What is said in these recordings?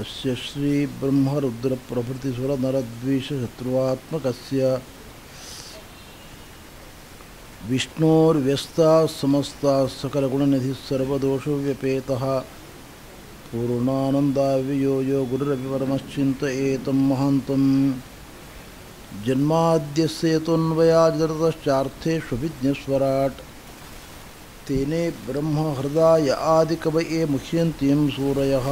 अस्य श्री ब्रह्मरुद्र प्रभृतिसुर नरद्वीष शत्रुवात्मकस्य विष्णोर्व्यस्ताः समस्ताः सकलगुणनिधिः सर्वदोषव्यपेतः पूर्णानन्दाव्ययो यो गुरुरविपरमश्चिन्तयेतं महान्तं जन्माद्यस्य यतोऽन्वयादितरतश्चार्थेष्वभिज्ञस्वराट् तेने ब्रह्महृदाय आदिकवये मुह्यन्ति यं सूरयः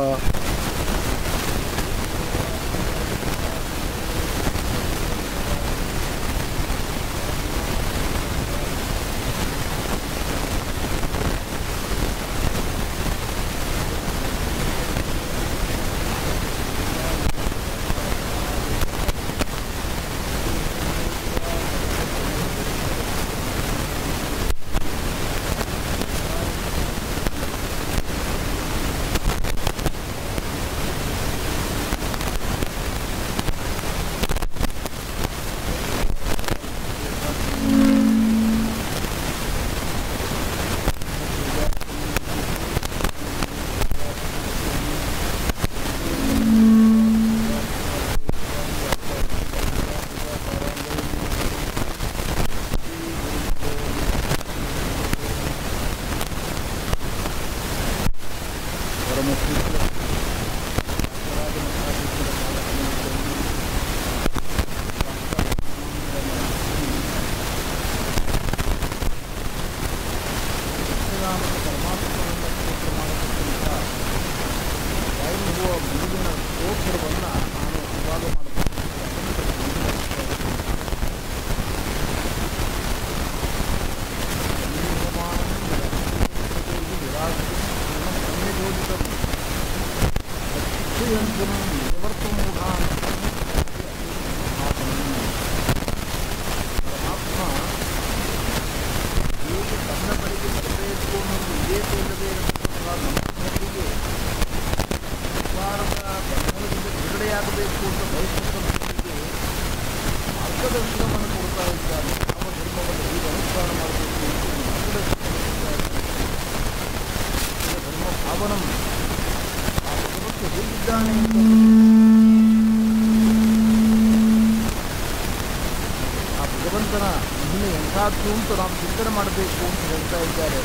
ಅಂತ ನಾವು ಚಿಂತನೆ ಮಾಡಬೇಕು ಅಂತ ಹೇಳ್ತಾ ಇದ್ದಾರೆ.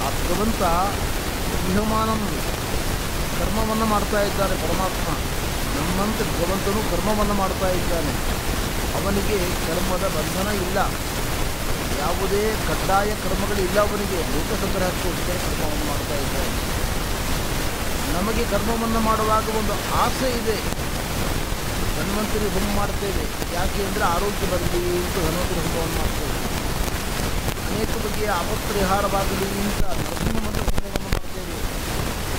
ಆ ಭಗವಂತ ವಿಹಮಾನಂ ಕರ್ಮವನ್ನು ಮಾಡ್ತಾ ಇದ್ದಾನೆ. ಪರಮಾತ್ಮ ನಮ್ಮಂತೆ ಭಗವಂತನು ಕರ್ಮವನ್ನು ಮಾಡ್ತಾ ಇದ್ದಾನೆ. ಅವನಿಗೆ ಕರ್ಮದ ಬಂಧನ ಇಲ್ಲ, ಯಾವುದೇ ಕಡ್ಡಾಯ ಕರ್ಮಗಳಿಲ್ಲ. ಅವನಿಗೆ ಲೋಕ ಸಂಗ್ರಹಕ್ಕೋಸ್ಕರ ಕರ್ಮವನ್ನು ಮಾಡ್ತಾ ಇದ್ದಾನೆ. ನಮಗೆ ಕರ್ಮವನ್ನು ಮಾಡುವಾಗ ಒಂದು ಆಸೆ ಇದೆ. ಧನ್ವಂತರಿ ಹೋಮ ಮಾಡ್ತೇವೆ, ಯಾಕೆ ಅಂದರೆ ಆರೋಗ್ಯ ಬರಲಿ ಅಂತ ಧನ್ವಂತರಿ ಹೋಮವನ್ನು ಮಾಡ್ತೇವೆ. ಅನೇಕ ಬಗೆಯ ಅಪಪರಿಹಾರವಾಗಲಿ ಅಂತ ನರಸಿಂಹಮಂತ್ರ ಹೋಮವನ್ನು ಮಾಡ್ತೇವೆ.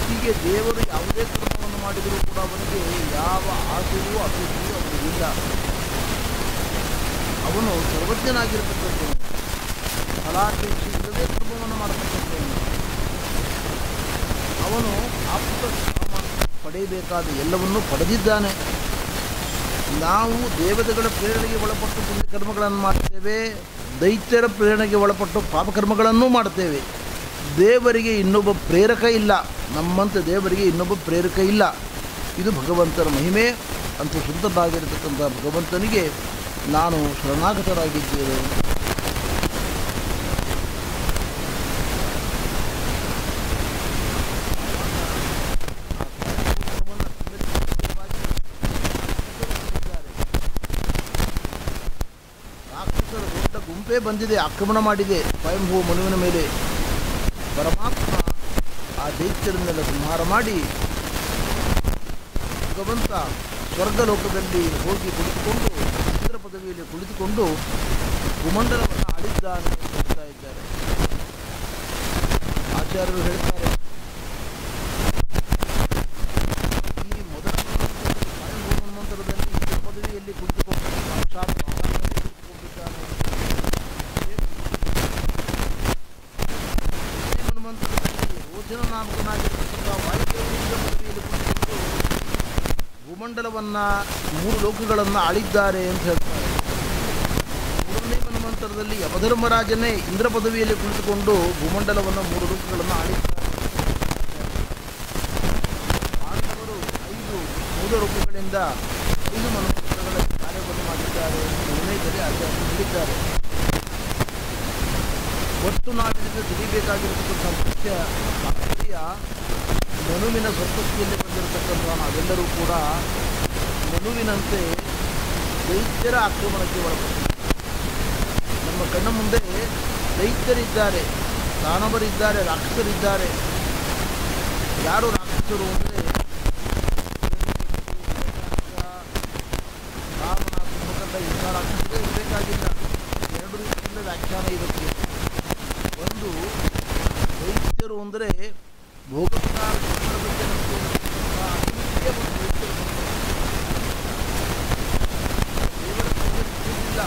ಹೀಗೆ ದೇವರು ಯಾವುದೇ ಕರ್ಮವನ್ನು ಮಾಡಿದರೂ ಕೂಡ ಅವನಿಗೆ ಯಾವ ಆಸೆಯೂ ಅಪೇಕ್ಷೆಯೂ ಅವನಿಗಿಲ್ಲ. ಅವನು ಸರ್ವಜ್ಞನಾಗಿರತಕ್ಕಂಥವನು, ಫಲಾಪೇಕ್ಷೆ ಇಲ್ಲದೆ ಕರ್ಮವನ್ನು ಮಾಡತಕ್ಕಂಥವನು. ಅವನು ಆಪ್ತ ಪಡೆಯಬೇಕಾದ ಎಲ್ಲವನ್ನೂ ಪಡೆದಿದ್ದಾನೆ. ನಾವು ದೇವತೆಗಳ ಪ್ರೇರಣೆಗೆ ಒಳಪಟ್ಟು ಪುಣ್ಯ ಕರ್ಮಗಳನ್ನು ಮಾಡ್ತೇವೆ, ದೈತ್ಯರ ಪ್ರೇರಣೆಗೆ ಒಳಪಟ್ಟು ಪಾಪಕರ್ಮಗಳನ್ನೂ ಮಾಡ್ತೇವೆ. ದೇವರಿಗೆ ಇನ್ನೊಬ್ಬ ಪ್ರೇರಕ ಇಲ್ಲ, ನಮ್ಮಂತೆ ದೇವರಿಗೆ ಇನ್ನೊಬ್ಬ ಪ್ರೇರಕ ಇಲ್ಲ. ಇದು ಭಗವಂತನ ಮಹಿಮೆ. ಅಂತ ಸುಂದರವಾಗಿರತಕ್ಕಂಥ ಭಗವಂತನಿಗೆ ನಾನು ಶರಣಾಗತರಾಗಿದ್ದೇನೆ. ಗುಂಪೇ ಬಂದಿದೆ, ಆಕ್ರಮಣ ಮಾಡಿದೆ ಸ್ವಯಂಭೂ ಮನುವಿನ ಮೇಲೆ. ಪರಮಾತ್ಮ ಆ ದೈತ್ಯರನ್ನೆಲ್ಲ ಸಂಹಾರ ಮಾಡಿ ಭಗವಂತ ಸ್ವರ್ಗಲೋಕದಲ್ಲಿ ಹೋಗಿ ಕುಳಿತುಕೊಂಡು ಇಂದ್ರ ಪದವಿಯಲ್ಲಿ ಕುಳಿತುಕೊಂಡು ಭೂಮಂಡಲವನ್ನು ಆಳಿದ್ದಾನೆ ಅಂತ ಹೇಳ್ತಾ ಇದ್ದಾರೆ ಆಚಾರ್ಯರು. ಹೇಳ್ತಾರೆ, ಈ ಮೊದಲ ಸ್ವಯಂಭೂ ಮನ್ವಂತರದಲ್ಲಿ ಇಂದ್ರ ಪದವಿಯಲ್ಲಿ ಕುಳಿತುಕೊಂಡು ಸಾಕ್ಷಾತ್ ಕುಳಿತುಕೊಂಡಿದ್ದಾನೆ. ರೋಚನನಾಮಕನಾಗಿರ್ತಕ್ಕಂಥ ವಾಯುದೇವರಿಂದ ಪದವಿಯಲ್ಲಿ ಕುಳಿತುಕೊಂಡು ಭೂಮಂಡಲವನ್ನು 3 ಲೋಕಗಳನ್ನು ಆಳಿದ್ದಾರೆ ಅಂತ ಹೇಳ್ತಾರೆ. ಮೂರನೇ ಮನ್ವಂತರದಲ್ಲಿ ಯಮಧರ್ಮರಾಜನೇ ಇಂದ್ರ ಪದವಿಯಲ್ಲಿ ಕುಳಿತುಕೊಂಡು ಭೂಮಂಡಲವನ್ನು 3 ಲೋಕಗಳನ್ನು ಆಳಿದ್ದಾರೆ. ರೂಪಗಳಿಂದ 5 ಮನ್ವಂತರಗಳ ಕಾರ್ಯವನ್ನು ಮಾಡಿದ್ದಾರೆ ಎಂದು ನಿರ್ಣಯದಲ್ಲಿ ಆಚಾರ್ಯರು ಹೇಳಿದ್ದಾರೆ. ಒಟ್ಟು ನಾವಿನಿಂದ ತಿಳಿಬೇಕಾಗಿರತಕ್ಕಂಥ ಮುಖ್ಯ ತಾತ್ಪರ್ಯ ಮನುವಿನ ಸಂಪತ್ತಿಯಲ್ಲಿ ಬಂದಿರತಕ್ಕಂಥ ನಾವೆಲ್ಲರೂ ಕೂಡ ಮನುವಿನಂತೆ ದೈತ್ಯರ ಆಕ್ರಮಣಕ್ಕೆ ಒಳಪಟ್ಟಿದ್ದಾರೆ. ನಮ್ಮ ಕಣ್ಣ ಮುಂದೆ ದೈತ್ಯರಿದ್ದಾರೆ, ದಾನವರಿದ್ದಾರೆ, ರಾಕ್ಷಸರಿದ್ದಾರೆ. ಯಾರು ರಾಕ್ಷಸರು ಅಂದರೆ ರಾವಣ, ಕುಂಭಕರ್ಣ ಇಂಥ ರಾಕ್ಷಸರೇ ಇರಬೇಕಾಗಿಲ್ಲ. 2 ರೀತಿಯಿಂದ ವ್ಯಾಖ್ಯಾನ ಇದಕ್ಕೆ. ಒಂದು, ದೈತ್ಯರು ಅಂದರೆ ಭೋಗಕಾರ ಬಗ್ಗೆ ದೇವರ ಇಲ್ಲ,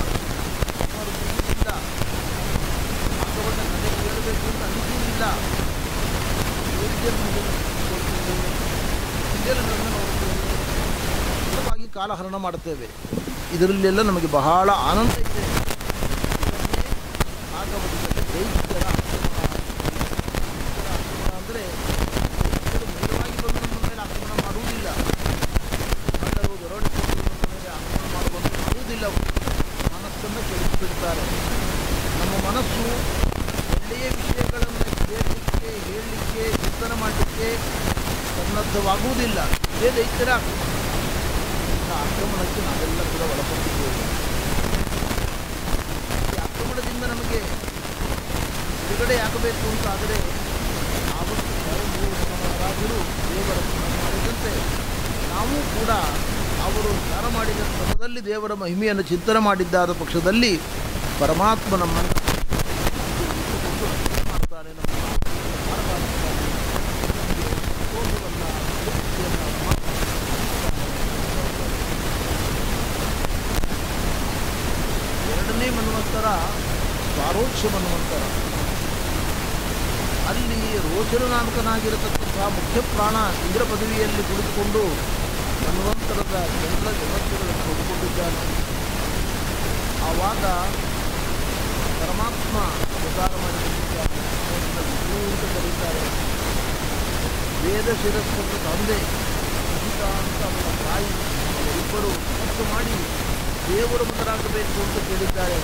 ಅವರು ಇಲ್ಲ, ಭಾಗವತ ಕಥೆ ಕೇಳಬೇಕು ಅಂತ ಅನಿಸುವುದಿಲ್ಲ. ಸುಲಭವಾಗಿ ಕಾಲಹರಣ ಮಾಡುತ್ತೇವೆ. ಇದರಲ್ಲೆಲ್ಲ ನಮಗೆ ಬಹಳ ಆನಂದ ಇದೆ. ಭಾಗವತದಲ್ಲಿ ದೈತ್ಯರ ಆಕ್ರಮಣ ಅಂದರೆ ದೈತ್ಯರು ನೇರವಾಗಿ ಬಂದು ನಮ್ಮ ಮೇಲೆ ಆಕ್ರಮಣ ಮಾಡುವುದಿಲ್ಲ. ಕಳ್ಳರು ದರೋಡೆಕೋರರು ನಮ್ಮ ಮೇಲೆ ಆಕ್ರಮಣ ಮಾಡುವುದಿಲ್ಲ. ಮನಸ್ಸನ್ನು ಕೆಡಿಸಿಬಿಡ್ತಾರೆ. ನಮ್ಮ ಮನಸ್ಸು ಒಳ್ಳೆಯ ವಿಷಯಗಳನ್ನು ಕೇಳಲಿಕ್ಕೆ, ಹೇಳಲಿಕ್ಕೆ, ಚಿಂತನೆ ಮಾಡಲಿಕ್ಕೆ ಸನ್ನದ್ಧವಾಗುವುದಿಲ್ಲ. ಇದೇ ದೈತ್ಯರ ಆಕ್ರಮಣಕ್ಕೆ ನಾವೆಲ್ಲ ಕೂಡ ಒಳಪಟ್ಟಿದ್ದೇವೆ. ಈ ಆಕ್ರಮಣದಿಂದ ನಮಗೆ ಬಿಡುಗಡೆಯಾಗಬೇಕು ಅಂತಾದರೆ ಆವತ್ತು ರಾಜರು ದೇವರ ಮಾಡಿದಂತೆ ನಾವು ಕೂಡ ಅವರು ಧ್ಯಾನ ಮಾಡಿದ ಕ್ರಮದಲ್ಲಿ ದೇವರ ಮಹಿಮೆಯನ್ನು ಚಿಂತನೆ ಮಾಡಿದ್ದಾದ ಪಕ್ಷದಲ್ಲಿ ಪರಮಾತ್ಮ ನಮ್ಮನ್ನು ಮಾಡ್ತಾನೆ. ಎರಡನೇ ಮನ್ವಂತರ ಸ್ವಾರೋಚ್ಯ ಮನ್ವಂತರ. ಅಲ್ಲಿ ರೋಚನಾಮಕನಾಗಿರತಕ್ಕಂತಹ ಮುಖ್ಯ ಪ್ರಾಣ ಇಂದ್ರ ಪದವಿಯಲ್ಲಿ ಕುಳಿತುಕೊಂಡು ಮನ್ವಂತರದ ಜನರ ವ್ಯವಸ್ಥೆಗಳನ್ನು ಹೊಂದಿಕೊಂಡಿದ್ದಾನೆ. ಆವಾಗ ಪರಮಾತ್ಮ ಅವತಾರ ಮಾಡಿಕೊಂಡಿದ್ದಾನೆ ಅಂತ ಕರೀತಾರೆ. ವೇದ ಶಿರಸ್ಸನ್ನು ತಂದೆ ಸಹಿತ ಅಂತ ಅವರ ತಾಯಿ ಇಬ್ಬರು ತಪಸ್ಸು ಮಾಡಿ ದೇವರು ಮೊದಲಾಗಬೇಕು ಅಂತ ಕೇಳಿದ್ದಾರೆ.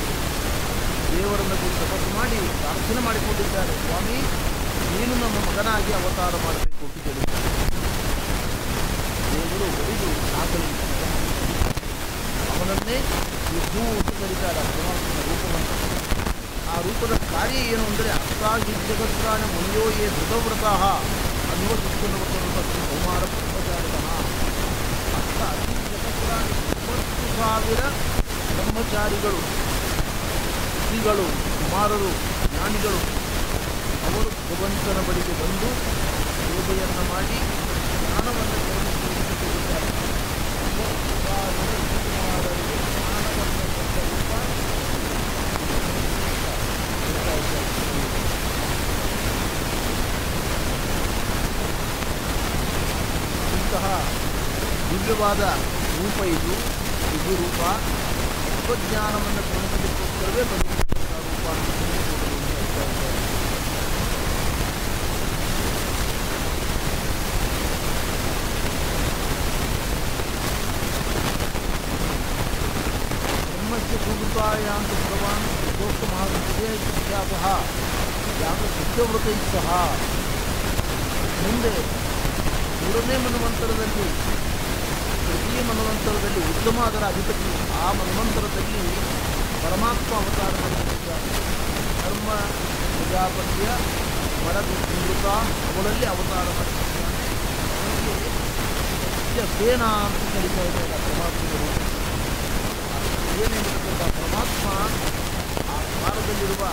ದೇವರನ್ನು ಕುರಿತು ತಪಸ್ಸು ಮಾಡಿ ಪ್ರಾರ್ಥನೆ ಮಾಡಿಕೊಂಡಿದ್ದಾರೆ. ಸ್ವಾಮಿ, ನೀನು ನಮ್ಮ ಮಗನಾಗಿ ಅವತಾರ ಮಾಡಬೇಕು ಅಂತ ಕೇಳಿದ್ದಾರೆ. ದೇವರು ಒಲಿದು ಸಾಕಲಿಲ್ಲ. ಅವನನ್ನೇ ವಿಷ್ಣು ಅಂತ ಕರೀತಾರೆ, ಪರಮಾತ್ಮನ ರೂಪವನ್ನು. ಆ ರೂಪದ ಕಾರ್ಯ ಏನು ಅಂದರೆ ಅಷ್ಟಾಗಿ ಜಗತ್ರಾಣ ಮುನಿಯೋಯೇ ಧೃತವ್ರತಃ ಅನ್ನುವ ಶಿಕ್ಷಣವನ್ನು ಕುಮಾರ ಬ್ರಹ್ಮಚಾರಿತಃ. ಅಷ್ಟಾಗಿ ಜಗತ್ರಾಣಿ 30,000 ಬ್ರಹ್ಮಚಾರಿಗಳು, ಋಷಿಗಳು, ಕುಮಾರರು, ಜ್ಞಾನಿಗಳು ಅವರು ಭಗವಂತನ ಬಳಿಗೆ ಬಂದು ಸೇವೆಯನ್ನು ಮಾಡಿ ಜ್ಞಾನವನ್ನು ಕಲಿಸಿದ್ದಾರೆ. ಇಂತಹ ದಿವ್ಯವಾದ ರೂಪ ಇದು. ರೂಪ ತತ್ವಜ್ಞಾನವನ್ನು ಕಲಿಸಲಿಕ್ಕೋಸ್ಕರವೇ ಬಂದಿರತಕ್ಕಂಥ ರೂಪ. ಬ್ರಹ್ಮಸ್ಯ ಸುಹೃತಾಯಾಂತ ಭಗವಾನ್ ದೋಷ ಮಹಾವಿದ್ಯಾತಃ ಯಾಗ ಸತ್ಯವೃತೈ ಸಹ. ಮುಂದೆ 3ನೇ ಮನ್ವಂತರದಲ್ಲಿ, ತೃತೀಯ ಮನ್ವಂತರದಲ್ಲಿ ಉತ್ತಮ ಅದರ ಅಧಿಪತಿ, ಆ ಮನ್ವಂತರದಲ್ಲಿ ಪರಮಾತ್ಮ ಅವತಾರ ಮಾಡಿದ್ದಾರೆ. ಧರ್ಮ ಪ್ರಜಾಪತಿಯ ಮರಮೃತ ಅವಳಲ್ಲಿ ಅವತಾರ ಮಾಡಿದ್ದಾನೆ. ಅವನಿಗೆ ಸೇನಾ ಅಂತ ಕರೀತಾ ಇದ್ದಾರೆ ಪರಮಾತ್ಮರು. ಏನೇನಿರತಕ್ಕಂಥ ಪರಮಾತ್ಮ ಆ ಕಾಲದಲ್ಲಿರುವ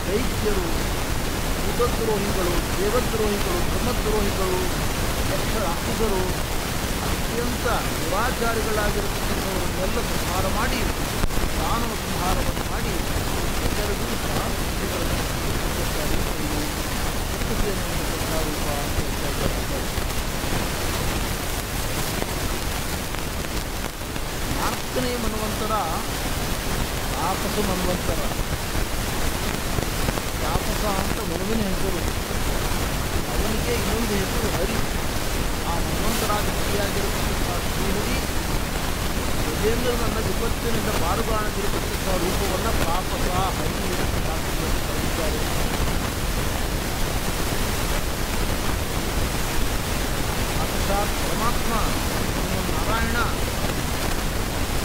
ದೈತ್ಯರು, ಭೂತದ್ರೋಹಿಗಳು, ದೇವದ್ರೋಹಿಗಳು, ಬ್ರಹ್ಮದ್ರೋಹಿಗಳು, ಯಕ್ಷ ರಾಕ್ಷಸರು, ಅತ್ಯಂತ ದುರಾಚಾರಿಗಳಾಗಿರತಕ್ಕಂಥವರನ್ನೆಲ್ಲ ಸಂಹಾರ ಮಾಡಿ, ದಾನವ ಸಂಹಾರವನ್ನು ಮಾಡಿ ಎಲ್ಲರಿಗೂ ಸಹ ರೂಪ. 4ನೇ ಮನ್ವಂತರ ತಾಪಸ ಮನ್ವಂತರ. ತಾಪಸ ಅಂತ ಮನುವಿನ ಹೆಸರು, ಅವನಿಗೆ ಇನ್ನೊಂದು ಹೆಸರು ಹರಿ. ಆ ಮನ್ವಂತರ ಕ್ಷೇತ್ರಾಧಿಪತಿಯಾಗಿರತಕ್ಕಂಥ ಶ್ರೀಹರಿ ಗಜೇಂದ್ರನನ್ನ ವಿಪತ್ತಿನಿಂದ ಪಾರುಗಾಣದಿರತಕ್ಕಂಥ ರೂಪವನ್ನು ಪ್ರಾಪಕ ಹರಿ ಎಂದು ಕರೆದಿದ್ದಾರೆ. ಸಾಕ್ಷಾತ್ ಪರಮಾತ್ಮ ನಾರಾಯಣ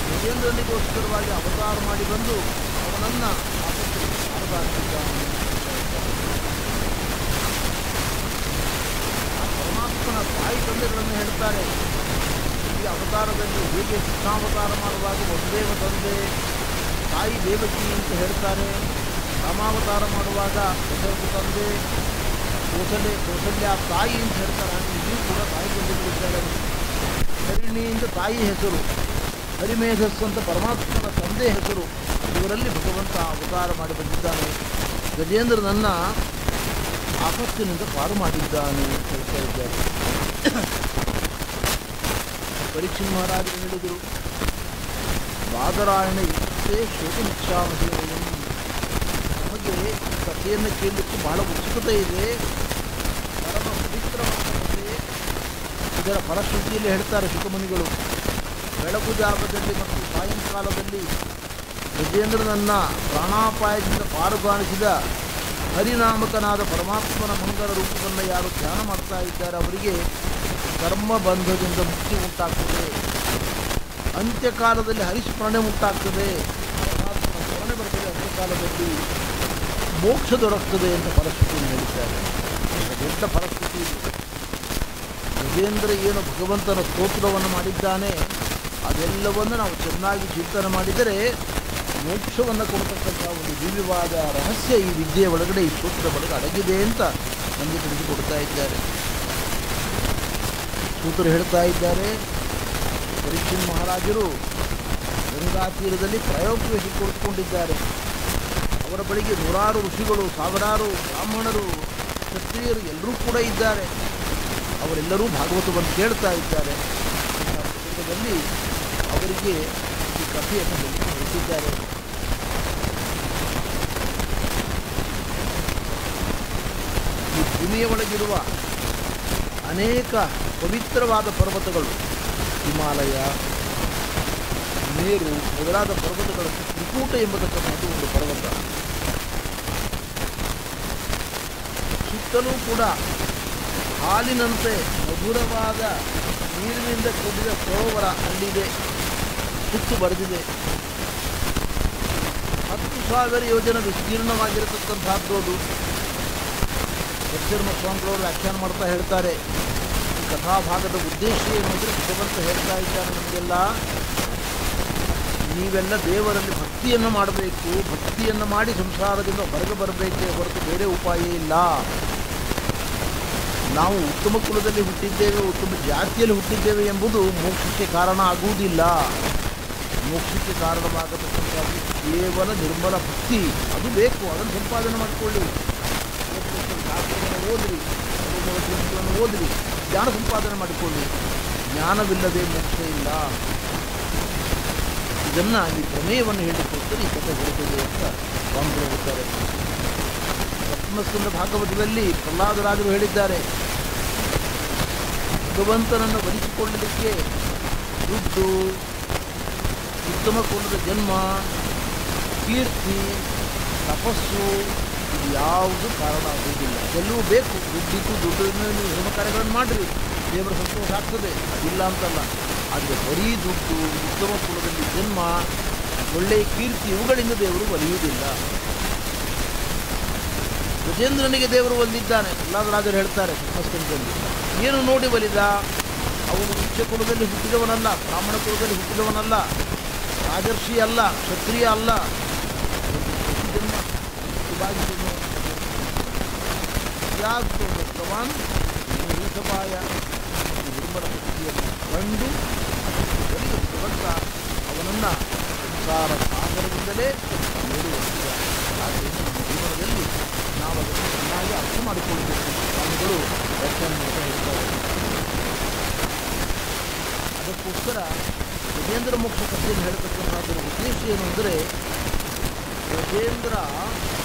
ಗಜೇಂದ್ರನಿಗೋಸ್ಕರವಾಗಿ ಅವತಾರ ಮಾಡಿ ಬಂದು ಅವನನ್ನ ಪಾರುಗಾಣಿಸಿದ್ದಾನೆ. ಪರಮಾತ್ಮನ ತಾಯಿ ತಂದೆಗಳನ್ನು ಹೇಳ್ತಾರೆ. ಈ ಅವತಾರದಲ್ಲಿ ಹೇಗೆ ಕೃಷ್ಣಾವತಾರ ಮಾಡುವಾಗ ವಸುದೇವ ತಂದೆ ತಾಯಿ ದೇವಕಿ ಅಂತ ಹೇಳ್ತಾರೆ. ರಾಮಾವತಾರ ಮಾಡುವಾಗ ದಶರಥ ತಂದೆ ಕೌಸಲ್ಯ ತಾಯಿ ಅಂತ ಹೇಳ್ತಾರೆ. ಹಾಗೆ ಇಲ್ಲೂ ಕೂಡ ತಾಯಿ ತಂದೆಗಳಿದ್ದಾರೆ. ಹರಿಣಿಯಿಂದ ತಾಯಿ ಹೆಸರು, ಹರಿಮೇಧಸ್ಸು ಅಂತ ಪರಮಾತ್ಮನ ತಂದೆ ಹೆಸರು. ಇವರಲ್ಲಿ ಭಗವಂತ ಅವತಾರ ಮಾಡಿ ಬಂದಿದ್ದಾನೆ. ಗಜೇಂದ್ರನನ್ನ ಆಪತ್ತಿನಿಂದ ಪಾರು ಮಾಡಿದ್ದಾನೆ ಅಂತ ಹೇಳ್ತಾ ಇದ್ದಾರೆ. ಪರೀಕ್ಷಿತ್ ಮಹಾರಾಜರು ಹೇಳಿದರು, ಬಾದರಾಯಣ ಇಷ್ಟೇ ಶೋಕಮಿಚ್ಛಾಮಹಿ. ನಮಗೆ ಕಥೆಯನ್ನು ಕೇಳಲಿಕ್ಕೆ ಬಹಳ ಉತ್ಸುಕತೆ ಇದೆ. ಪರಮ ಪವಿತ್ರವಾದ ಕಥೆ. ಇದರ ಫಲಶ್ರುತಿಯಲ್ಲಿ ಹೇಳ್ತಾರೆ ಶುಕಮುನಿಗಳು, ಬೆಳಕು ಜಾಗದಲ್ಲಿ ಮತ್ತು ಸಾಯಂಕಾಲದಲ್ಲಿ ಗಜೇಂದ್ರನನ್ನ ಪ್ರಾಣಾಪಾಯದಿಂದ ಪಾರುಗಾಣಿಸಿದ ಹರಿನಾಮಕನಾದ ಪರಮಾತ್ಮನ ಮಂಗಲ ರೂಪವನ್ನು ಯಾರು ಧ್ಯಾನ ಮಾಡ್ತಾ ಇದ್ದಾರೆ ಅವರಿಗೆ ಕರ್ಮಬಂಧದಿಂದ ಮುಕ್ತಿ ಉಂಟಾಗ್ತದೆ. ಅಂತ್ಯಕಾಲದಲ್ಲಿ ಹರಿಸ್ಮರಣೆ ಉಂಟಾಗ್ತದೆ. ಪರಮಾತ್ಮನ ಸ್ಮರಣೆ ಬರ್ತದೆ. ಅಂತ್ಯಕಾಲದಲ್ಲಿ ಮೋಕ್ಷ ದೊರಕ್ತದೆ ಅಂತ ಫಲಶ್ರುತಿಯನ್ನು ಹೇಳಿದ್ದಾರೆ. ದೊಡ್ಡ ಫಲಶ್ರುತಿ. ಗಜೇಂದ್ರ ಏನು ಭಗವಂತನ ಸ್ತೋತ್ರವನ್ನು ಮಾಡಿದ್ದಾನೆ ಅದೆಲ್ಲವನ್ನು ನಾವು ಚೆನ್ನಾಗಿ ಚಿಂತನೆ ಮಾಡಿದರೆ ಮೋಕ್ಷವನ್ನು ಕೊಡತಕ್ಕಂಥ ಒಂದು ದಿವ್ಯವಾದ ರಹಸ್ಯ ಈ ವಿದ್ಯೆಯ ಒಳಗಡೆ, ಈ ಸ್ತೋತ್ರ ಒಳಗೆ ಅಡಗಿದೆ ಅಂತ ನಮಗೆ ತಿಳಿದುಕೊಡ್ತಾ ಇದ್ದಾರೆ. ಸೂತ್ರ ಹೇಳ್ತಾ ಇದ್ದಾರೆ, ಪರೀಕ್ಷಿತ್ ಮಹಾರಾಜರು ಗಂಗಾ ತೀರದಲ್ಲಿ ಪ್ರಯೋಗವೇಶ ಕುಳಿತುಕೊಂಡಿದ್ದಾರೆ. ಅವರ ಬಳಿಗೆ ನೂರಾರು ಋಷಿಗಳು, ಸಾವಿರಾರು ಬ್ರಾಹ್ಮಣರು, ಕ್ಷತ್ರಿಯರು ಎಲ್ಲರೂ ಕೂಡ ಇದ್ದಾರೆ. ಅವರೆಲ್ಲರೂ ಭಾಗವತವನ್ನು ಕೇಳ್ತಾ ಇದ್ದಾರೆ. ಸಂದರ್ಭದಲ್ಲಿ ಅವರಿಗೆ ಈ ಕಥೆಯನ್ನು ತಿಳಿಸಿದ್ದಾರೆ. ಈ ಭೂಮಿಯ ಒಳಗಿರುವ ಅನೇಕ ಪವಿತ್ರವಾದ ಪರ್ವತಗಳು, ಹಿಮಾಲಯ, ಮೇರು ಮೊದಲಾದ ಪರ್ವತಗಳನ್ನು ತ್ರಿಕೂಟ ಎಂಬತಕ್ಕಂಥದ್ದು ಒಂದು ಪರ್ವತ. ಸುತ್ತಲೂ ಕೂಡ ಹಾಲಿನಂತೆ ಮಧುರವಾದ ನೀರಿನಿಂದ ಕೂಡಿದ ಸರೋವರ ಅಲ್ಲಿದೆ, ಸುತ್ತು ಬರೆದಿದೆ. 10,000 ಯೋಜನೆ ವಿಸ್ತೀರ್ಣವಾಗಿರತಕ್ಕಂಥದ್ದು ಅದು. ಯಕ್ಷರ್ಮ ಸ್ವಾಮಿಗಳವರು ವ್ಯಾಖ್ಯಾನ ಮಾಡ್ತಾ ಹೇಳ್ತಾರೆ, ಈ ಕಥಾಭಾಗದ ಉದ್ದೇಶ ಏನು ಅಂದರೆ ಭಗವಂತ ಹೇಳ್ತಾ ಇದ್ದಾರೆ ನಮಗೆಲ್ಲ, ನೀವೆಲ್ಲ ದೇವರಲ್ಲಿ ಭಕ್ತಿಯನ್ನು ಮಾಡಬೇಕು, ಭಕ್ತಿಯನ್ನು ಮಾಡಿ ಸಂಸಾರದಿಂದ ಹೊರಗೆ ಬರಬೇಕೇ ಹೊರತು ಬೇರೆ ಉಪಾಯ ಇಲ್ಲ. ನಾವು ಉತ್ತಮ ಕುಲದಲ್ಲಿ ಹುಟ್ಟಿದ್ದೇವೆ, ಉತ್ತಮ ಜಾತಿಯಲ್ಲಿ ಹುಟ್ಟಿದ್ದೇವೆ ಎಂಬುದು ಮೋಕ್ಷಕ್ಕೆ ಕಾರಣ ಆಗುವುದಿಲ್ಲ. ಮೋಕ್ಷಕ್ಕೆ ಕಾರಣವಾಗತಕ್ಕಂಥದ್ದು ಕೇವಲ ನಿರ್ಮಲ ಭಕ್ತಿ, ಅದು ಬೇಕು. ಅದನ್ನು ಸಂಪಾದನೆ ಮಾಡಿಕೊಳ್ಳಿ, ಓದ್ರಿ, ಓದ್ರಿ, ಜ್ಞಾನ ಸಂಪಾದನೆ ಮಾಡಿಕೊಳ್ಳಿ. ಜ್ಞಾನವಿಲ್ಲದೆ ಮೋಕ್ಷ ಇಲ್ಲ. ಇದನ್ನು ಈ ಪ್ರಮೇಯವನ್ನು ಹೇಳಿಕೊಡ್ತಾರೆ, ಈ ಕಥೆ ಬರುತ್ತದೆ ಅಂತ ಸ್ವಾಮಿಗಳು ಹೇಳ್ತಾರೆ. ಸಪ್ತಮಸ್ಕಂದ ಭಾಗವತದಲ್ಲಿ ಪ್ರಹ್ಲಾದರಾಜರು ಹೇಳಿದ್ದಾರೆ, ಭಗವಂತನನ್ನು ವರಿಸಿಕೊಳ್ಳಲಿಕ್ಕೆ ದುಡ್ಡು, ಉತ್ತಮ ಕುಲದ ಜನ್ಮ, ಕೀರ್ತಿ, ತಪಸ್ಸು ಇದು ಯಾವುದು ಕಾರಣ ಆಗುವುದಿಲ್ಲ. ಎಲ್ಲವೂ ಬೇಕು. ದುಡ್ಡಿದ್ದು ದುಡ್ಡಿನ ಧರ್ಮ ಕಾರ್ಯಗಳನ್ನು ಮಾಡಿರಿ, ದೇವರ ಸಂತೋಷ ಆಗ್ತದೆ, ಅದಿಲ್ಲ ಅಂತಲ್ಲ. ಆದರೆ ಬರೀ ದುಡ್ಡು, ಉತ್ತಮ ಕುಲದಲ್ಲಿ ಜನ್ಮ, ಒಳ್ಳೆಯ ಕೀರ್ತಿ ಇವುಗಳಿಂದ ದೇವರು ಒಲಿಯುವುದಿಲ್ಲ. ಗಜೇಂದ್ರನಿಗೆ ದೇವರು ಒಲಿದಿದ್ದಾನೆ. ಪ್ರಹ್ಲಾದರಾಜರು ಹೇಳ್ತಾರೆ ಸಪ್ತಮಸ್ಕಂದದಲ್ಲಿ, ಏನು ನೋಡಿ ಒಲಿದ? ಅವನು ಉಚ್ಚ ಕುಲದಲ್ಲಿ ಹುಟ್ಟಿದವನಲ್ಲ, ಬ್ರಾಹ್ಮಣ ಕುಲದಲ್ಲಿ ಹುಟ್ಟಿದವನಲ್ಲ, ರಾಜರ್ಷಿ ಅಲ್ಲ, ಕ್ಷತ್ರಿಯ ಅಲ್ಲ. ಜನ್ಮ ಯಾವುದು ಭಗವಾನ್ ಋಷಭಾಯ ನಿರ್ಮಲ ಭಕ್ತಿಯನ್ನು ಕಂಡು ಭಗವಂತ ಅವನನ್ನು ಸಂಸಾರ ಸಾಗರದಿಂದಲೇ ನೀಡುವಂತಿದ್ದಾರೆ. ಹಾಗೆ ನಮ್ಮ ಜೀವನದಲ್ಲಿ ನಾವು ಅದನ್ನು ಚೆನ್ನಾಗಿ ಅರ್ಥ ಮಾಡಿಕೊಳ್ಳಬೇಕು. ಸ್ವಾಮಿಗಳು ವ್ಯಾಖ್ಯಾನ ಮಾಡ್ತಾ ಹೇಳ್ತಾರೆ. ಅದಕ್ಕೋಸ್ಕರ ಗಜೇಂದ್ರ ಮೋಕ್ಷ ಕಥೆಯನ್ನು ಹೇಳ್ತಕ್ಕಂಥದ್ದರ ಉದ್ದೇಶ ಏನು ಅಂದರೆ, ಗಜೇಂದ್ರ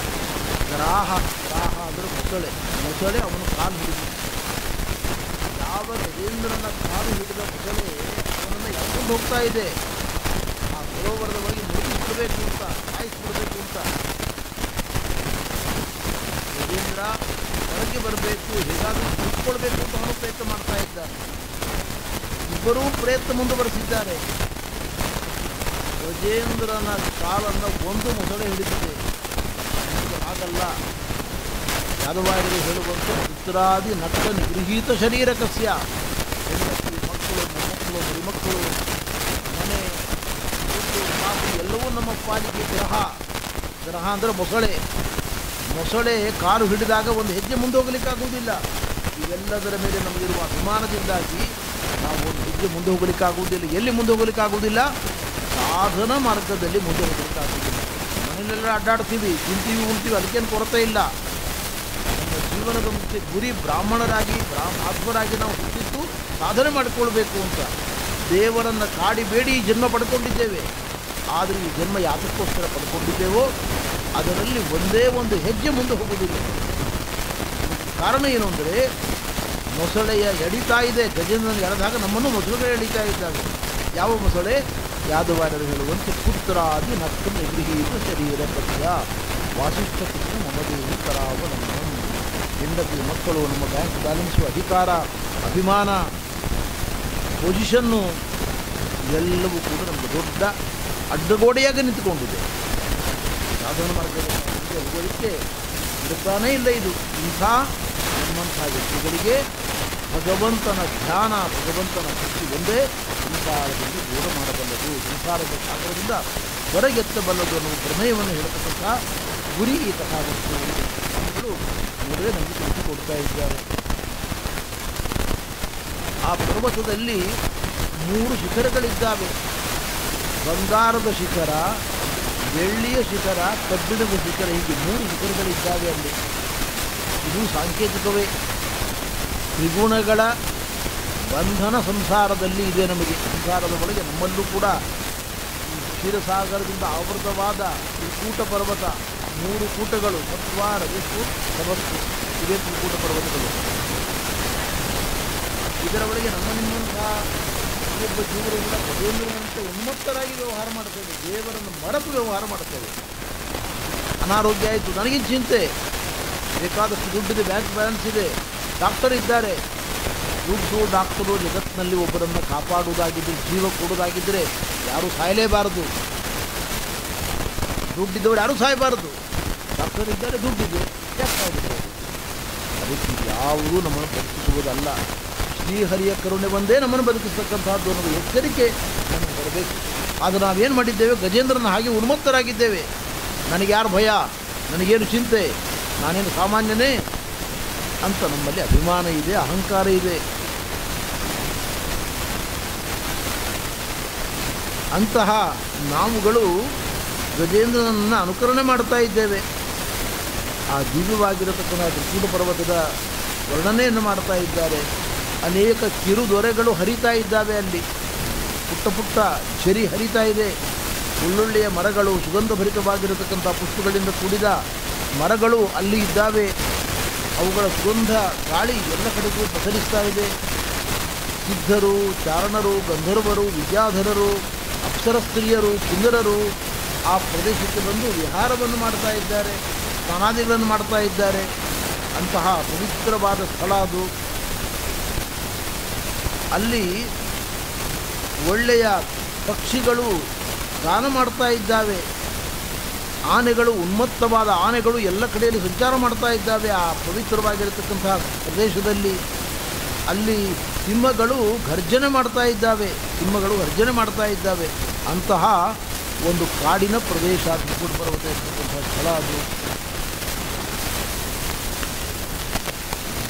ಗ್ರಾಹ ಅಂದರೆ ಮೊಸಳೆ ಅವನು ಕಾಲು ಹಿಡಿದು, ಯಾವ ಗಜೇಂದ್ರ ಗಜೇಂದ್ರನ ಕಾಲು ಹಿಡಿದ ಮೊದಲೇ ಅವನನ್ನು ಎಳ್ಕೊಂಡು ಹೋಗ್ತಾ ಇದೆ. ಆ ಸರೋವರದ ಒಳಗೆ ಮುಳುಗಿಸ್ಬಿಡ್ಬೇಕು ಅಂತ, ಸಾಯಿಸ್ಬಿಡ್ಬೇಕು ಅಂತ. ಗಜೇಂದ್ರ ಹೊರಗೆ ಬರಬೇಕು, ಹೇಗಾದರೂ ಕುತ್ಕೊಳ್ಬೇಕು ಅಂತ ಅವನು ಪ್ರಯತ್ನ ಮಾಡ್ತಾ ಇದ್ದಾನೆ. ಇಬ್ಬರೂ ಪ್ರಯತ್ನ ಮುಂದುವರೆಸಿದ್ದಾರೆ. ಗಜೇಂದ್ರನ ಕಾಲನ್ನು ಒಂದು ಮೊಸಳೆ ಹಿಡಿದಿದೆ. ಆಗಲ್ಲ. ಯಾದವಾಯರು ಹೇಳುವಂತೆ ಪುತ್ರಾದಿ ನಟ್ಟ ನಿಗೃಹೀತ ಶರೀರಕಸ್ಯ, ಹೆಂಡತಿ, ಮಕ್ಕಳು, ಮೊಮ್ಮಕ್ಕಳು, ಮರಿಮಕ್ಕಳು, ಮನೆ, ಮಾತು ಎಲ್ಲವೂ ನಮ್ಮ ಪಾಲಿಗೆ ಗ್ರಹ. ಗ್ರಹ ಅಂದರೆ ಮೊಸಳೆ ಕಾಲು ಹಿಡಿದಾಗ ಒಂದು ಹೆಜ್ಜೆ ಮುಂದೆ ಹೋಗಲಿಕ್ಕಾಗುವುದಿಲ್ಲ. ಇವೆಲ್ಲದರ ಮೇಲೆ ನಮಗಿರುವ ಅಭಿಮಾನದಿಂದಾಗಿ ನಾವು ಒಂದು ಹೆಜ್ಜೆ ಮುಂದೆ ಹೋಗಲಿಕ್ಕಾಗುವುದಿಲ್ಲ. ಎಲ್ಲಿ ಮುಂದೆ ಹೋಗಲಿಕ್ಕಾಗುವುದಿಲ್ಲ? ಸಾಧನ ಮಾರ್ಗದಲ್ಲಿ ಮುಂದೆ ಹೋಗಲಿಕ್ಕಾಗುವುದಿಲ್ಲ. ಮನೆಯಲ್ಲೆಲ್ಲ ಅಡ್ಡಾಡ್ತೀವಿ, ತಿಂತೀವಿ, ಉಣ್ತೀವಿ, ಅದಕ್ಕೇನು ಕೊರತೆ ಇಲ್ಲ. ನಮ್ಮ ಜೀವನದ ಮುಖ್ಯ ಗುರಿ ಬ್ರಾಹ್ಮಣರಾಗಿ ಆತ್ಮರಾಗಿ ನಾವು ಹುಟ್ಟಿದ್ದು ಸಾಧನೆ ಮಾಡಿಕೊಳ್ಬೇಕು ಅಂತ. ದೇವರನ್ನು ಕಾಡಿಬೇಡಿ ಈ ಜನ್ಮ ಪಡ್ಕೊಂಡಿದ್ದೇವೆ. ಆದರೆ ಈ ಜನ್ಮ ಯಾತಕ್ಕೋಸ್ಕರ ಪಡ್ಕೊಂಡಿದ್ದೇವೋ ಅದರಲ್ಲಿ ಒಂದೇ ಒಂದು ಹೆಜ್ಜೆ ಮುಂದೆ ಹೋಗುವುದಿಲ್ಲ. ಕಾರಣ ಏನು ಅಂದರೆ ಮೊಸಳೆಯ ಎಡಿತಾ ಇದೆ. ಗಜೇಂದ್ರನ ಎಳೆದಾಗ ನಮ್ಮನ್ನು ಮೊಸಳೆಗಳು ಎಳಿತಾ ಇದ್ದಾವೆ. ಯಾವ ಮೊಸಳೆ? ಯಾದವಾರರು ಹೇಳುವಂತೆ ಪುತ್ರಾದಿ ನಕ್ಕು ನಿಗೃಹೀತ ಶರೀರ ಪದ್ಯ ವಾಸಿಷ್ಠ ಕೃಷ್ಣ ಮಮದೇವಿ ಕರಾವ ನಮ್ಮ ಹೆಂಡತಿ, ಮಕ್ಕಳು, ನಮ್ಮ ಬ್ಯಾಂಕ್ ಬ್ಯಾಲೆನ್ಸು, ಅಧಿಕಾರ, ಅಭಿಮಾನ, ಪೊಸಿಷನ್ನು ಎಲ್ಲವೂ ಕೂಡ ನಮಗೆ ದೊಡ್ಡ ಅಡ್ಡಗೋಡೆಯಾಗಿ ನಿಂತುಕೊಂಡಿದೆ. ಸಾಧನ ಮಾರ್ಗದಲ್ಲಿ ಹೋಗೋದಕ್ಕೆ ಬಿಡುತ್ತಾನೇ ಇಲ್ಲ. ಇದು ನಮ್ಮಂಥ ವ್ಯಕ್ತಿಗಳಿಗೆ ಭಗವಂತನ ಧ್ಯಾನ, ಭಗವಂತನ ಭಕ್ತಿ ಒಂದೇ ಸಂಸಾರದಿಂದ ದೂರ ಮಾಡಬಲ್ಲದು, ಸಂಸಾರದ ಸಾಗರದಿಂದ ಹೊರಗೆತ್ತಬಲ್ಲದು ಅನ್ನುವ ಪ್ರಮೇಯವನ್ನು ಹೇಳತಕ್ಕಂಥ ಗುರಿ ಈ ಕಥಾವಸ್ತುಗಳು ನೋಡೇ ನಮಗೆ ತಿಳಿಸಿಕೊಡ್ತಾ ಇದ್ದಾರೆ. ಆ ಪರ್ವತದಲ್ಲಿ 3 ಶಿಖರಗಳಿದ್ದಾವೆ. ಬಂಗಾರದ ಶಿಖರ, ಬೆಳ್ಳಿಯ ಶಿಖರ, ಕಬ್ಬಿಣದ ಶಿಖರ, ಹೀಗೆ 3 ಶಿಖರಗಳಿದ್ದಾವೆ ಅಲ್ಲಿ. ಇದು ಸಾಂಕೇತಿಕವೇ. ತ್ರಿಗುಣಗಳ ಬಂಧನ ಸಂಸಾರದಲ್ಲಿ ಇದೆ. ನಮಗೆ ಸಂಸಾರದ ಒಳಗೆ ನಮ್ಮಲ್ಲೂ ಕೂಡ ಕ್ಷೀರಸಾಗರದಿಂದ ಆವೃತವಾದ ತ್ರಿಕೂಟ ಪರ್ವತ, 3 ಕೂಟಗಳು, ಸತ್ವ, ರಜಸ್ಸು, ತಮಸ್ಸು, ಇದೇ ತ್ರಿಕೂಟ ಪರ್ವತಗಳು. ಇದರ ಒಳಗೆ ನಿಮ್ಮಂಥ ಒಬ್ಬ ಜೀವರಿಂದ ಗಜೇಂದ್ರನಂತೆ ಉನ್ಮತ್ತರಾಗಿ ವ್ಯವಹಾರ ಮಾಡ್ತೇವೆ. ದೇವರನ್ನು ಮರೆತು ವ್ಯವಹಾರ ಮಾಡ್ತೇವೆ. ಅನಾರೋಗ್ಯ ಆಯಿತು, ನನಗೇನು ಚಿಂತೆ, ಬೇಕಾದಷ್ಟು ದುಡ್ಡಿದೆ, ಬ್ಯಾಂಕ್ ಬ್ಯಾಲೆನ್ಸ್ ಇದೆ, ಡಾಕ್ಟರ್ ಇದ್ದಾರೆ. ದುಡ್ಡು, ಡಾಕ್ಟರು ಜಗತ್ತಿನಲ್ಲಿ ಒಬ್ಬರನ್ನು ಕಾಪಾಡುವುದಾಗಿದ್ದರೆ, ಜೀವ ಕೊಡುವುದಾಗಿದ್ದರೆ ಯಾರೂ ಸಾಯಲೇಬಾರದು. ದುಡ್ಡಿದ್ದವರು ಯಾರೂ ಸಾಯಬಾರದು. ಡಾಕ್ಟರ್ ಇದ್ದಾರೆ, ದುಡ್ಡಿದೆ, ಯಾಕೆ ಸಾಯಬೇಕು? ಅದಕ್ಕೆ ಯಾವುದೂ ನಮ್ಮನ್ನು ಬದುಕಿಸುವುದಲ್ಲ. ಶ್ರೀಹರಿಯ ಕರುಣೆ ಒಂದೇ ನಮ್ಮನ್ನು ಬದುಕಿಸ್ತಕ್ಕಂಥದ್ದು ಅನ್ನೋದು ಎಚ್ಚರಿಕೆ ನಮಗೆ ಬರಬೇಕು. ಆದರೆ ನಾವೇನು ಮಾಡಿದ್ದೇವೆ? ಗಜೇಂದ್ರನ ಹಾಗೆ ಉನ್ಮತ್ತರಾಗಿದ್ದೇವೆ. ನನಗೆ ಯಾರು ಭಯ, ನನಗೇನು ಚಿಂತೆ, ನಾನೇನು ಸಾಮಾನ್ಯನೇ ಅಂತ ನಮ್ಮಲ್ಲಿ ಅಭಿಮಾನ ಇದೆ, ಅಹಂಕಾರ ಇದೆ. ಅಂತಹ ನಾವುಗಳು ಗಜೇಂದ್ರನನ್ನು ಅನುಕರಣೆ ಮಾಡ್ತಾ ಇದ್ದೇವೆ. ಆ ದಿವ್ಯವಾಗಿರತಕ್ಕಂಥ ತ್ರಿಕೂಟ ಪರ್ವತದ ವರ್ಣನೆಯನ್ನು ಮಾಡ್ತಾ ಇದ್ದಾರೆ. ಅನೇಕ ಕಿರು ದೊರೆಗಳು ಹರಿತಾ ಇದ್ದಾವೆ. ಅಲ್ಲಿ ಪುಟ್ಟ ಪುಟ್ಟ ಝರಿ ಹರಿತಾ ಇದೆ. ಒಳ್ಳೊಳ್ಳೆಯ ಮರಗಳು, ಸುಗಂಧಭರಿತವಾಗಿರತಕ್ಕಂಥ ಪುಷ್ಪಗಳಿಂದ ಕೂಡಿದ ಮರಗಳು ಅಲ್ಲಿ ಇದ್ದಾವೆ. ಅವುಗಳ ಸುಗಂಧ ಗಾಳಿ ಎಲ್ಲ ಕಡೆಗೂ ಪಸರಿಸ್ತಾ ಇದೆ. ಸಿದ್ಧರು, ಚಾರಣರು, ಗಂಧರ್ವರು, ವಿದ್ಯಾಧರರು, ಅಪ್ಸರ ಸ್ತ್ರೀಯರು, ಕಿನ್ನರರು ಆ ಪ್ರದೇಶಕ್ಕೆ ಬಂದು ವಿಹಾರವನ್ನು ಮಾಡ್ತಾ ಇದ್ದಾರೆ, ಸ್ನಾನಾದಿಗಳನ್ನು ಮಾಡ್ತಾ ಇದ್ದಾರೆ. ಅಂತಹ ಪವಿತ್ರವಾದ ಸ್ಥಳ ಅದು. ಅಲ್ಲಿ ಒಳ್ಳೆಯ ಪಕ್ಷಿಗಳು ಗಾನ ಮಾಡ್ತಾ ಇದ್ದಾವೆ. ಆನೆಗಳು, ಉನ್ಮತ್ತವಾದ ಆನೆಗಳು ಎಲ್ಲ ಕಡೆಯಲ್ಲಿ ಸಂಚಾರ ಮಾಡ್ತಾ ಇದ್ದಾವೆ ಆ ಪವಿತ್ರವಾಗಿರತಕ್ಕಂಥ ಪ್ರದೇಶದಲ್ಲಿ. ಅಲ್ಲಿ ಸಿಂಹಗಳು ಗರ್ಜನೆ ಮಾಡ್ತಾ ಇದ್ದಾವೆ. ಅಂತಹ ಒಂದು ಕಾಡಿನ ಪ್ರದೇಶ ತ್ರಿಕೂಟ ಪರ್ವತ ಇರತಕ್ಕಂಥ ಸ್ಥಳ ಅದು.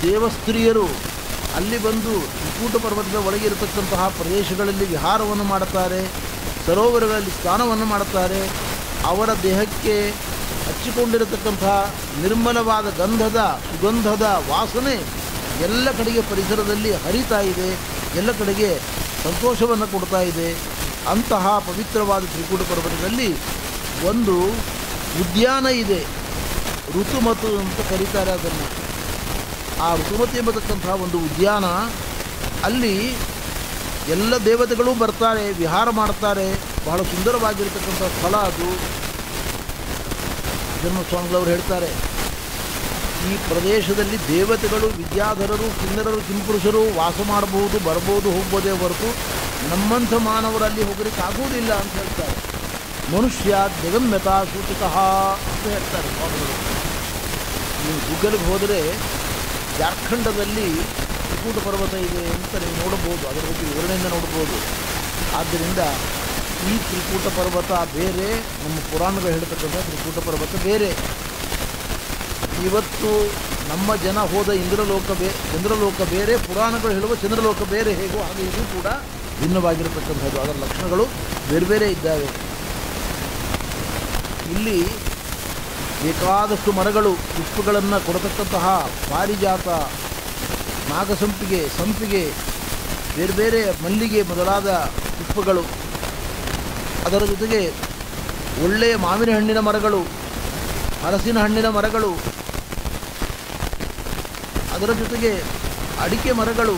ದೇವಸ್ತ್ರೀಯರು ಅಲ್ಲಿ ಬಂದು ತ್ರಿಕೂಟ ಪರ್ವತದ ಒಳಗೆ ಇರತಕ್ಕಂತಹ ಪ್ರದೇಶಗಳಲ್ಲಿ ವಿಹಾರವನ್ನು ಮಾಡುತ್ತಾರೆ, ಸರೋವರಗಳಲ್ಲಿ ಸ್ನಾನವನ್ನು ಮಾಡುತ್ತಾರೆ. ಅವರ ದೇಹಕ್ಕೆ ಹಚ್ಚಿಕೊಂಡಿರತಕ್ಕಂತಹ ನಿರ್ಮಲವಾದ ಸುಗಂಧದ ವಾಸನೆ ಎಲ್ಲ ಕಡೆಗೆ ಪರಿಸರದಲ್ಲಿ ಹರಿತಾ ಇದೆ, ಎಲ್ಲ ಕಡೆಗೆ ಸಂತೋಷವನ್ನು ಕೊಡ್ತಾ ಇದೆ. ಅಂತಹ ಪವಿತ್ರವಾದ ತ್ರಿಕೂಟ ಪರ್ವತದಲ್ಲಿ ಒಂದು ಉದ್ಯಾನ ಇದೆ, ಋತುಮತು ಅಂತ ಕರೀತಾರೆ ಅದನ್ನು. ಆ ಋತುಮತಿ ಎಂಬತಕ್ಕಂತಹ ಒಂದು ಉದ್ಯಾನ ಅಲ್ಲಿ ಎಲ್ಲ ದೇವತೆಗಳು ಬರ್ತಾರೆ, ವಿಹಾರ ಮಾಡ್ತಾರೆ. ಬಹಳ ಸುಂದರವಾಗಿರ್ತಕ್ಕಂಥ ಸ್ಥಳ ಅದು. ಜನ್ಮಸ್ವಾಮಿಗಳವರು ಹೇಳ್ತಾರೆ, ಈ ಪ್ರದೇಶದಲ್ಲಿ ದೇವತೆಗಳು, ವಿದ್ಯಾಧರರು, ಕಿನ್ನರರು, ಕಿಂಪುರುಷರು ವಾಸ ಮಾಡಬಹುದು, ಬರ್ಬೋದು, ಹೋಗ್ಬೋದೇ ಹೊರತು ನಮ್ಮಂಥ ಮಾನವರಲ್ಲಿ ಹೋಗ್ಲಿಕ್ಕೆ ಆಗುವುದಿಲ್ಲ ಅಂತ ಹೇಳ್ತಾರೆ. ಮನುಷ್ಯ ಜಗನ್ಯತಾ ಸೂಚಿತ ಅಂತ ಹೇಳ್ತಾರೆ ಸ್ವಾಮಿಗಳು. ನೀವು ಗೂಗಲ್ಗೆ ಹೋದರೆ ಜಾರ್ಖಂಡದಲ್ಲಿ ತ್ರಿಕೂಟ ಪರ್ವತ ಇದೆ ಅಂತ ನೀವು ನೋಡಬಹುದು, ಅದರ ಬಗ್ಗೆ ವಿವರಣೆಯಿಂದ ನೋಡ್ಬೋದು. ಆದ್ದರಿಂದ ಈ ತ್ರಿಕೂಟ ಪರ್ವತ ಬೇರೆ, ನಮ್ಮ ಪುರಾಣಗಳು ಹೇಳ್ತಕ್ಕಂಥ ತ್ರಿಕೂಟ ಪರ್ವತ ಬೇರೆ. ಇವತ್ತು ನಮ್ಮ ಜನ ಹೋದ ಚಂದ್ರಲೋಕ ಬೇರೆ, ಪುರಾಣಗಳು ಹೇಳುವ ಚಂದ್ರಲೋಕ ಬೇರೆ. ಹೇಗೋ ಹಾಗೆ ಇದು ಕೂಡ ಭಿನ್ನವಾಗಿರತಕ್ಕಂಥದ್ದು, ಅದರ ಲಕ್ಷಣಗಳು ಬೇರೆ ಬೇರೆ ಇದ್ದಾವೆ. ಇಲ್ಲಿ ಬೇಕಾದಷ್ಟು ಮರಗಳು, ಪುಷ್ಪಗಳನ್ನು ಕೊಡತಕ್ಕಂತಹ ಪಾರಿಜಾತ, ನಾಗಸಂಪಿಗೆ, ಸಂಪಿಗೆ, ಬೇರೆ ಬೇರೆ ಮಲ್ಲಿಗೆ ಮೊದಲಾದ ಪುಷ್ಪಗಳು, ಅದರ ಜೊತೆಗೆ ಒಳ್ಳೆಯ ಮಾವಿನ ಹಣ್ಣಿನ ಮರಗಳು, ಹಲಸಿನ ಹಣ್ಣಿನ ಮರಗಳು, ಅದರ ಜೊತೆಗೆ ಅಡಿಕೆ ಮರಗಳು,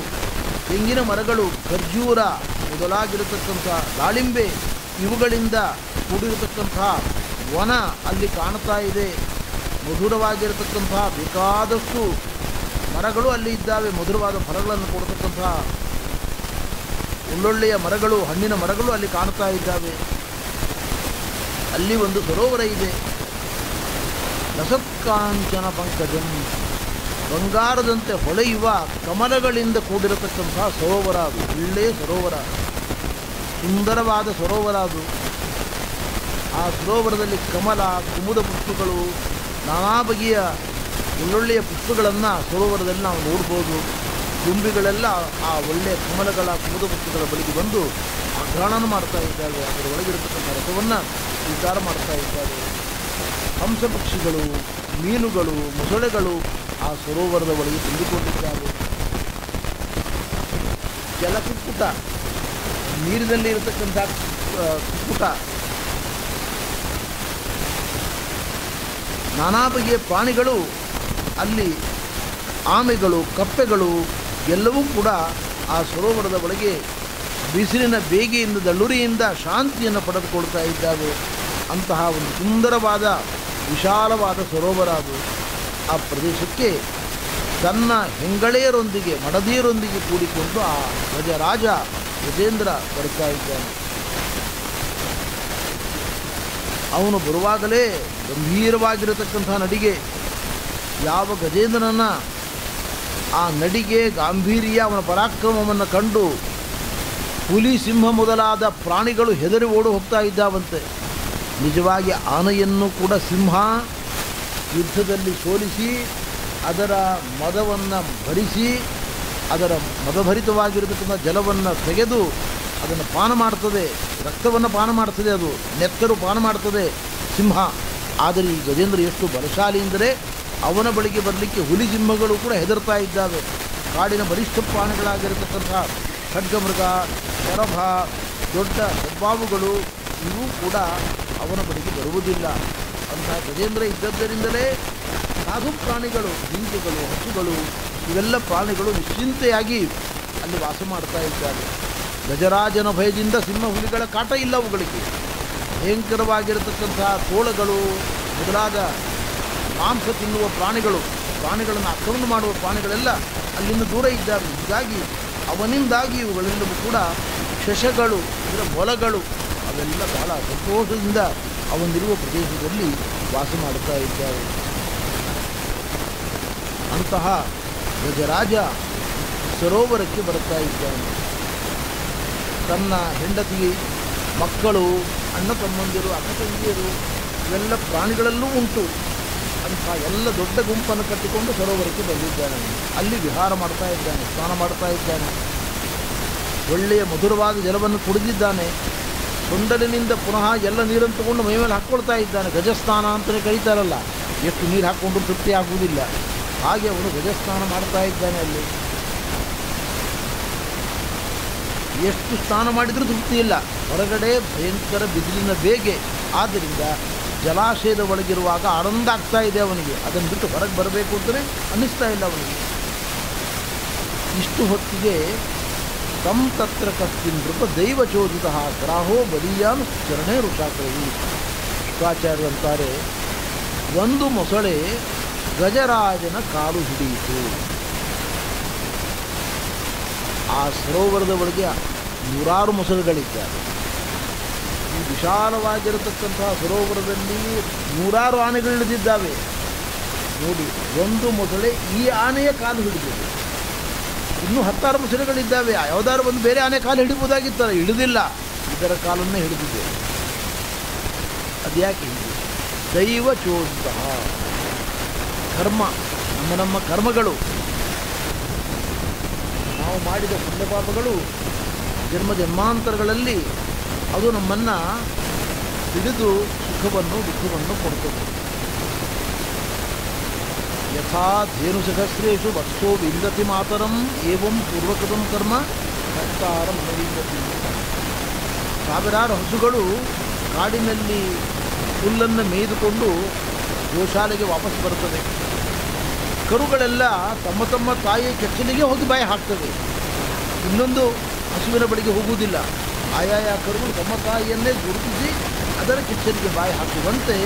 ತೆಂಗಿನ ಮರಗಳು, ಖರ್ಜೂರ ಮೊದಲಾಗಿರತಕ್ಕಂಥ ದಾಳಿಂಬೆ, ಇವುಗಳಿಂದ ಕೂಡಿರತಕ್ಕಂಥ ವನ ಅಲ್ಲಿ ಕಾಣ್ತಾ ಇದೆ. ಮಧುರವಾಗಿರತಕ್ಕಂಥ ಬೇಕಾದಷ್ಟು ಮರಗಳು ಅಲ್ಲಿ ಇದ್ದಾವೆ. ಮಧುರವಾದ ಫಲಗಳನ್ನು ಕೊಡತಕ್ಕಂತಹ ಒಳ್ಳೊಳ್ಳೆಯ ಮರಗಳು, ಹಣ್ಣಿನ ಮರಗಳು ಅಲ್ಲಿ ಕಾಣ್ತಾ ಇದ್ದಾವೆ. ಅಲ್ಲಿ ಒಂದು ಸರೋವರ ಇದೆ. ಲಸತ್ಕಾಂಚನ ಪಂಕಜಂ, ಬಂಗಾರದಂತೆ ಹೊಳೆಯುವ ಕಮಲಗಳಿಂದ ಕೂಡಿರತಕ್ಕಂತಹ ಸರೋವರ ಅದು. ಒಳ್ಳೆಯ ಸರೋವರ, ಸುಂದರವಾದ ಸರೋವರ ಅದು. ಆ ಸರೋವರದಲ್ಲಿ ಕಮಲ, ಕುಮುದ ಪುಷ್ಪಗಳು, ನಾನಾ ಬಗೆಯ ಒಳ್ಳೊಳ್ಳೆಯ ಪುಷ್ಪಗಳನ್ನು ಸರೋವರದಲ್ಲಿ ನಾವು ನೋಡ್ಬೋದು. ದುಂಬಿಗಳೆಲ್ಲ ಆ ಒಳ್ಳೆಯ ಕಮಲಗಳ, ಕುಮುದ ಪುಷ್ಪಗಳ ಬಳಿಗೆ ಬಂದು ಆಘ್ರಾಣ ಮಾಡ್ತಾ ಇದ್ದಾವೆ. ಅದರ ಒಳಗಿರತಕ್ಕಂಥ ರಸವನ್ನು ಸ್ವೀಕಾರ ಮಾಡ್ತಾ ಇದ್ದಾವೆ. ಹಂಸ ಪಕ್ಷಿಗಳು, ಮೀನುಗಳು, ಮೊಸಳೆಗಳು ಆ ಸರೋವರದ ಒಳಗೆ ತುಂಬಿಕೊಂಡಿದ್ದಾವೆ. ಜಲಕುಕ್ಕುಟ, ನೀರಿನಲ್ಲಿ ಇರತಕ್ಕಂಥ ಕುಕ್ಕುಟ, ನಾನಾ ಬಗೆಯ ಪ್ರಾಣಿಗಳು ಅಲ್ಲಿ, ಆಮೆಗಳು, ಕಪ್ಪೆಗಳು ಎಲ್ಲವೂ ಕೂಡ ಆ ಸರೋವರದ ಒಳಗೆ ಬಿಸಿಲಿನ ಬೇಗೆಯಿಂದ, ದಳ್ಳುರಿಯಿಂದ ಶಾಂತಿಯನ್ನು ಪಡೆದುಕೊಳ್ತಾ ಇದ್ದಾವೆ. ಅಂತಹ ಒಂದು ಸುಂದರವಾದ ವಿಶಾಲವಾದ ಸರೋವರ ಅದು. ಆ ಪ್ರದೇಶಕ್ಕೆ ತನ್ನ ಹೆಂಗಳೆಯರೊಂದಿಗೆ, ಮಡದಿಯರೊಂದಿಗೆ ಕೂಡಿಕೊಂಡು ಆ ಗಜರಾಜ ಗಜೇಂದ್ರ ಬರ್ತಾ ಇದ್ದಾನೆ. ಅವನು ಬರುವಾಗಲೇ ಗಂಭೀರವಾಗಿರತಕ್ಕಂಥ ನಡಿಗೆ. ಯಾವ ಗಜೇಂದ್ರನ ಆ ನಡಿಗೆ, ಗಾಂಭೀರ್ಯ, ಅವನ ಪರಾಕ್ರಮವನ್ನು ಕಂಡು ಹುಲಿ, ಸಿಂಹ ಮೊದಲಾದ ಪ್ರಾಣಿಗಳು ಹೆದರಿ ಓಡಿ ಹೋಗ್ತಾ ಇದ್ದಾವಂತೆ. ನಿಜವಾಗಿ ಆನೆಯನ್ನು ಕೂಡ ಸಿಂಹ ಯುದ್ಧದಲ್ಲಿ ಸೋಲಿಸಿ ಅದರ ಮದವನ್ನು ಭರಿಸಿ, ಅದರ ಮದಭರಿತವಾಗಿರತಕ್ಕಂಥ ಜಲವನ್ನು ತೆಗೆದು ಅದನ್ನು ಪಾನ ಮಾಡ್ತದೆ, ರಕ್ತವನ್ನು ಪಾನ ಮಾಡ್ತದೆ, ಅದು ನೆತ್ತರು ಪಾನ ಮಾಡ್ತದೆ ಸಿಂಹ. ಆದರೆ ಈ ಗಜೇಂದ್ರ ಎಷ್ಟು ಬಲಶಾಲಿ ಎಂದರೆ ಅವನ ಬಳಿಗೆ ಬರಲಿಕ್ಕೆ ಹುಲಿ, ಸಿಂಹಗಳು ಕೂಡ ಹೆದರ್ತಾ ಇದ್ದಾವೆ. ಕಾಡಿನ ಬಲಿಷ್ಠ ಪ್ರಾಣಿಗಳಾಗಿರತಕ್ಕಂಥ ಖಡ್ಗಮೃಗ, ಶರಭ, ದೊಡ್ಡ ಹೆಬ್ಬಾವುಗಳು ಇವು ಕೂಡ ಅವನ ಬಳಿಗೆ ಬರುವುದಿಲ್ಲ. ಅಂತಹ ಗಜೇಂದ್ರ ಇದ್ದದ್ದರಿಂದಲೇ ಸಾಧು ಪ್ರಾಣಿಗಳು, ಜಿಂಕೆಗಳು, ಹಸುಗಳು, ಇವೆಲ್ಲ ಪ್ರಾಣಿಗಳು ನಿಶ್ಚಿಂತೆಯಾಗಿ ಅಲ್ಲಿ ವಾಸ ಮಾಡ್ತಾ ಇದ್ದಾರೆ. ಗಜರಾಜನ ಭಯದಿಂದ ಸಿಂಹ, ಹುಲಿಗಳ ಕಾಟ ಇಲ್ಲ ಅವುಗಳಿಗೆ. ಭಯಂಕರವಾಗಿರತಕ್ಕಂತಹ ತೋಳಗಳು ಮೊದಲಾದ ಮಾಂಸ ತಿನ್ನುವ ಪ್ರಾಣಿಗಳನ್ನು ಆಕ್ರಮಣ ಮಾಡುವ ಪ್ರಾಣಿಗಳೆಲ್ಲ ಅಲ್ಲಿಂದ ದೂರ ಇದ್ದಾರೆ. ಹೀಗಾಗಿ ಅವನಿಂದಾಗಿ ಇವುಗಳೆಲ್ಲವೂ ಕೂಡ ಶಶಗಳು, ಇದರ ಮೊಲಗಳು ಅವೆಲ್ಲ ಬಹಳ ಸಂತೋಷದಿಂದ ಅವನಿರುವ ಪ್ರದೇಶದಲ್ಲಿ ವಾಸ ಮಾಡುತ್ತಾ ಇದ್ದಾರೆ. ಅಂತಹ ಗಜರಾಜ ಸರೋವರಕ್ಕೆ ಬರುತ್ತಾ ಇದ್ದಾನೆ. ತನ್ನ ಹೆಂಡತಿ, ಮಕ್ಕಳು, ಅಣ್ಣ ತಮ್ಮಂದಿರು, ಅಕ್ಕ ತಂಗಿಯರು ಇವೆಲ್ಲ ಪ್ರಾಣಿಗಳಲ್ಲೂ ಉಂಟು. ಅಂಥ ಎಲ್ಲ ದೊಡ್ಡ ಗುಂಪನ್ನು ಕಟ್ಟಿಕೊಂಡು ಸರೋವರಕ್ಕೆ ಬಂದಿದ್ದಾನೆ. ಅಲ್ಲಿ ವಿಹಾರ ಮಾಡ್ತಾ ಇದ್ದಾನೆ, ಸ್ನಾನ ಮಾಡ್ತಾ ಇದ್ದಾನೆ. ಒಳ್ಳೆಯ ಮಧುರವಾದ ಜಲವನ್ನು ಕುಡಿದಿದ್ದಾನೆ. ಸೊಂಡಲಿನಿಂದ ಪುನಃ ಎಲ್ಲ ನೀರನ್ನು ತಗೊಂಡು ಮೈ ಮೇಲೆ ಹಾಕ್ಕೊಳ್ತಾ ಇದ್ದಾನೆ. ಗಜಸ್ನಾನ ಅಂತಲೇ ಕರೀತಾರಲ್ಲ, ಎಷ್ಟು ನೀರು ಹಾಕ್ಕೊಂಡು ತೃಪ್ತಿ ಆಗುವುದಿಲ್ಲ, ಹಾಗೆ ಅವನು ಗಜಸ್ನಾನ ಮಾಡ್ತಾ ಇದ್ದಾನೆ. ಅಲ್ಲಿ ಎಷ್ಟು ಸ್ನಾನ ಮಾಡಿದರೂ ತೃಪ್ತಿ ಇಲ್ಲ. ಹೊರಗಡೆ ಭಯಂಕರ ಬಿಸಿಲಿನ ಬೇಗೆ, ಆದ್ದರಿಂದ ಜಲಾಶಯದ ಒಳಗಿರುವಾಗ ಆನಂದ ಆಗ್ತಾ ಇದೆ ಅವನಿಗೆ. ಅದನ್ನು ಬಿಟ್ಟು ಹೊರಗೆ ಬರಬೇಕು ಅಂತಲೇ ಅನ್ನಿಸ್ತಾ ಇಲ್ಲ ಅವನಿಗೆ. ಇಷ್ಟು ಹೊತ್ತಿಗೆ ತಂ ತತ್ರ ಕಸ್ಮಿನ್ ನೃಪ ದೈವಚೋದಿತಃ ಗ್ರಾಹೋ ಬಲೀಯಾನ್ ಚರಣೆ ಋಷಾಕ್ರಯಿ. ಶುಕಾಚಾರ್ಯರಂತಾರೆ, ಒಂದು ಮೊಸಳೆ ಗಜರಾಜನ ಕಾಲು ಹಿಡಿಯಿತು. ಆ ಸರೋವರದ ಒಳಗೆ 100 ಮೊಸಳೆಗಳಿದ್ದಾರೆ. ಈ ವಿಶಾಲವಾಗಿರತಕ್ಕಂತಹ ಸರೋವರದಲ್ಲಿ 100 ಆನೆಗಳು ಹಿಡಿದಿದ್ದಾವೆ. ನೋಡಿ, ಒಂದು ಮೊಸಳೆ ಈ ಆನೆಯ ಕಾಲು ಹಿಡಿದಿದೆ. ಇನ್ನೂ 10 ಮೊಸಳೆಗಳಿದ್ದಾವೆ. ಯಾವುದಾದ್ರು ಒಂದು ಬೇರೆ ಆನೆ ಕಾಲು ಹಿಡಿಬೋದಾಗಿತ್ತಲ್ಲ, ಹಿಡಿದಿಲ್ಲ, ಇದರ ಕಾಲನ್ನೇ ಹಿಡಿದಿದೆ. ಅದ್ಯಾಕೆ? ದೈವ ಚೋದಿತ ಕರ್ಮ, ನಮ್ಮ ಕರ್ಮಗಳು, ನಾವು ಮಾಡಿದ ಪುಣ್ಯ ಪಾಪಗಳು ಜನ್ಮ ಜನ್ಮಾಂತರಗಳಲ್ಲಿ ಅದು ನಮ್ಮನ್ನು ಹಿಡಿದು ಸುಖವನ್ನು ದುಃಖವನ್ನು ಕೊಡ್ತದೆ. ಯಥಾ ಧೇನುಸಹಸ್ರೇಷು ವತ್ಸೋ ವಿಂದತಿ ಮಾತರಂ ಏವಂ ಪೂರ್ವಕೃತಂ ಕರ್ಮ ಕರ್ತಾರಂ ವಿಂದತಿ. ಸಾವಿರಾರು ಹಸುಗಳು ಕಾಡಿನಲ್ಲಿ ಹುಲ್ಲನ್ನು ಮೇಯ್ದುಕೊಂಡು ಗೋಶಾಲೆಗೆ ವಾಪಸ್ ಬರುತ್ತದೆ. ಕರುಗಳೆಲ್ಲ ತಮ್ಮ ತಮ್ಮ ತಾಯಿಯ ಕೆಚ್ಚಲಿಗೆ ಹೋಗಿ ಬಾಯಿ ಹಾಕ್ತವೆ. ಇನ್ನೊಂದು ಹಸುವಿನ ಬಳಿಗೆ ಹೋಗುವುದಿಲ್ಲ. ಆಯಾಯ ಕರುಗಳು ತಮ್ಮ ತಾಯಿಯನ್ನೇ ಗುರುತಿಸಿ ಅದರ ಕೆಚ್ಚಲಿಗೆ ಬಾಯಿ ಹಾಕುವಂತೆ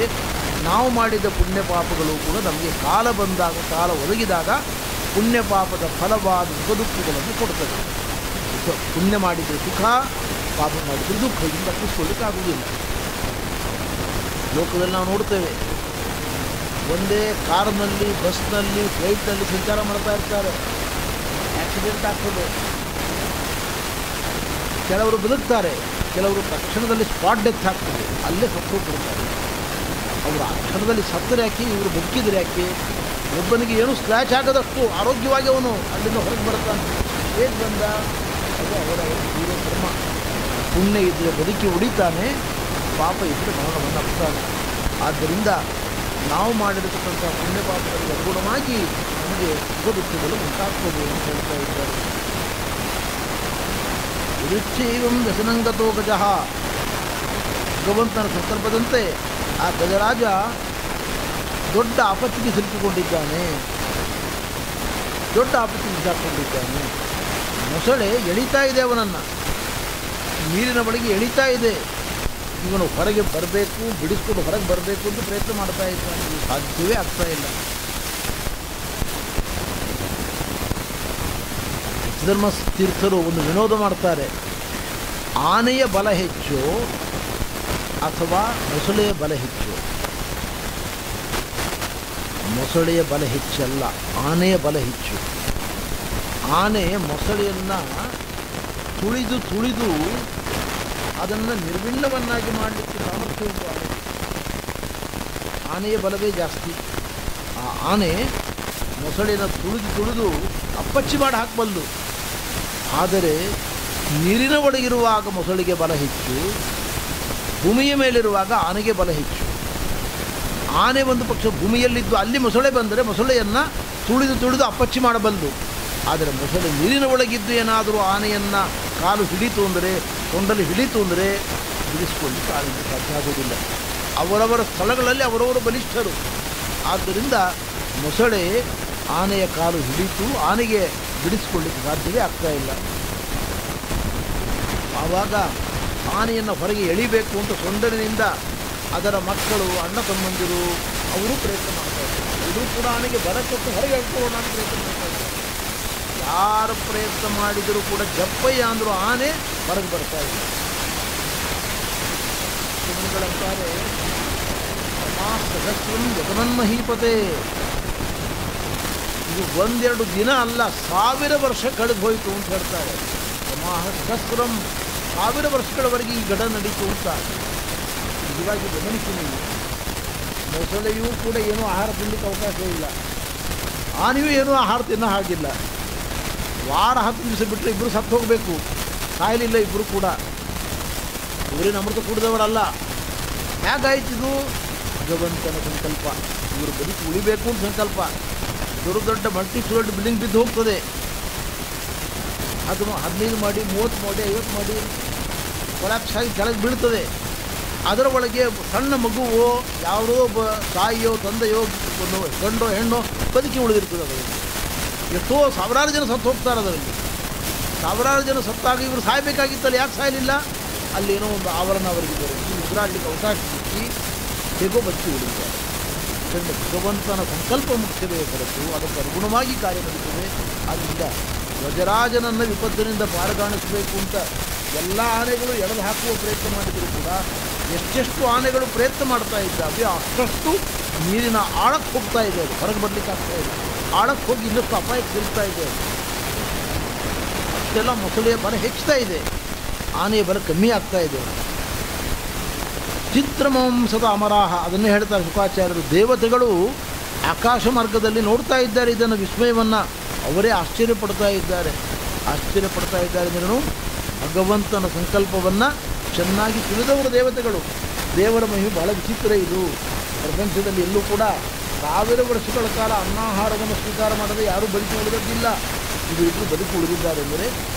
ನಾವು ಮಾಡಿದ ಪುಣ್ಯ ಪಾಪಗಳು ಕೂಡ ನಮಗೆ ಕಾಲ ಬಂದಾಗ, ಕಾಲ ಒದಗಿದಾಗ ಪುಣ್ಯ ಪಾಪದ ಫಲವಾದ ಸುಖದುಃಖಗಳನ್ನು ಕೊಡ್ತದೆ. ಪುಣ್ಯ ಮಾಡಿದರೆ ಸುಖ, ಪಾಪ ಮಾಡಿದರೆ ದುಃಖ. ಇದನ್ನು ತಪ್ಪಿಸ್ಕೊಳ್ಳಿಕ್ಕಾಗುವುದಿಲ್ಲ. ಲೋಕದಲ್ಲಿ ನಾವು ನೋಡ್ತೇವೆ, ಒಂದೇ ಕಾರ್ನಲ್ಲಿ, ಬಸ್ನಲ್ಲಿ, ಫ್ಲೈಟ್ನಲ್ಲಿ ಸಂಚಾರ ಮಾಡ್ತಾ ಇರ್ತಾರೆ, ಆಕ್ಸಿಡೆಂಟ್ ಆಗ್ತದೆ. ಕೆಲವರು ಬದುಕ್ತಾರೆ, ಕೆಲವರು ತಕ್ಷಣದಲ್ಲಿ ಸ್ಪಾಟ್ ಡೆತ್ ಆಗ್ತದೆ, ಅಲ್ಲೇ ಸತ್ತು ಕೊಡ್ತಾರೆ. ಅವರು ಆ ಕ್ಷಣದಲ್ಲಿ ಸತ್ತರೆ ಯಾಕೆ, ಇವರು ಬದುಕಿದ್ರೆ ಯಾಕೆ? ಒಬ್ಬನಿಗೆ ಏನೂ ಸ್ಕ್ರ್ಯಾಚ್ ಆಗದಷ್ಟು ಆರೋಗ್ಯವಾಗಿ ಅವನು ಅಲ್ಲಿಂದ ಹೊರಗೆ ಬರ್ತಾನೆ. ಹೇಗೆ ಬಂದ? ಅದು ಅವರ ಜೀವ ಕರ್ಮ. ಪುಣ್ಯ ಇದ್ದರೆ ಬದುಕಿ ಉಳಿತಾನೆ, ಪಾಪ ಇದ್ದರೆ ಮರಣವನ್ನು ಅಪ್ತಾನೆ. ಆದ್ದರಿಂದ ನಾವು ಮಾಡಿರತಕ್ಕಂಥ ಪುಣ್ಯ ಪಾಪಗಳಿಗೆ ಅನುಗುಣವಾಗಿ ನಮಗೆ ಸುಖ ದುಃಖಗಳು ಉಂಟಾಗ್ತದೆ ಅಂತ ಹೇಳ್ತಾ ಇದ್ದಾರೆ. ರುಚೈವಂ ವ್ಯಸನಂಗತೋ ಗಜಃ. ಭಗವಂತನ ಸಂಕಲ್ಪದಂತೆ ಆ ಗಜರಾಜ ದೊಡ್ಡ ಆಪತ್ತಿಗೆ ಸಿಲುಕಿಕೊಂಡಿದ್ದಾನೆ, ದೊಡ್ಡ ಆಪತ್ತಿಗೆ ಸಿಲುಕಿಕೊಂಡಿದ್ದಾನೆ. ಮೊಸಳೆ ಎಳಿತಾ ಇದೆ ಅವನನ್ನು, ನೀರಿನ ಬಳಿಗೆ ಎಳಿತಾ ಇದೆ. ಇವನು ಹೊರಗೆ ಬರಬೇಕು, ಬಿಡಿಸ್ಕೊಂಡು ಹೊರಗೆ ಬರಬೇಕು ಅಂತ ಪ್ರಯತ್ನ ಮಾಡ್ತಾ ಇದ್ದಾನೆ. ಇದು ಸಾಧ್ಯವೇ ಆಗ್ತಾ ಇಲ್ಲ. ಧರ್ಮ ತೀರ್ಥರು ಒಂದು ವಿನೋದ ಮಾಡ್ತಾರೆ. ಆನೆಯ ಬಲ ಹೆಚ್ಚು ಅಥವಾ ಮೊಸಳೆಯ ಬಲ ಹೆಚ್ಚು? ಮೊಸಳೆಯ ಬಲ ಹೆಚ್ಚಲ್ಲ, ಆನೆಯ ಬಲ ಹೆಚ್ಚು. ಆನೆ ಮೊಸಳೆಯನ್ನು ತುಳಿದು ತುಳಿದು ಅದನ್ನು ನಿರ್ವಿಣ್ಣವನ್ನಾಗಿ ಮಾಡಲಿಕ್ಕೆ ಸಾಮರ್ಥ್ಯ ಉಂಟು. ಆನೆಯ ಬಲವೇ ಜಾಸ್ತಿ. ಆ ಆನೆ ಮೊಸಳೆಯನ್ನು ತುಳಿದು ತುಳಿದು ಅಪ್ಪಚ್ಚಿ ಮಾಡಿ ಹಾಕಬಲ್ಲು. ಆದರೆ ನೀರಿನ ಒಳಗಿರುವಾಗ ಮೊಸಳೆಗೆ ಬಲ ಹೆಚ್ಚು, ಭೂಮಿಯ ಮೇಲಿರುವಾಗ ಆನೆಗೆ ಬಲ ಹೆಚ್ಚು. ಆನೆ ಒಂದು ಪಕ್ಷ ಭೂಮಿಯಲ್ಲಿದ್ದು ಅಲ್ಲಿ ಮೊಸಳೆ ಬಂದರೆ ಮೊಸಳೆಯನ್ನು ತುಳಿದು ತುಳಿದು ಅಪ್ಪಚ್ಚಿ ಮಾಡಬಲ್ಲು. ಆದರೆ ಮೊಸಳೆ ನೀರಿನ ಒಳಗಿದ್ದು ಏನಾದರೂ ಆನೆಯನ್ನು ಕಾಲು ಹಿಡಿತು ಅಂದರೆ, ಕೊಂಡಲ್ಲಿ ಹಿಡಿತು ಅಂದರೆ ಬಿಡಿಸ್ಕೊಳ್ಳಿಕ್ಕೆ ಆನೆಗೆ ಸಾಧ್ಯ ಆಗುವುದಿಲ್ಲ. ಅವರವರ ಸ್ಥಳಗಳಲ್ಲಿ ಅವರವರು ಬಲಿಷ್ಠರು. ಆದ್ದರಿಂದ ಮೊಸಳೆ ಆನೆಯ ಕಾಲು ಹಿಡಿತು, ಆನೆಗೆ ಬಿಡಿಸ್ಕೊಳ್ಳಿಕ್ಕೆ ಸಾಧ್ಯವೇ ಆಗ್ತಾ ಇಲ್ಲ. ಆವಾಗ ಆನೆಯನ್ನು ಹೊರಗೆ ಎಳಿಬೇಕು ಅಂತ ಸೊಂಡಲಿನಿಂದ ಅದರ ಮಕ್ಕಳು, ಅಣ್ಣ ತಮ್ಮಂದಿರು ಅವರು ಪ್ರಯತ್ನ ಮಾಡ್ತಾ ಇದ್ದಾರೆ. ಇದು ಕೂಡ ಆನೆಗೆ ಬರಕೊಟ್ಟು ಹೊರಗೆ ಹಾಕೊಳ್ಳೋಣ ಅಂತ ಪ್ರಯತ್ನ ಮಾಡ್ತಾ ಇದ್ದಾರೆ. ಯಾರು ಪ್ರಯತ್ನ ಮಾಡಿದರೂ ಕೂಡ ಜಪ್ಪಯ್ಯ ಅಂದರೂ ಆನೆ ಹೊರಗೆ ಬರ್ತಾ ಇದೆ. ಸುಮನಿಗಳಂತಾರೆ, ಸಹಸ್ರಂ ಜಗನ್ಮಹೀಪತೆ. ಇದು ಒಂದೆರಡು ದಿನ ಅಲ್ಲ, 1000 ವರ್ಷ ಕಳೆದು ಹೋಯಿತು ಅಂತ ಹೇಳ್ತಾರೆ. ಸಹಸ್ರಂ 1000 ವರ್ಷಗಳವರೆಗೆ ಈ ಘಟ ನಡೀತು ಅಂತ. ನಿಜವಾಗಿ ಗಮನಿಸಿ ನೀವು, ಮೊಸಳೆಯೂ ಕೂಡ ಏನೂ ಆಹಾರ ತಿನ್ನಲಿಕ್ಕೆ ಅವಕಾಶ ಇಲ್ಲ, ಆನೆಯೂ ಏನೂ ಆಹಾರ ತಿನ್ನೋ ಹಾಗಿಲ್ಲ. ವಾರ 10 ದಿವಸ ಬಿಟ್ಟರೆ ಇಬ್ಬರು ಸತ್ತು ಹೋಗಬೇಕು. ಸಾಯಲಿಲ್ಲ ಇಬ್ಬರು ಕೂಡ. ಊರಿನ ಅಮೃತ ಕುಡಿದವರಲ್ಲ. ಹೇಗಾಯ್ತಿದು? ಭಗವಂತನ ಸಂಕಲ್ಪ. ಇವರು ಬದುಕಿ ಉಳಿಬೇಕು ಅಂತ ಸಂಕಲ್ಪ. ದೊಡ್ಡ ಮಲ್ಟಿ-ಫ್ಲೋರ್ಡ್ ಬಿಲ್ಡಿಂಗ್ ಬಿದ್ದು ಹೋಗ್ತದೆ. ಅದು 15 ಮಾಡಿ, 30 ಮಾಡಿ, 50 ಮಾಡಿ ಕೊಲಾಪ್ಸ್ ಆಗಿ ಕೆಳಗೆ ಬೀಳ್ತದೆ. ಅದರ ಒಳಗೆ ಸಣ್ಣ ಮಗುವೋ ಯಾವುದೋ ಒಬ್ಬ ತಾಯಿಯೋ ತಂದೆಯೋ ಒಂದು ಗಂಡೋ ಹೆಣ್ಣೋ ಬದುಕಿ ಉಳಿದಿರ್ತದೆ. ಅದರಲ್ಲಿ ಎಷ್ಟೋ ಸಾವಿರಾರು ಜನ ಸತ್ತು ಹೋಗ್ತಾರೆ ಅದರಲ್ಲಿ. ಸಾವಿರಾರು ಜನ ಸತ್ತಾಗ ಇವರು ಸಾಯಬೇಕಾಗಿತ್ತಲ್ಲ, ಯಾಕೆ ಸಾಯಲಿಲ್ಲ? ಅಲ್ಲೇನೋ ಒಂದು ಆವರಣ ಅವರಿಗೆ ದೊರಕಿ ಉಸಿರಾಡಲಿಕ್ಕೆ ಅವಕಾಶ ಸಿಕ್ಕಿ ಹೇಗೋ ಬಚ್ಚಿ ಉಳಿದಿದ್ದಾರೆ. ಯಾಕಂದರೆ ಭಗವಂತನ ಸಂಕಲ್ಪ ಮುಖ್ಯವೇ ಹೊರತು ಅದಕ್ಕೆ ಅನುಗುಣವಾಗಿ ಕಾರ್ಯ ನಡೀತದೆ. ಆದ್ದರಿಂದ ಗಜರಾಜನನ್ನು ವಿಪತ್ತಿನಿಂದ ಪಾರುಗಾಣಿಸಬೇಕು ಅಂತ ಎಲ್ಲ ಆನೆಗಳು ಎಳೆದು ಹಾಕುವ ಪ್ರಯತ್ನ ಮಾಡಿದರೂ ಕೂಡ ಎಷ್ಟೆಷ್ಟು ಆನೆಗಳು ಪ್ರಯತ್ನ ಮಾಡ್ತಾ ಇದ್ದಾವೆ ಅಷ್ಟಷ್ಟು ನೀರಿನ ಆಳಕ್ಕೆ ಹೋಗ್ತಾ ಇದೆ. ಅದು ಹೊರಗೆ ಬರಲಿಕ್ಕೆ ಆಗ್ತಾ ಇದೆ. ಆಳಕ್ಕೆ ಹೋಗಿ ಇನ್ನಷ್ಟು ಅಪಾಯಕ್ಕೆ ಸಿಗ್ತಾ ಇದೆ. ಅಷ್ಟೆಲ್ಲ ಮೊಸಳೆಯ ಬಲ ಹೆಚ್ಚುತ್ತಾ ಇದೆ, ಆನೆಯ ಬಲ ಕಮ್ಮಿ ಆಗ್ತಾ ಇದೆ. ಚಿತ್ರಮಂಸದ ಅಮರಾಹ ಅದನ್ನೇ ಹೇಳ್ತಾರೆ ಶುಕಾಚಾರ್ಯರು. ದೇವತೆಗಳು ಆಕಾಶ ಮಾರ್ಗದಲ್ಲಿ ನೋಡ್ತಾ ಇದ್ದಾರೆ ಇದನ್ನು, ವಿಸ್ಮಯವನ್ನು ಅವರೇ ಆಶ್ಚರ್ಯಪಡ್ತಾ ಇದ್ದಾರೆ. ಇದನ್ನು ಭಗವಂತನ ಸಂಕಲ್ಪವನ್ನು ಚೆನ್ನಾಗಿ ತಿಳಿದವರು ದೇವತೆಗಳು. ದೇವರ ಮಹಿಮೆ ಬಹಳ ವಿಚಿತ್ರ. ಇದು ಪ್ರಪಂಚದಲ್ಲಿ ಎಲ್ಲೂ ಕೂಡ 1000 ವರ್ಷಗಳ ಕಾಲ ಅನ್ನಾಹಾರವನ್ನು ಸ್ವೀಕಾರ ಮಾಡದೆ ಯಾರೂ ಬದುಕಿ ಉಳಿದದ್ದಿಲ್ಲ. ಇದು ಬದುಕಿ ಉಳಿದಿದ್ದಾರೆ ಎಂದರೆ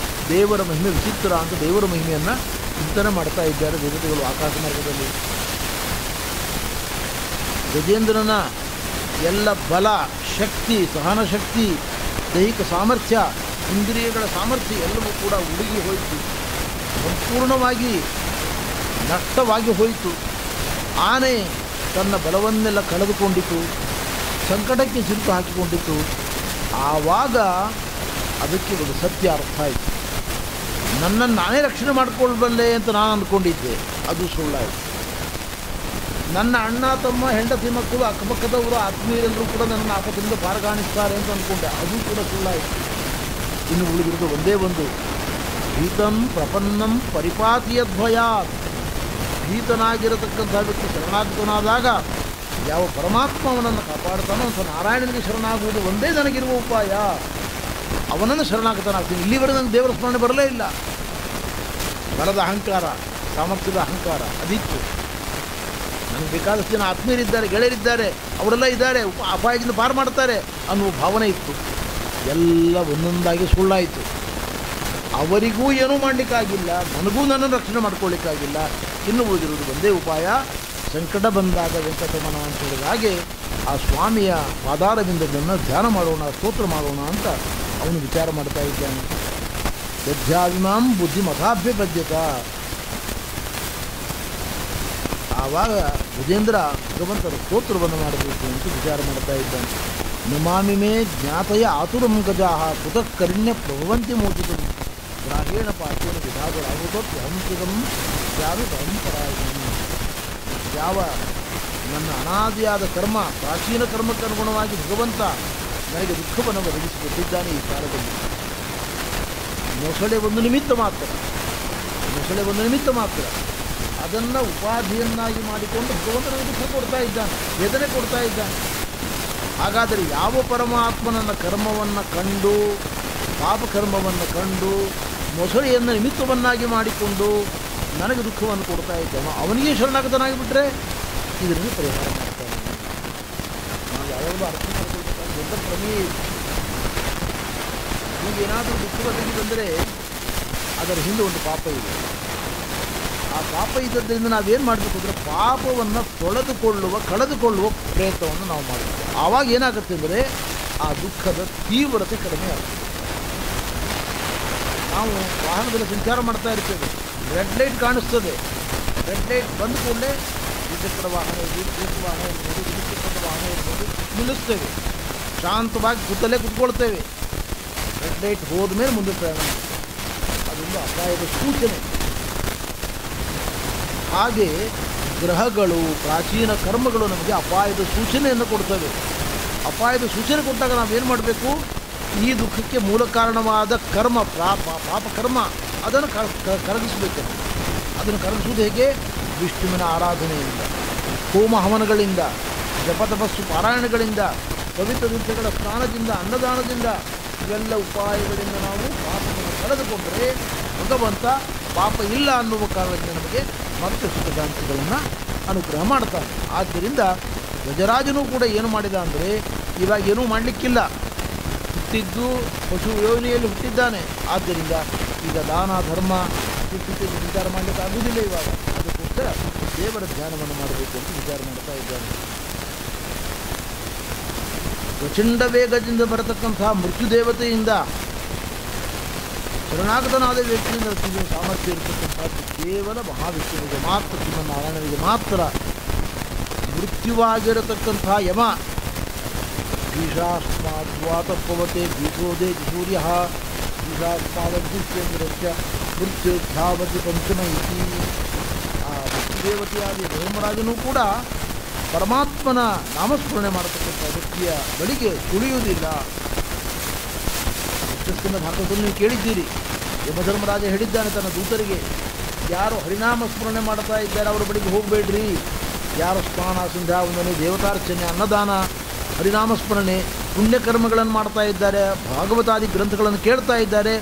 ದೇವರ ಮಹಿಮೆ ವಿಚಿತ್ರ ಅಂತ ದೇವರ ಮಹಿಮೆಯನ್ನು ಚಿಂತನೆ ಮಾಡ್ತಾ ಇದ್ದಾರೆ ದೇವತೆಗಳು ಆಕಾಶ ಮಾರ್ಗದಲ್ಲಿ. ಗಜೇಂದ್ರನ ಎಲ್ಲ ಬಲ, ಶಕ್ತಿ, ಸಹನ ಶಕ್ತಿ, ದೈಹಿಕ ಸಾಮರ್ಥ್ಯ, ಇಂದ್ರಿಯಗಳ ಸಾಮರ್ಥ್ಯ ಎಲ್ಲವೂ ಕೂಡ ಉಡುಗಿ ಹೋಯಿತು, ಸಂಪೂರ್ಣವಾಗಿ ನಷ್ಟವಾಗಿ ಹೋಯಿತು. ಆನೆ ತನ್ನ ಬಲವನ್ನೆಲ್ಲ ಕಳೆದುಕೊಂಡಿತು, ಸಂಕಟಕ್ಕೆ ಸಿಲುಕು ಹಾಕಿಕೊಂಡಿತು. ಆವಾಗ ಅದಕ್ಕೆ ಒಂದು ಸತ್ಯ ಅರ್ಥ ಆಯಿತು. ನನ್ನನ್ನು ನಾನೇ ರಕ್ಷಣೆ ಮಾಡಿಕೊಳ್ಳಬಲ್ಲೆ ಅಂತ ನಾನು ಅಂದ್ಕೊಂಡಿದ್ದೆ, ಅದು ಸುಳ್ಳಾಯಿತು. ನನ್ನ ಅಣ್ಣ ತಮ್ಮ ಹೆಂಡತಿ ಮಕ್ಕಳು ಅಕ್ಕಪಕ್ಕದವರು ಆತ್ಮೀಯರೆಲ್ಲರೂ ಕೂಡ ನನ್ನ ಆಪತ್ತಿನಿಂದ ಪಾರುಗಾಣಿಸ್ತಾರೆ ಅಂತ ಅಂದ್ಕೊಂಡೆ, ಅದು ಕೂಡ ಸುಳ್ಳಾಯಿತು. ಇನ್ನು ಉಳಿದಿರೋದು ಒಂದೇ ಒಂದು, ಭೀತಂ ಪ್ರಪನ್ನಂ ಪರಿಪಾತಿಯದ್ಭಯಾತ್. ಭೀತನಾಗಿರತಕ್ಕಂಥ ವ್ಯಕ್ತಿ ಶರಣಾಗತನಾದಾಗ ಯಾವ ಪರಮಾತ್ಮ ಅವನನ್ನು ಕಾಪಾಡ್ತಾನೋ ಅಂತ ನಾರಾಯಣನಿಗೆ ಶರಣಾಗುವುದು ಒಂದೇ ನನಗಿರುವ ಉಪಾಯ. ಅವನನ್ನು ಶರಣಾಗತನಾಗ್ತೀನಿ. ಇಲ್ಲಿವರೆಗೆ ನನಗೆ ದೇವರ ಸ್ಮರಣೆ ಬರಲೇ ಇಲ್ಲ. ಬಲದ ಅಹಂಕಾರ, ಸಾಮರ್ಥ್ಯದ ಅಹಂಕಾರ ಅದಿತ್ತು. ನನಗೆ ಬೇಕಾದಷ್ಟು ಜನ ಆತ್ಮೀಯರಿದ್ದಾರೆ, ಗೆಳೆಯರಿದ್ದಾರೆ, ಅವರೆಲ್ಲ ಇದ್ದಾರೆ, ಅಪಾಯದಿಂದ ಪಾರು ಮಾಡ್ತಾರೆ ಅನ್ನುವ ಭಾವನೆ ಇತ್ತು. ಎಲ್ಲ ಒಂದೊಂದಾಗಿ ಸುಳ್ಳಾಯಿತು. ಅವರಿಗೂ ಏನೂ ಮಾಡಲಿಕ್ಕಾಗಿಲ್ಲ, ನನಗೂ ನನ್ನನ್ನು ರಕ್ಷಣೆ ಮಾಡ್ಕೊಳ್ಳಿಕ್ಕಾಗಿಲ್ಲ. ಇನ್ನು ಉಳಿದಿರುವುದು ಒಂದೇ ಉಪಾಯ, ಸಂಕಟ ಬಂದಾಗ ವೆಂಕಟರಮಣ ಅಂತ ಹೇಳಿದ ಹಾಗೆ ಆ ಸ್ವಾಮಿಯ ಪಾದಾರವಿಂದಗಳನ್ನು ಧ್ಯಾನ ಮಾಡೋಣ, ಸ್ತೋತ್ರ ಮಾಡೋಣ ಅಂತ ಅವನು ವಿಚಾರ ಮಾಡ್ತಾ ಇದ್ದಾನೆ. ಯಜ್ಞಾಭಿಮಾಂ ಬುದ್ಧಿಮತಾಭ್ಯಪದ್ಯತ. ಆವಾಗ ಗಜೇಂದ್ರ ಭಗವಂತನ ಸ್ತೋತ್ರವನ್ನು ಮಾಡಬೇಕು ಅಂತ ವಿಚಾರ ಮಾಡ್ತಾ ಇದ್ದಾನೆ. ನಮಾಮಿಮೇ ಜ್ಞಾತಯ ಆತುರಂ ಗಜಾಹ ಕುತಃ ಕರಿಣ್ಯ ಪ್ರಭವಂತಿ ಮೋಚಿತಂ ಗ್ರಾಹೇಣ ಪಾಠೇನ ವಿಧಾಗಳಾಗುತ್ತೋ ಹಂಸಿದಂ ಯಾರು ಪರಂಪರಾಯಿ. ಯಾವ ನನ್ನ ಅನಾದಿಯಾದ ಕರ್ಮ, ಪ್ರಾಚೀನ ಕರ್ಮಕ್ಕನುಗುಣವಾಗಿ ಭಗವಂತ ನನಗೆ ದುಃಖವನ್ನು ಒದಗಿಸಿಕೊಟ್ಟಿದ್ದಾನೆ ಈ ಕಾಲದಲ್ಲಿ. ಮೊಸಳೆ ಒಂದು ನಿಮಿತ್ತ ಮಾತ್ರ, ಅದನ್ನು ಉಪಾಧಿಯನ್ನಾಗಿ ಮಾಡಿಕೊಂಡು ಭಗವಂತ ನನಗೆ ದುಃಖ ಕೊಡ್ತಾ ಇದ್ದಾನೆ, ವೇದನೆ ಕೊಡ್ತಾ ಇದ್ದಾನೆ. ಹಾಗಾದರೆ ಯಾವ ಪರಮಾತ್ಮನನ್ನ ಕರ್ಮವನ್ನು ಕಂಡು, ಪಾಪಕರ್ಮವನ್ನು ಕಂಡು, ಮೊಸಳೆಯನ್ನು ನಿಮಿತ್ತವನ್ನಾಗಿ ಮಾಡಿಕೊಂಡು ನನಗೆ ದುಃಖವನ್ನು ಕೊಡ್ತಾ ಇದ್ದಾನೋ ಅವನಿಗೆ ಶರಣಾಗತನಾಗಿಬಿಟ್ರೆ ಇದರಲ್ಲಿ ಪರಿಹಾರ ಮಾಡ್ತಾನೆ. ನಾವು ಯಾವಾಗಲೂ ಅರ್ಥ ಮಾಡ್ಕೊಳ್ಬೇಕಾದ ದೊಡ್ಡ ಪ್ರಮೇಯ ಇದೆ. ಈಗೇನಾದರೂ ದುಃಖ ಒದಗಿ ಬಂದರೆ ಅದರ ಹಿಂದೆ ಒಂದು ಪಾಪ ಇದೆ. ಆ ಪಾಪ ಇದ್ದದ್ದರಿಂದ ನಾವೇನು ಮಾಡಬೇಕು ಅಂದರೆ ಪಾಪವನ್ನು ಕಳೆದುಕೊಳ್ಳುವ ಪ್ರಯತ್ನವನ್ನು ನಾವು ಮಾಡಬೇಕು. ಆವಾಗ ಏನಾಗುತ್ತೆ ಅಂದರೆ ಆ ದುಃಖದ ತೀವ್ರತೆ ಕಡಿಮೆ ಆಗುತ್ತೆ. ನಾವು ವಾಹನದಲ್ಲಿ ಸಂಚಾರ ಮಾಡ್ತಾ ಇರ್ತೇವೆ, ರೆಡ್ ಲೈಟ್ ಕಾಣಿಸ್ತದೆ. ರೆಡ್ ಲೈಟ್ ಬಂದ ಕೂಡಲೇ ದ್ವಿಚಕ್ರ ವಾಹನ ಇರ್ಬೋದು, ದ್ವಿಚಕ್ರದ ವಾಹನ ಇರ್ಬೋದು, ನಿಲ್ಲಿಸ್ತೇವೆ. ಶಾಂತವಾಗಿ ಕುತ್ಕೊಳ್ತೇವೆ. ರೆಡ್ ಲೈಟ್ ಹೋದ ಮೇಲೆ ಮುಂದೆ ಪ್ರಯಾಣ. ಅದೊಂದು ಅಪಾಯದ ಸೂಚನೆ. ಹಾಗೆ ಗ್ರಹಗಳು, ಪ್ರಾಚೀನ ಕರ್ಮಗಳು ನಮಗೆ ಅಪಾಯದ ಸೂಚನೆಯನ್ನು ಕೊಡ್ತವೆ. ಅಪಾಯದ ಸೂಚನೆ ಕೊಟ್ಟಾಗ ನಾವೇನು ಮಾಡಬೇಕು? ಈ ದುಃಖಕ್ಕೆ ಮೂಲ ಕಾರಣವಾದ ಕರ್ಮ, ಪಾಪಕರ್ಮ ಅದನ್ನು ಕರಗಿಸಬೇಕು. ಅದನ್ನು ಕರಗಿಸುವುದು ಹೇಗೆ? ವಿಷ್ಣುವಿನ ಆರಾಧನೆಯಿಂದ, ಹೋಮ ಹವನಗಳಿಂದ, ಜಪತಪಸ್ಸು ಪಾರಾಯಣಗಳಿಂದ, ಪವಿತ್ರ ತೀರ್ಥಗಳ ಸ್ನಾನದಿಂದ, ಅನ್ನದಾನದಿಂದ, ಇವೆಲ್ಲ ಉಪಾಯಗಳಿಂದ ನಾವು ಪಾಪವನ್ನು ಕಳೆದುಕೊಂಡರೆ ಭಗವಂತ ಪಾಪ ಇಲ್ಲ ಅನ್ನುವ ಕಾರಣದಿಂದ ನಮಗೆ ಮತ್ತೆ ಸುಖಶಾಂತಿಗಳನ್ನು ಅನುಗ್ರಹ ಮಾಡ್ತಾನೆ. ಆದ್ದರಿಂದ ಗಜರಾಜನೂ ಕೂಡ ಏನು ಮಾಡಿದ ಅಂದರೆ, ಇವಾಗ ಏನೂ ಮಾಡಲಿಕ್ಕಿಲ್ಲ, ಹುಟ್ಟಿದ್ದು ಪಶು ಯೋನಿಯಲ್ಲಿ ಹುಟ್ಟಿದ್ದಾನೆ. ಆದ್ದರಿಂದ ಈಗ ದಾನ ಧರ್ಮ ಸ್ಥಿತಿಯಲ್ಲಿ ವಿಚಾರ ಮಾಡಲಿಕ್ಕೆ ಆಗುವುದಿಲ್ಲ. ಇವಾಗ ಅದಕ್ಕೋಸ್ಕರ ದೇವರ ಧ್ಯಾನವನ್ನು ಮಾಡಬೇಕು ಅಂತ ವಿಚಾರ ಮಾಡ್ತಾ ಇದ್ದಾನೆ. ಪ್ರಚಂಡ ವೇಗದಿಂದ ಬರತಕ್ಕಂತಹ ಮೃತ್ಯು ದೇವತೆಯಿಂದ ಶರಣಾಗತನಾದ ವ್ಯಕ್ತಿಯಿಂದ ರಕ್ಷಿಸುವ ಸಾಮರ್ಥ್ಯ ಇರತಕ್ಕಂಥದ್ದು ಕೇವಲ ಮಹಾವಿಷ್ಣುವಿಗೆ ಮಾತ್ರ, ಶ್ರೀಮನ್ನಾರಾಯಣನಿಗೆ ಮಾತ್ರ. ಮೃತ್ಯುವಾಗಿರತಕ್ಕಂಥ ಯಮ ಭೀಷಾಸ್ಮಾದ್ವಾತಪವತೆ ಭೀಷೋದೇ ಸೂರ್ಯ ಭೀಷಾಸ್ಮಾದ್ಯುಷ್ಯೇಂದ್ರಸ್ಯ ಮೃತ್ಯುಧಾವತಿ ಪಂಚಮ ಇತಿ. ಆ ಮೃತ್ಯುದೇವತೆಯಾದ ಧರ್ಮರಾಜನೂ ಕೂಡ ಪರಮಾತ್ಮನ ನಾಮಸ್ಮರಣೆ ಮಾಡತಕ್ಕಂಥ ವ್ಯಕ್ತಿಯ ಬಳಿಗೆ ತುಳಿಯುವುದಿಲ್ಲ. ಯಶಸ್ಸಿನ ಭಾಗದಲ್ಲಿ ನೀವು ಕೇಳಿದ್ದೀರಿ, ಯಮಧರ್ಮರಾಜ ಹೇಳಿದ್ದಾನೆ ತನ್ನ ದೂತರಿಗೆ, ಯಾರು ಹರಿನಾಮ ಸ್ಮರಣೆ ಮಾಡ್ತಾ ಇದ್ದಾರೆ ಅವರ ಬಳಿಗೆ ಹೋಗಬೇಡ್ರಿ. ಯಾರು ಸ್ನಾನ ಸಂಧ್ಯಾವಂದನೆ ದೇವತಾರ್ಚನೆ ಅನ್ನದಾನ ಹರಿನಾಮ ಸ್ಮರಣೆ ಪುಣ್ಯಕರ್ಮಗಳನ್ನು ಮಾಡ್ತಾ ಇದ್ದಾರೆ, ಭಾಗವತಾದಿ ಗ್ರಂಥಗಳನ್ನು ಕೇಳ್ತಾ ಇದ್ದಾರೆ,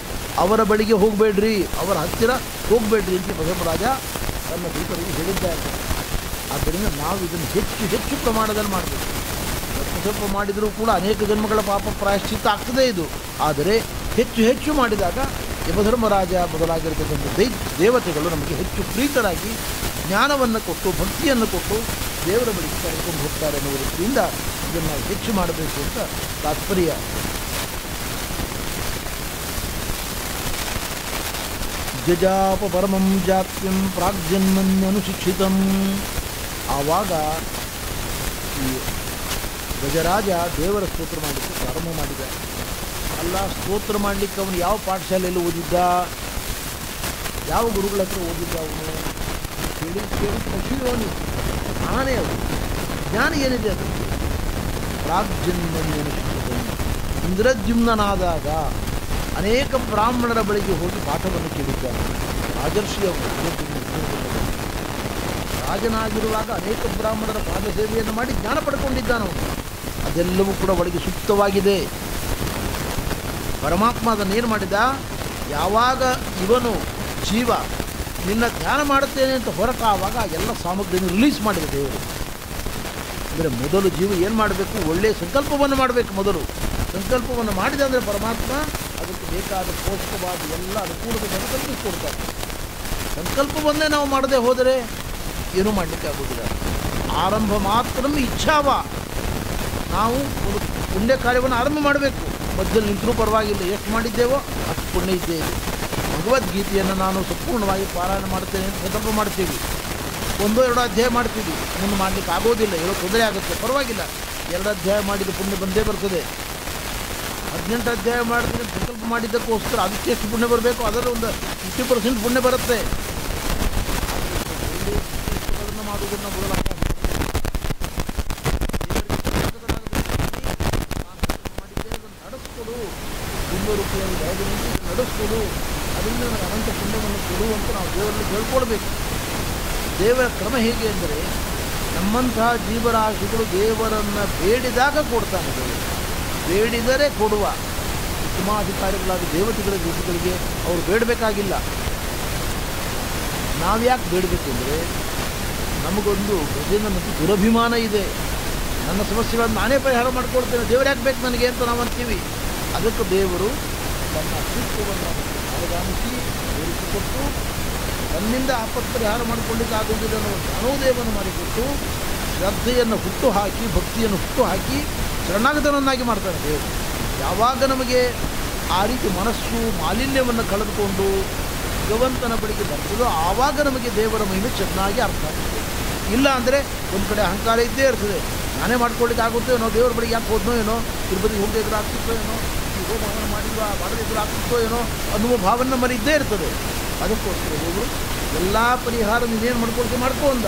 ಅವರ ಬಳಿಗೆ ಹೋಗಬೇಡ್ರಿ, ಅವರ ಹತ್ತಿರ ಹೋಗಬೇಡ್ರಿ ಅಂತ ಯಮಧರ್ಮರಾಜ ತನ್ನ ದೂತರಿಗೆ ಹೇಳಿದ್ದಾರೆ. ಆದ್ದರಿಂದ ನಾವು ಇದನ್ನು ಹೆಚ್ಚು ಹೆಚ್ಚು ಪ್ರಮಾಣದಲ್ಲಿ ಮಾಡಬೇಕು. ಸ್ವಲ್ಪ ಮಾಡಿದರೂ ಕೂಡ ಅನೇಕ ಜನ್ಮಗಳ ಪಾಪ ಪ್ರಾಯಶ್ಚಿತ್ತ ಆಗ್ತದೆ ಇದು. ಆದರೆ ಹೆಚ್ಚು ಹೆಚ್ಚು ಮಾಡಿದಾಗ ಯಮಧರ್ಮರಾಜ ಮೊದಲಾಗಿರತಕ್ಕಂಥ ದೇವತೆಗಳು ನಮಗೆ ಹೆಚ್ಚು ಪ್ರೀತರಾಗಿ ಜ್ಞಾನವನ್ನು ಕೊಟ್ಟು ಭಕ್ತಿಯನ್ನು ಕೊಟ್ಟು ದೇವರ ಬಳಿಗೆ ಕರೆದುಕೊಂಡು ಹೋಗ್ತಾರೆ ಅನ್ನೋ ದೃಷ್ಟಿಯಿಂದ ಇದನ್ನು ನಾವು ಹೆಚ್ಚು ಮಾಡಬೇಕು ಅಂತ ತಾತ್ಪರ್ಯ. ಜಜಾಪ ಪರಮಂ ಜಾತ್ಯಂ ಪ್ರಾಗ್ಜನ್ಮನ್ಯನುಶಿಕ್ಷಿತಂ. ಆವಾಗ ಈ ಗಜರಾಜ ದೇವರ ಸ್ತೋತ್ರ ಮಾಡಲಿಕ್ಕೆ ಪ್ರಾರಂಭ ಮಾಡಿದ. ಅಲ್ಲ, ಸ್ತೋತ್ರ ಮಾಡಲಿಕ್ಕೆ ಅವನು ಯಾವ ಪಾಠಶಾಲೆಯಲ್ಲಿ ಓದಿದ್ದ, ಯಾವ ಗುರುಗಳ ಹತ್ರ ಓದಿದ್ದ, ಅವನು ಕೇಳಿ ಖುಷಿಯವನು ಆನೆ. ಅವನು ಜ್ಞಾನ ಏನಿದೆ ಅದು ಪ್ರಾಗ್ಜನ್ಮನ್ಯನುಶಿಕ್ಷಿತಂ. ಇಂದ್ರದ್ಯುಮ್ನಾದಾಗ ಅನೇಕ ಬ್ರಾಹ್ಮಣರ ಬಳಿಗೆ ಹೋಗಿ ಪಾಠವನ್ನು ಕೇಳಿದ್ದಾನೆ. ರಾಜರ್ಷಿ ಅವನು ರಾಜನಾಗಿರುವಾಗ ಅನೇಕ ಬ್ರಾಹ್ಮಣರ ಪಾದ ಸೇವೆಯನ್ನು ಮಾಡಿ ಜ್ಞಾನ ಪಡ್ಕೊಂಡಿದ್ದಾನವನು. ಅದೆಲ್ಲವೂ ಕೂಡ ಒಳಗೆ ಸುಪ್ತವಾಗಿದೆ. ಪರಮಾತ್ಮ ಅದನ್ನೇನು ಮಾಡಿದ, ಯಾವಾಗ ಇವನು ಜೀವ ನಿನ್ನ ಧ್ಯಾನ ಮಾಡುತ್ತೇನೆ ಅಂತ ಹೊರಟಾವಾಗ ಎಲ್ಲ ಸಾಮಗ್ರಿಯನ್ನು ರಿಲೀಸ್ ಮಾಡಿದ ದೇವರು. ಅಂದರೆ ಮೊದಲು ಜೀವ ಏನು ಮಾಡಬೇಕು, ಒಳ್ಳೆಯ ಸಂಕಲ್ಪವನ್ನು ಮಾಡಬೇಕು. ಮೊದಲು ಸಂಕಲ್ಪವನ್ನು ಮಾಡಿದ ಅಂದರೆ ಪರಮಾತ್ಮ ಅದಕ್ಕೆ ಬೇಕಾದ ಪೋಷಕವಾದ ಎಲ್ಲ ಅನುಕೂಲತೆಯನ್ನು ಕಲ್ಪಿಸಿಕೊಡ್ತಾರೆ. ಸಂಕಲ್ಪವನ್ನೇ ನಾವು ಮಾಡದೆ ಹೋದರೆ ಏನೂ ಮಾಡಲಿಕ್ಕೆ ಆಗೋದಿಲ್ಲ. ಆರಂಭ ಮಾತ್ರ ಇಚ್ಛಾವ. ನಾವು ಒಂದು ಪುಣ್ಯ ಕಾರ್ಯವನ್ನು ಆರಂಭ ಮಾಡಬೇಕು. ಮಧ್ಯದಲ್ಲಿ ನಿಂತರೂ ಪರವಾಗಿಲ್ಲ, ಎಷ್ಟು ಮಾಡಿದ್ದೇವೋ ಅಷ್ಟು ಪುಣ್ಯ ಇದ್ದೇವೆ. ಭಗವದ್ಗೀತೆಯನ್ನು ನಾನು ಸಂಪೂರ್ಣವಾಗಿ ಪಾರಾಯಣ ಮಾಡ್ತೇನೆ ಅಂತ ಸಂಕಲ್ಪ ಮಾಡ್ತೀವಿ. 1-2 ಅಧ್ಯಾಯ ಮಾಡ್ತೀವಿ, ಮುಂದೆ ಮಾಡಲಿಕ್ಕೆ ಆಗೋದಿಲ್ಲ, ಏನೋ ತೊಂದರೆ ಆಗುತ್ತೆ, ಪರವಾಗಿಲ್ಲ. 2 ಅಧ್ಯಾಯ ಮಾಡಿದ ಪುಣ್ಯ ಬಂದೇ ಬರ್ತದೆ. 18 ಅಧ್ಯಾಯ ಮಾಡ್ತೀನಿ ಸಂಕಲ್ಪ ಮಾಡಿದ್ದಕ್ಕೋಸ್ಕರ ಅದಕ್ಕೆ ಎಷ್ಟು ಪುಣ್ಯ ಬರಬೇಕು, ಅದರ ಒಂದು 50% ಪುಣ್ಯ ಬರುತ್ತೆ. ಮಾಡುವುದನ್ನು ನಡೆಸ್ಕೊಡು, ರೂಪಾಯಿ ನಡೆಸ್ಕೊಡು, ಅದರಿಂದ ನನಗೆ ಅನಂತ ಪುಣ್ಯವನ್ನು ಕೊಡು ಅಂತ ನಾವು ದೇವರಲ್ಲಿ ಕೇಳ್ಕೊಳ್ಬೇಕು. ದೇವರ ಕ್ರಮ ಹೇಗೆ ಅಂದರೆ, ನಮ್ಮಂತಹ ಜೀವರಾಶಿಗಳು ದೇವರನ್ನು ಬೇಡಿದಾಗ ಕೊಡ್ತಾನೆ. ದೇವರು ಬೇಡಿದರೆ ಕೊಡುವ ಉತ್ತಮಾಧಿಕಾರಿಗಳಾದ ದೇವತೆಗಳ ದೇಶಗಳಿಗೆ ಅವರು ಬೇಡಬೇಕಾಗಿಲ್ಲ. ನಾವ್ಯಾಕೆ ಬೇಡಬೇಕು ಅಂದರೆ, ನಮಗೊಂದು ಗಜೇಂದ್ರ ಮತ್ತು ದುರಭಿಮಾನ ಇದೆ. ನನ್ನ ಸಮಸ್ಯೆಗಳನ್ನು ನಾನೇ ಪರಿಹಾರ ಮಾಡ್ಕೊಳ್ತೇನೆ, ದೇವರು ಯಾಕೆ ಬೇಕು ನನಗೆ ಅಂತ ನಾವು ಅಂತೀವಿ. ಅದಕ್ಕೆ ದೇವರು ತನ್ನ ಅಸ್ತಿತ್ವವನ್ನು ಅವಗಾನಿಸಿ ತೋರಿಸಿಕೊಟ್ಟು ತನ್ನಿಂದ ಆಪತ್ತು ಪರಿಹಾರ ಮಾಡಿಕೊಳ್ಳಿಕ್ಕಾಗುವುದಿಲ್ಲ ಅನ್ನೋ ಜ್ಞಾನೋದಯವನ್ನು ಮಾಡಿಕೊಟ್ಟು ಶ್ರದ್ಧೆಯನ್ನು ಹುಟ್ಟು ಹಾಕಿ ಭಕ್ತಿಯನ್ನು ಹುಟ್ಟು ಹಾಕಿ ಶರಣಾಗತನನ್ನಾಗಿ ಮಾಡ್ತಾನೆ ದೇವರು. ಯಾವಾಗ ನಮಗೆ ಆ ರೀತಿ ಮನಸ್ಸು ಮಾಲಿನ್ಯವನ್ನು ಕಳೆದುಕೊಂಡು ಭಗವಂತನ ಬಳಿಗೆ ಬರ್ತದೋ ಆವಾಗ ನಮಗೆ ದೇವರ ಮಹಿಮೆ ಚೆನ್ನಾಗಿ ಅರ್ಥ ಆಗ್ತದೆ. ಇಲ್ಲ ಅಂದರೆ ಒಂದು ಕಡೆ ಅಹಂಕಾರ ಇದ್ದೇ ಇರ್ತದೆ. ನಾನೇ ಮಾಡ್ಕೊಳ್ಳಿಕ್ಕೆ ಆಗುತ್ತೋ ಏನೋ, ದೇವರ ಬಳಿಗೆ ಯಾಕೆ ಹೋದ್ನೋ ಏನೋ, ತಿರುಪತಿಗೆ ಹೋಗದೆ ಎದುರು ಆಗ್ತಿತ್ತೋ ಏನೋ, ಈ ಹೋಮವನ್ನು ಮಾಡಿಲ್ವಾ ಮಾಡದೆ ಎದುರು ಆಗ್ತಿತ್ತೋ ಏನೋ ಅನ್ನುವ ಭಾವನೆ ನಮ್ಮಲ್ಲಿ ಇದ್ದೇ ಇರ್ತದೆ. ಅದಕ್ಕೋಸ್ಕರ ದೇವರು ಎಲ್ಲ ಪರಿಹಾರ ನೀನೇನು ಮಾಡ್ಕೊ ಅಂದ.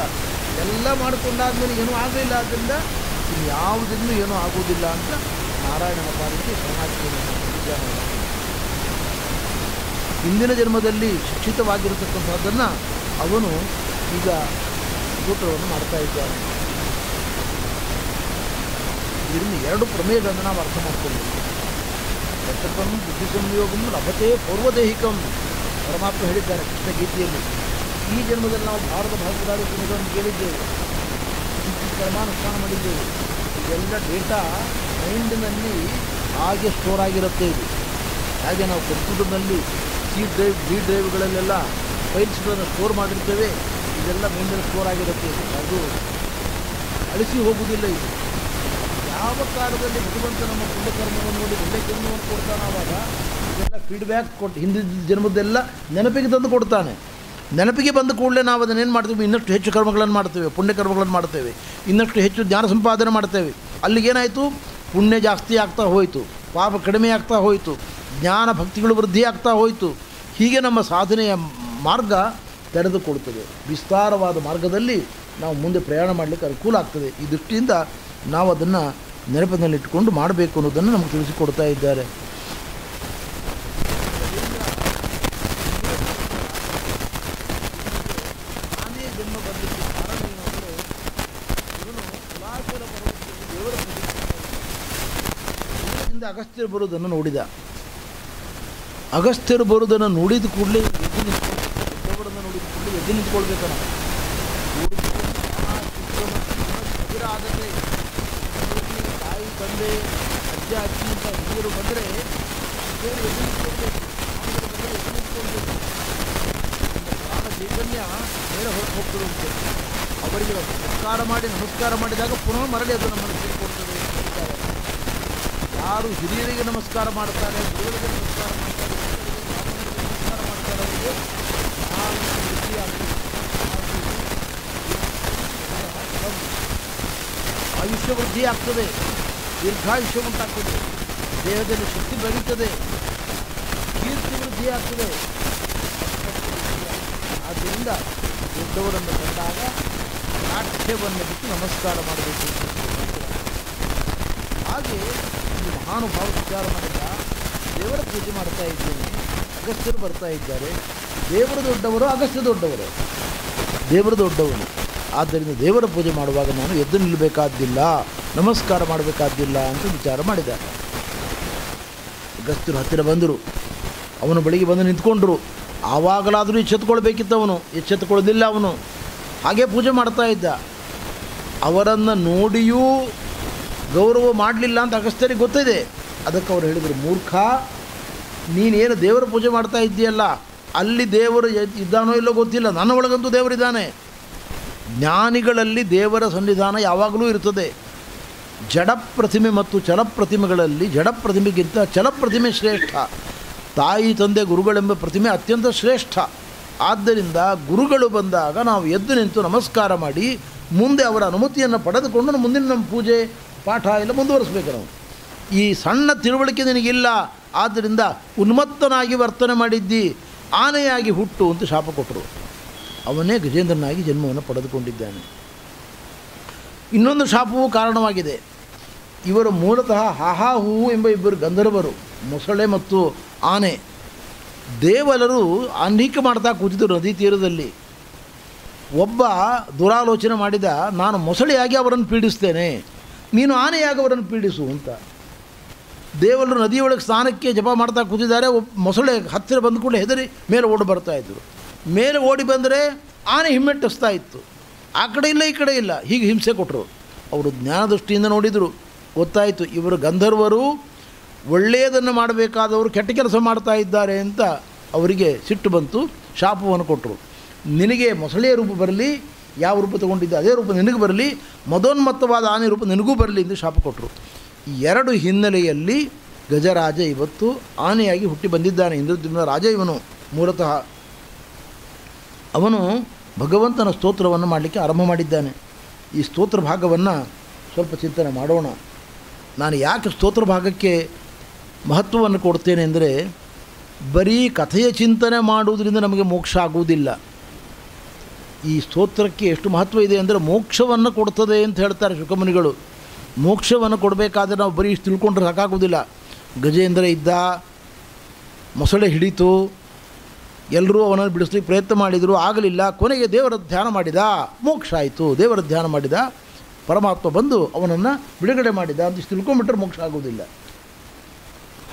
ಎಲ್ಲ ಮಾಡಿಕೊಂಡಾದ್ಮೇಲೆ ಏನೂ ಆಗಲಿಲ್ಲ, ಆದ್ದರಿಂದ ಇನ್ಯಾವುದನ್ನು ಏನೂ ಆಗೋದಿಲ್ಲ ಅಂತ ನಾರಾಯಣನ ಪಾದಕ್ಕೆ ಶರಣಾಗತಿಯನ್ನು ಹಿಂದಿನ ಜನ್ಮದಲ್ಲಿ ಶಿಕ್ಷಿತವಾಗಿರತಕ್ಕಂಥದ್ದನ್ನು ಅವನು ಈಗ ಸ್ತೋತ್ರವನ್ನು ಮಾಡ್ತಾ ಇದ್ದಾನೆ. ಇದರಿಂದ 2 ಪ್ರಮೇಯಗಳನ್ನು ನಾವು ಅರ್ಥ ಮಾಡ್ಕೊಳ್ಬೇಕು. ಯಶಪಂ ಬುದ್ಧಿ ಸಂಯೋಗಂ ಲಭತೆ ಪೂರ್ವದೇಹಿಕಂ ಪರಮಾತ್ಮ ಹೇಳಿದ್ದಾರೆ ಕೃಷ್ಣ ಗೀತೆಯಲ್ಲಿ. ಈ ಜನ್ಮದಲ್ಲಿ ನಾವು ಭಾರತ ಭಾಗದಾರಿ ಪುಣ್ಯಗಳನ್ನು ಕೇಳಿದ್ದೇವೆ, ಕರ್ಮಾನುಷ್ಠಾನ ಮಾಡಿದ್ದೇವೆ. ಇದೆಲ್ಲ ಡೇಟಾ ಮೈಂಡಿನಲ್ಲಿ ಹಾಗೆ ಸ್ಟೋರ್ ಆಗಿರುತ್ತೆ. ಇದು ಹಾಗೆ ನಾವು ಕಂಪ್ಯೂಟರ್ನಲ್ಲಿ ಸಿ ಡ್ರೈವ್ ಡಿ ಡ್ರೈವ್ಗಳಲ್ಲೆಲ್ಲ ಫೈಲ್ಸ್ಗಳನ್ನು ಸ್ಟೋರ್ ಮಾಡಿರ್ತೇವೆ. ಇದೆಲ್ಲ ಮೈಂಡಲ್ಲಿ ಸ್ಟೋರ್ ಆಗಿರುತ್ತೆ. ಅದು ಅಳಿಸಿ ಹೋಗುವುದಿಲ್ಲ. ಇದು ಯಾವ ಕಾಲದಲ್ಲಿ ಭಗವಂತ ನಮ್ಮ ಪುಣ್ಯಕರ್ಮವನ್ನು ನೋಡಿ ಒಳ್ಳೆ ಜನ್ಮವನ್ನು ಕೊಡ್ತಾನೆ, ಆವಾಗ ಅದೆಲ್ಲ ಫೀಡ್ಬ್ಯಾಕ್ ಕೊಟ್ಟು ಹಿಂದಿನ ಜನ್ಮದ್ದೆಲ್ಲ ನೆನಪಿಗೆ ತಂದು ಕೊಡ್ತಾನೆ. ನೆನಪಿಗೆ ಬಂದ ಕೂಡಲೇ ನಾವು ಅದನ್ನೇನು ಮಾಡ್ತೀವಿ, ಇನ್ನಷ್ಟು ಹೆಚ್ಚು ಕರ್ಮಗಳನ್ನು ಮಾಡ್ತೇವೆ, ಪುಣ್ಯ ಕರ್ಮಗಳನ್ನು ಮಾಡ್ತೇವೆ, ಇನ್ನಷ್ಟು ಹೆಚ್ಚು ಜ್ಞಾನ ಸಂಪಾದನೆ ಮಾಡ್ತೇವೆ. ಅಲ್ಲಿಗೇನಾಯಿತು, ಪುಣ್ಯ ಜಾಸ್ತಿ ಆಗ್ತಾ ಹೋಯಿತು, ಪಾಪ ಕಡಿಮೆ ಆಗ್ತಾ ಹೋಯಿತು, ಜ್ಞಾನ ಭಕ್ತಿಗಳು ವೃದ್ಧಿ ಆಗ್ತಾ ಹೋಯಿತು. ಹೀಗೆ ನಮ್ಮ ಸಾಧನೆಯ ಮಾರ್ಗ ತೆರೆದುಕೊಳ್ತದೆ. ವಿಸ್ತಾರವಾದ ಮಾರ್ಗದಲ್ಲಿ ನಾವು ಮುಂದೆ ಪ್ರಯಾಣ ಮಾಡಲಿಕ್ಕೆ ಅನುಕೂಲ ಆಗ್ತದೆ. ಈ ದೃಷ್ಟಿಯಿಂದ ನಾವು ಅದನ್ನು ನೆನಪಿನಲ್ಲಿಟ್ಟುಕೊಂಡು ಮಾಡಬೇಕು ಅನ್ನೋದನ್ನು ನಮಗೆ ತಿಳಿಸಿಕೊಡ್ತಾ ಇದ್ದಾರೆ. ನಾನೇ ಜನ್ಮ ಬರಲಿಕ್ಕೆ ಕಾರಣ ಏನಂದರೆ, ಇವನು ಕುಲಾಚಲ ಪರ್ವತದಲ್ಲಿ ದೇವರ ಪೂಜೆಯಿಂದ ಅಗಸ್ತ್ಯರು ಬರುವುದನ್ನು ನೋಡಿದ. ಅಗಸ್ತ್ಯರು ಬರುವುದನ್ನು ನೋಡಿದ ಕೂಡಲೇ ದೇವರನ್ನು ನೋಡಿದ ಕೂಡಲೇ ಎದ್ದು ನಿಂತ್ಕೊಳ್ಬೇಕಲ್ಲ. ತಾಯಿ ತಂದೆ ಅಜ್ಜ ಅಜ್ಜಿ ಅಂತ ಹಿರಿಯರು ಬಂದರೆ ದೇವರು ಎದ್ದು ನಿಂತ್ಕೊಳ್ಬೇಕು. ಪ್ರಾಣ ಚೈತನ್ಯ ಮೇಲೆ ಹೋಗ್ತಿರುತ್ತೆ. ಅವರಿಗೆ ನಮಸ್ಕಾರ ಮಾಡಿದಾಗ ಪುನಃ ಮರಳಿ ಅದು ನಮ್ಮನ್ನು ಸೇರಿಕೊಡ್ತದೆ. ಯಾರು ಹಿರಿಯರಿಗೆ ನಮಸ್ಕಾರ ಮಾಡ್ತಾರೆ, ಗುರುಗಳಿಗೆ ನಮಸ್ಕಾರ ಮಾಡ್ತಾರೆ, ನಮಸ್ಕಾರ ಮಾಡ್ತಾರೆ, ಅವರಿಗೆ ಆಯುಷ್ಯ ವೃದ್ಧಿ ಆಗ್ತದೆ, ದೀರ್ಘಾಯುಷ್ಯ ಉಂಟಾಗ್ತದೆ, ದೇಹದಲ್ಲಿ ಶಕ್ತಿ ಬೆಳೀತದೆ, ಕೀರ್ತಿ ವೃದ್ಧಿ ಆಗ್ತದೆ. ಆದ್ದರಿಂದ ದೊಡ್ಡವರನ್ನು ಕಂಡಾಗ ನಾಟ್ಯವನ್ನು ಬಿಟ್ಟು ನಮಸ್ಕಾರ ಮಾಡಬೇಕು. ಹಾಗೆ ಈ ಮಹಾನುಭಾವ ವಿಚಾರ ಮಾಡಿದ ದೇವರ ಪೂಜೆ ಮಾಡ್ತಾ ಇದ್ದೇನೆ. ಅಗಸ್ತ್ಯರು ಬರ್ತಾ ಇದ್ದಾರೆ. ದೇವರು ದೊಡ್ಡವರು, ಅಗಸ್ತ್ಯ ದೊಡ್ಡವರು. ದೇವರು ದೊಡ್ಡವನು. ಆದ್ದರಿಂದ ದೇವರ ಪೂಜೆ ಮಾಡುವಾಗ ನಾನು ಎದ್ದು ನಿಲ್ಲಬೇಕಾದ್ದಿಲ್ಲ, ನಮಸ್ಕಾರ ಮಾಡಬೇಕಾದ್ದಿಲ್ಲ ಅಂತ ವಿಚಾರ ಮಾಡಿದ. ಅಗಸ್ತ್ಯರು ಹತ್ತಿರ ಬಂದರು. ಅವನು ಬಳಿಗೆ ಬಂದು ನಿಂತ್ಕೊಂಡ್ರು. ಆವಾಗಲಾದರೂ ಎಚ್ಚೆತ್ತುಕೊಳ್ಬೇಕಿತ್ತು. ಅವನು ಎಚ್ಚೆತ್ತುಕೊಳ್ಳಲಿಲ್ಲ. ಅವನು ಹಾಗೆ ಪೂಜೆ ಮಾಡ್ತಾ ಇದ್ದ. ಅವರನ್ನು ನೋಡಿಯೂ ಗೌರವ ಮಾಡಲಿಲ್ಲ ಅಂತ ಅಗಸ್ತ್ಯರಿಗೆ ಗೊತ್ತಿದೆ. ಅದಕ್ಕೆ ಅವರು ಹೇಳಿದರು, ಮೂರ್ಖ, ನೀನೇನು ದೇವರ ಪೂಜೆ ಮಾಡ್ತಾ ಇದ್ದೀಯಲ್ಲ, ಅಲ್ಲಿ ದೇವರು ಇದ್ದಾನೋ ಇಲ್ಲೋ ಗೊತ್ತಿಲ್ಲ, ನನ್ನ ಒಳಗಂತೂ ದೇವರಿದ್ದಾನೆ. ಜ್ಞಾನಿಗಳಲ್ಲಿ ದೇವರ ಸನ್ನಿಧಾನ ಯಾವಾಗಲೂ ಇರ್ತದೆ. ಜಡ ಪ್ರತಿಮೆ ಮತ್ತು ಚಲಪ್ರತಿಮೆಗಳಲ್ಲಿ ಜಡಪ್ರತಿಮೆಗಿಂತ ಚಲಪ್ರತಿಮೆ ಶ್ರೇಷ್ಠ. ತಾಯಿ ತಂದೆ ಗುರುಗಳೆಂಬ ಪ್ರತಿಮೆ ಅತ್ಯಂತ ಶ್ರೇಷ್ಠ. ಆದ್ದರಿಂದ ಗುರುಗಳು ಬಂದಾಗ ನಾವು ಎದ್ದು ನಿಂತು ನಮಸ್ಕಾರ ಮಾಡಿ ಮುಂದೆ ಅವರ ಅನುಮತಿಯನ್ನು ಪಡೆದುಕೊಂಡು ಮುಂದಿನ ನಮ್ಮ ಪೂಜೆ ಪಾಠ ಎಲ್ಲ ಮುಂದುವರಿಸಬೇಕು. ನಾವು ಈ ಸಣ್ಣ ತಿಳುವಳಿಕೆ ನಿನಗಿಲ್ಲ, ಆದ್ದರಿಂದ ಉನ್ಮತ್ತನಾಗಿ ವರ್ತನೆ ಮಾಡಿದ್ದಿ, ಆನೆಯಾಗಿ ಹುಟ್ಟು ಅಂತ ಶಾಪ ಕೊಟ್ಟರು. ಅವನೇ ಗಜೇಂದ್ರನಾಗಿ ಜನ್ಮವನ್ನು ಪಡೆದುಕೊಂಡಿದ್ದಾನೆ. ಇನ್ನೊಂದು ಶಾಪವೂ ಕಾರಣವಾಗಿದೆ. ಇವರು ಮೂಲತಃ ಹಾಹಾ ಹೂವು ಎಂಬ ಇಬ್ಬರು ಗಂಧರ್ವರು, ಮೊಸಳೆ ಮತ್ತು ಆನೆ. ದೇವಲರು ಅನೇಕ ಮಾಡ್ತಾ ಕೂತಿದ್ದರು ನದಿ ತೀರದಲ್ಲಿ. ಒಬ್ಬ ದುರಾಲೋಚನೆ ಮಾಡಿದ, ನಾನು ಮೊಸಳೆಯಾಗಿ ಅವರನ್ನು ಪೀಡಿಸ್ತೇನೆ, ನೀನು ಆನೆಯಾಗಿ ಅವರನ್ನು ಪೀಡಿಸು ಅಂತ. ದೇವಲರು ನದಿಯೊಳಗೆ ಸ್ನಾನಕ್ಕೆ ಜಪ ಮಾಡ್ತಾ ಕೂತಿದ್ದಾರೆ. ಮೊಸಳೆ ಹತ್ತಿರ ಬಂದ ಕೂಡಲೇ ಹೆದರಿ ಮೇಲೆ ಓಡಿ ಬರ್ತಾಯಿದ್ರು. ಮೇಲೆ ಓಡಿ ಬಂದರೆ ಆನೆ ಹಿಮ್ಮೆಟ್ಟಿಸ್ತಾ ಇತ್ತು. ಆ ಕಡೆ ಇಲ್ಲ, ಈ ಕಡೆ ಇಲ್ಲ, ಹೀಗೆ ಹಿಂಸೆ ಕೊಟ್ಟರು. ಅವರು ಜ್ಞಾನದೃಷ್ಟಿಯಿಂದ ನೋಡಿದರು. ಗೊತ್ತಾಯಿತು, ಇವರು ಗಂಧರ್ವರು, ಒಳ್ಳೆಯದನ್ನು ಮಾಡಬೇಕಾದವರು ಕೆಟ್ಟ ಕೆಲಸ ಮಾಡ್ತಾ ಇದ್ದಾರೆ ಅಂತ ಅವರಿಗೆ ಸಿಟ್ಟು ಬಂತು. ಶಾಪವನ್ನು ಕೊಟ್ಟರು. ನಿನಗೆ ಮೊಸಳೆಯ ರೂಪ ಬರಲಿ, ಯಾವ ರೂಪ ತಗೊಂಡಿದ್ದ ಅದೇ ರೂಪ ನಿನಗೆ ಬರಲಿ, ಮದೋನ್ಮತ್ತವಾದ ಆನೆ ರೂಪ ನಿನಗೂ ಬರಲಿ ಎಂದು ಶಾಪ ಕೊಟ್ಟರು. ಈ ಎರಡು ಹಿನ್ನೆಲೆಯಲ್ಲಿ ಗಜರಾಜ ಇವತ್ತು ಆನೆಯಾಗಿ ಹುಟ್ಟಿ ಬಂದಿದ್ದಾನೆ. ಇಂದ್ರದ್ಯುಮ್ನ ರಾಜ ಇವನು ಮೂಲತಃ. ಅವನು ಭಗವಂತನ ಸ್ತೋತ್ರವನ್ನು ಮಾಡಲಿಕ್ಕೆ ಆರಂಭ ಮಾಡಿದ್ದಾನೆ. ಈ ಸ್ತೋತ್ರ ಭಾಗವನ್ನು ಸ್ವಲ್ಪ ಚಿಂತನೆ ಮಾಡೋಣ. ನಾನು ಯಾಕೆ ಸ್ತೋತ್ರ ಭಾಗಕ್ಕೆ ಮಹತ್ವವನ್ನು ಕೊಡ್ತೇನೆ ಅಂದರೆ, ಬರೀ ಕಥೆಯ ಚಿಂತನೆ ಮಾಡುವುದರಿಂದ ನಮಗೆ ಮೋಕ್ಷ ಆಗುವುದಿಲ್ಲ. ಈ ಸ್ತೋತ್ರಕ್ಕೆ ಎಷ್ಟು ಮಹತ್ವ ಇದೆ ಅಂದರೆ ಮೋಕ್ಷವನ್ನು ಕೊಡ್ತದೆ ಅಂತ ಹೇಳ್ತಾರೆ ಶುಕಮುನಿಗಳು. ಮೋಕ್ಷವನ್ನು ಕೊಡಬೇಕಾದ್ರೆ ನಾವು ಬರೀ ಇಷ್ಟು ತಿಳ್ಕೊಂಡ್ರೆ ಸಾಕಾಗುವುದಿಲ್ಲ. ಗಜೇಂದ್ರ ಇದ್ದ, ಮೊಸಳೆ ಹಿಡಿತು, ಎಲ್ಲರೂ ಅವನನ್ನು ಬಿಡಿಸ್ಲಿಕ್ಕೆ ಪ್ರಯತ್ನ ಮಾಡಿದರು, ಆಗಲಿಲ್ಲ. ಕೊನೆಗೆ ದೇವರ ಧ್ಯಾನ ಮಾಡಿದ, ಮೋಕ್ಷ ಆಯಿತು. ದೇವರ ಧ್ಯಾನ ಮಾಡಿದ, ಪರಮಾತ್ಮ ಬಂದು ಅವನನ್ನು ಬಿಡುಗಡೆ ಮಾಡಿದ ಅಂತ ಇಷ್ಟು ತಿಳ್ಕೊಂಡ್ಬಿಟ್ರೆ ಮೋಕ್ಷ ಆಗುವುದಿಲ್ಲ.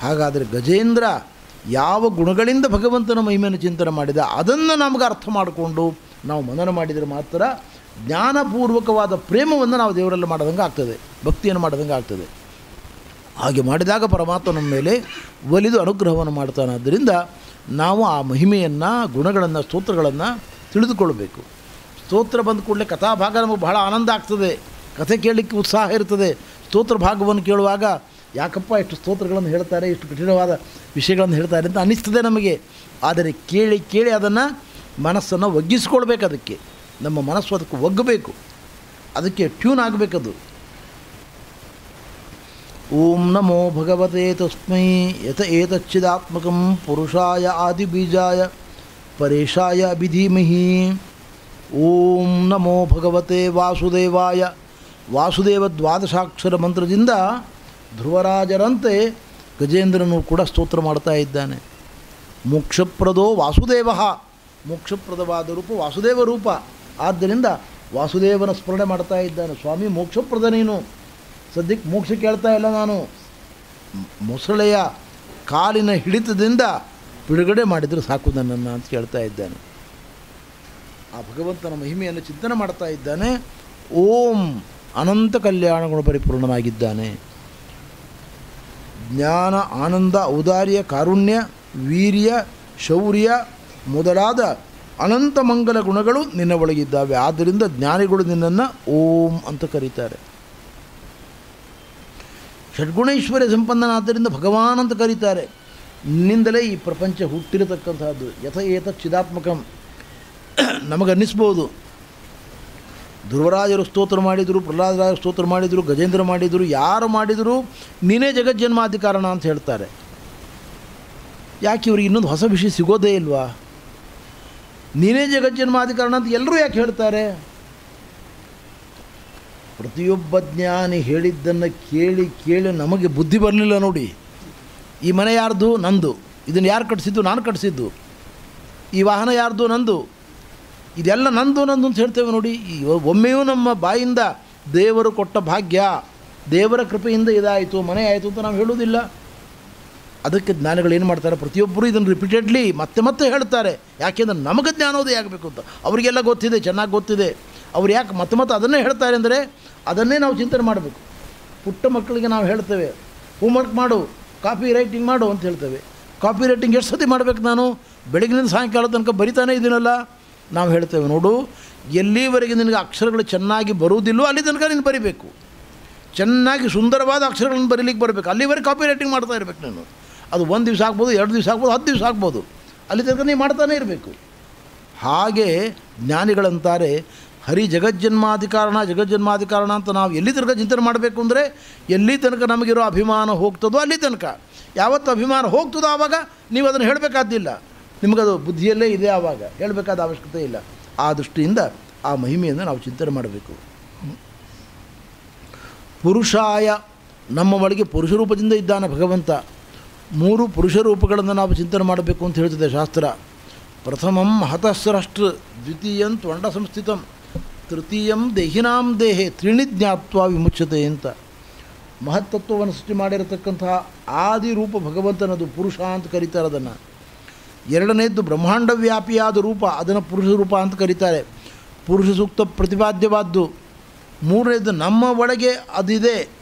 ಹಾಗಾದರೆ ಗಜೇಂದ್ರ ಯಾವ ಗುಣಗಳಿಂದ ಭಗವಂತನ ಮಹಿಮೆಯನ್ನು ಚಿಂತನೆ ಮಾಡಿದ ಅದನ್ನು ನಮಗೆ ಅರ್ಥ ಮಾಡಿಕೊಂಡು ನಾವು ಮನನ ಮಾಡಿದರೆ ಮಾತ್ರ ಜ್ಞಾನಪೂರ್ವಕವಾದ ಪ್ರೇಮವನ್ನು ನಾವು ದೇವರಲ್ಲಿ ಮಾಡೋದಂಗೆ ಆಗ್ತದೆ, ಭಕ್ತಿಯನ್ನು ಮಾಡೋದಂಗೆ ಆಗ್ತದೆ. ಹಾಗೆ ಮಾಡಿದಾಗ ಪರಮಾತ್ಮ ನಮ್ಮ ಮೇಲೆ ಒಲಿದು ಅನುಗ್ರಹವನ್ನು ಮಾಡ್ತಾನೆ. ಆದ್ದರಿಂದ ನಾವು ಆ ಮಹಿಮೆಯನ್ನು, ಗುಣಗಳನ್ನು, ಸ್ತೋತ್ರಗಳನ್ನು ತಿಳಿದುಕೊಳ್ಬೇಕು. ಸ್ತೋತ್ರ ಬಂದ ಕೂಡಲೇ ಕಥಾಭಾಗ ನಮಗೆ ಬಹಳ ಆನಂದ ಆಗ್ತದೆ, ಕಥೆ ಕೇಳಲಿಕ್ಕೆ ಉತ್ಸಾಹ ಇರ್ತದೆ. ಸ್ತೋತ್ರ ಭಾಗವನ್ನು ಕೇಳುವಾಗ ಯಾಕಪ್ಪ ಇಷ್ಟು ಸ್ತೋತ್ರಗಳನ್ನು ಹೇಳ್ತಾರೆ, ಇಷ್ಟು ಕಠಿಣವಾದ ವಿಷಯಗಳನ್ನು ಹೇಳ್ತಾರೆ ಅಂತ ಅನ್ನಿಸ್ತದೆ ನಮಗೆ. ಆದರೆ ಕೇಳಿ ಕೇಳಿ ಅದನ್ನು ಮನಸ್ಸನ್ನು ಒಗ್ಗಿಸ್ಕೊಳ್ಬೇಕು. ಅದಕ್ಕೆ ನಮ್ಮ ಮನಸ್ಸು ಅದಕ್ಕೆ ಒಗ್ಗಬೇಕು, ಅದಕ್ಕೆ ಟ್ಯೂನ್ ಆಗಬೇಕದು. ಓಂ ನಮೋ ಭಗವತೆ ತಸ್ಮೈ ಯತ ಏತಚ್ಚಿದಾತ್ಮಕಂ ಪುರುಷಾಯ ಆದಿಬೀಜಾಯ ಪರೇಶಾಯ ಅಭಿಧೀಮಹಿ. ಓಂ ನಮೋ ಭಗವತೆ ವಾಸುದೇವಾಯ. ವಾಸುದೇವ ದ್ವಾದಶಾಕ್ಷರ ಮಂತ್ರದಿಂದ ಧ್ರುವರಾಜರಂತೆ ಗಜೇಂದ್ರನು ಕೂಡ ಸ್ತೋತ್ರ ಮಾಡ್ತಾ ಇದ್ದಾನೆ. ಮೋಕ್ಷಪ್ರದೋ ವಾಸುದೇವ, ಮೋಕ್ಷಪ್ರದವಾದ ರೂಪ ವಾಸುದೇವ ರೂಪ. ಆದ್ದರಿಂದ ವಾಸುದೇವನ ಸ್ಮರಣೆ ಮಾಡ್ತಾ ಇದ್ದಾನೆ. ಸ್ವಾಮಿ ಮೋಕ್ಷಪ್ರದ ನೀನು, ಸದ್ಯಕ್ಕೆ ಮೋಕ್ಷ ಕೇಳ್ತಾ ಇಲ್ಲ ನಾನು, ಮೊಸಳೆಯ ಕಾಲಿನ ಹಿಡಿತದಿಂದ ಬಿಡುಗಡೆ ಮಾಡಿದರೆ ಸಾಕು ನನ್ನನ್ನು ಅಂತ ಕೇಳ್ತಾ ಇದ್ದಾನೆ. ಆ ಭಗವಂತನ ಮಹಿಮೆಯನ್ನು ಚಿಂತನೆ ಮಾಡ್ತಾ ಇದ್ದಾನೆ. ಓಂ ಅನಂತ ಕಲ್ಯಾಣ ಗುಣ ಪರಿಪೂರ್ಣನಾಗಿದ್ದಾನೆ. ಜ್ಞಾನ, ಆನಂದ, ಔದಾರ್ಯ, ಕಾರುಣ್ಯ, ವೀರ್ಯ, ಶೌರ್ಯ ಮೊದಲಾದ ಅನಂತ ಮಂಗಲ ಗುಣಗಳು ನಿನ್ನ ಒಳಗಿದ್ದಾವೆ. ಆದ್ದರಿಂದ ಜ್ಞಾನಿಗಳು ನಿನ್ನನ್ನು ಓಂ ಅಂತ ಕರೀತಾರೆ. ಷಡ್ಗುಣೈಶ್ವರ್ಯ ಸಂಪನ್ನನಾದ್ದರಿಂದ ಭಗವಾನ್ ಅಂತ ಕರೀತಾರೆ. ನಿನ್ನಿಂದಲೇ ಈ ಪ್ರಪಂಚ ಹುಟ್ಟಿರತಕ್ಕಂಥದ್ದು. ಯಥ ಏತ ಚಿದಾತ್ಮಕಂ. ನಮಗನ್ನಿಸ್ಬೋದು, ಧ್ರುವರಾಜರು ಸ್ತೋತ್ರ ಮಾಡಿದರು, ಪ್ರಹ್ಲಾದರಾಜರು ಸ್ತೋತ್ರ ಮಾಡಿದರು, ಗಜೇಂದ್ರ ಮಾಡಿದರು, ಯಾರು ಮಾಡಿದರೂ ನೀನೇ ಜಗಜ್ಜನ್ಮಾಧಿಕಾರಣ ಅಂತ ಹೇಳ್ತಾರೆ. ಯಾಕೆ ಇವ್ರಿಗೆ ಇನ್ನೊಂದು ಹೊಸ ವಿಷಯ ಸಿಗೋದೇ ಇಲ್ವಾ? ನೀನೇ ಜಗಜ್ಜನ್ಮಾಧಿಕಾರಣ ಅಂತ ಎಲ್ಲರೂ ಯಾಕೆ ಹೇಳ್ತಾರೆ? ಪ್ರತಿಯೊಬ್ಬ ಜ್ಞಾನಿ ಹೇಳಿದ್ದನ್ನು ಕೇಳಿ ಕೇಳಿ ನಮಗೆ ಬುದ್ಧಿ ಬರಲಿಲ್ಲ ನೋಡಿ. ಈ ಮನೆ ಯಾರ್ದು? ನಂದು. ಇದನ್ನು ಯಾರು ಕಟ್ಟಿಸಿದ್ದು? ನಾನು ಕಟ್ಟಿಸಿದ್ದು. ಈ ವಾಹನ ಯಾರ್ದು? ನಂದು. ಇದೆಲ್ಲ ನಂದು ನಂದು ಅಂತ ಹೇಳ್ತೇವೆ ನೋಡಿ. ಒಮ್ಮೆಯೂ ನಮ್ಮ ಬಾಯಿಂದ ದೇವರು ಕೊಟ್ಟ ಭಾಗ್ಯ, ದೇವರ ಕೃಪೆಯಿಂದ ಇದಾಯಿತು, ಮನೆ ಆಯಿತು ಅಂತ ನಾವು ಹೇಳುವುದಿಲ್ಲ. ಅದಕ್ಕೆ ಜ್ಞಾನಿಗಳು ಏನು ಮಾಡ್ತಾರೆ, ಪ್ರತಿಯೊಬ್ಬರು ಇದನ್ನು ರಿಪೀಟೆಡ್ಲಿ ಮತ್ತೆ ಮತ್ತೆ ಹೇಳ್ತಾರೆ. ಯಾಕೆಂದರೆ ನಮಗೆ ಜ್ಞಾನೋದಯ ಆಗಬೇಕು ಅಂತ. ಅವರಿಗೆಲ್ಲ ಗೊತ್ತಿದೆ, ಚೆನ್ನಾಗಿ ಗೊತ್ತಿದೆ. ಅವ್ರು ಯಾಕೆ ಮತ್ತೆ ಮತ್ತೆ ಅದನ್ನೇ ಹೇಳ್ತಾರೆ ಅಂದರೆ ಅದನ್ನೇ ನಾವು ಚಿಂತನೆ ಮಾಡಬೇಕು. ಪುಟ್ಟ ಮಕ್ಕಳಿಗೆ ನಾವು ಹೇಳ್ತೇವೆ, ಹೋಮ್ವರ್ಕ್ ಮಾಡು, ಕಾಪಿ ರೈಟಿಂಗ್ ಮಾಡು ಅಂತ ಹೇಳ್ತೇವೆ. ಕಾಪಿ ರೈಟಿಂಗ್ ಎಷ್ಟು ಸತಿ ಮಾಡಬೇಕು ನಾನು? ಬೆಳಗಿನಿಂದ ಸಾಯಂಕಾಲ ತನಕ ಬರಿತಾನೇ ಇದ್ದೀನಲ್ಲ. ನಾವು ಹೇಳ್ತೇವೆ, ನೋಡು, ಎಲ್ಲಿವರೆಗೆ ನಿನಗೆ ಅಕ್ಷರಗಳು ಚೆನ್ನಾಗಿ ಬರುವುದಿಲ್ಲೋ ಅಲ್ಲಿ ತನಕ ನೀನು ಬರಿಬೇಕು. ಚೆನ್ನಾಗಿ ಸುಂದರವಾದ ಅಕ್ಷರಗಳನ್ನು ಬರೀಲಿಕ್ಕೆ ಬರಬೇಕು. ಅಲ್ಲಿವರೆಗೆ ಕಾಪಿ ರೈಟಿಂಗ್ ಮಾಡ್ತಾ ಇರಬೇಕು ನಾನು. ಅದು 1 ದಿವಸ ಆಗ್ಬೋದು, 2 ದಿವಸ ಆಗ್ಬೋದು, 10 ದಿವಸ ಆಗ್ಬೋದು. ಅಲ್ಲಿ ತನಕ ನೀವು ಮಾಡ್ತಾನೇ ಇರಬೇಕು. ಹಾಗೆ ಜ್ಞಾನಿಗಳಂತಾರೆ, ಹರಿ ಜಗಜ್ಜನ್ಮಾಧಿಕಾರಣ ಜಗಜ್ಜನ್ಮಾಧಿಕಾರಣ ಅಂತ ನಾವು ಎಲ್ಲಿ ತನಕ ಚಿಂತನೆ ಮಾಡಬೇಕು ಅಂದರೆ ಎಲ್ಲಿ ತನಕ ನಮಗಿರೋ ಅಭಿಮಾನ ಹೋಗ್ತದೋ ಅಲ್ಲಿ ತನಕ. ಯಾವತ್ತು ಅಭಿಮಾನ ಹೋಗ್ತದೋ ಆವಾಗ ನೀವು ಅದನ್ನು ಹೇಳಬೇಕಾದ್ದಿಲ್ಲ. ನಿಮಗದು ಬುದ್ಧಿಯಲ್ಲೇ ಇದೆ, ಆವಾಗ ಹೇಳಬೇಕಾದ ಅವಶ್ಯಕತೆ ಇಲ್ಲ. ಆ ದೃಷ್ಟಿಯಿಂದ ಆ ಮಹಿಮೆಯನ್ನು ನಾವು ಚಿಂತನೆ ಮಾಡಬೇಕು. ಪುರುಷಾಯ, ನಮ್ಮ ಒಳಗೆ ಪುರುಷ ರೂಪದಿಂದ ಇದ್ದಾನೆ ಭಗವಂತ. 3 ಪುರುಷ ರೂಪಗಳನ್ನು ನಾವು ಚಿಂತನೆ ಮಾಡಬೇಕು ಅಂತ ಹೇಳ್ತದೆ ಶಾಸ್ತ್ರ. ಪ್ರಥಮಂ ಮಹತಸ್ರಾಷ್ಟ್ರ, ದ್ವಿತೀಯಂ ತ್ವಂಡ ಸಂಸ್ಥಿತಂ, ತೃತೀಯಂ ದೇಹಿನಾಂ ದೇಹೆ, ತ್ರೀಣಿ ಜ್ಞಾತ್ವ ವಿಮುಚ್ಯತೆ ಅಂತ. ಮಹತ್ತತ್ವವನ್ನು ಸೃಷ್ಟಿ ಮಾಡಿರತಕ್ಕಂತಹ ಆದಿರೂಪ ಭಗವಂತನದು ಪುರುಷ ಅಂತ ಕರೀತಾರೆ ಅದನ್ನು. ಎರಡನೇದ್ದು ಬ್ರಹ್ಮಾಂಡ ವ್ಯಾಪಿಯಾದ ರೂಪ, ಅದನ್ನು ಪುರುಷ ರೂಪ ಅಂತ ಕರೀತಾರೆ. ಪುರುಷ ಸೂಕ್ತ ಪ್ರತಿಪಾದ್ಯವಾದ್ದು. ಮೂರನೇದ್ದು ನಮ್ಮ ಒಳಗೆ ಅದಿದೆ,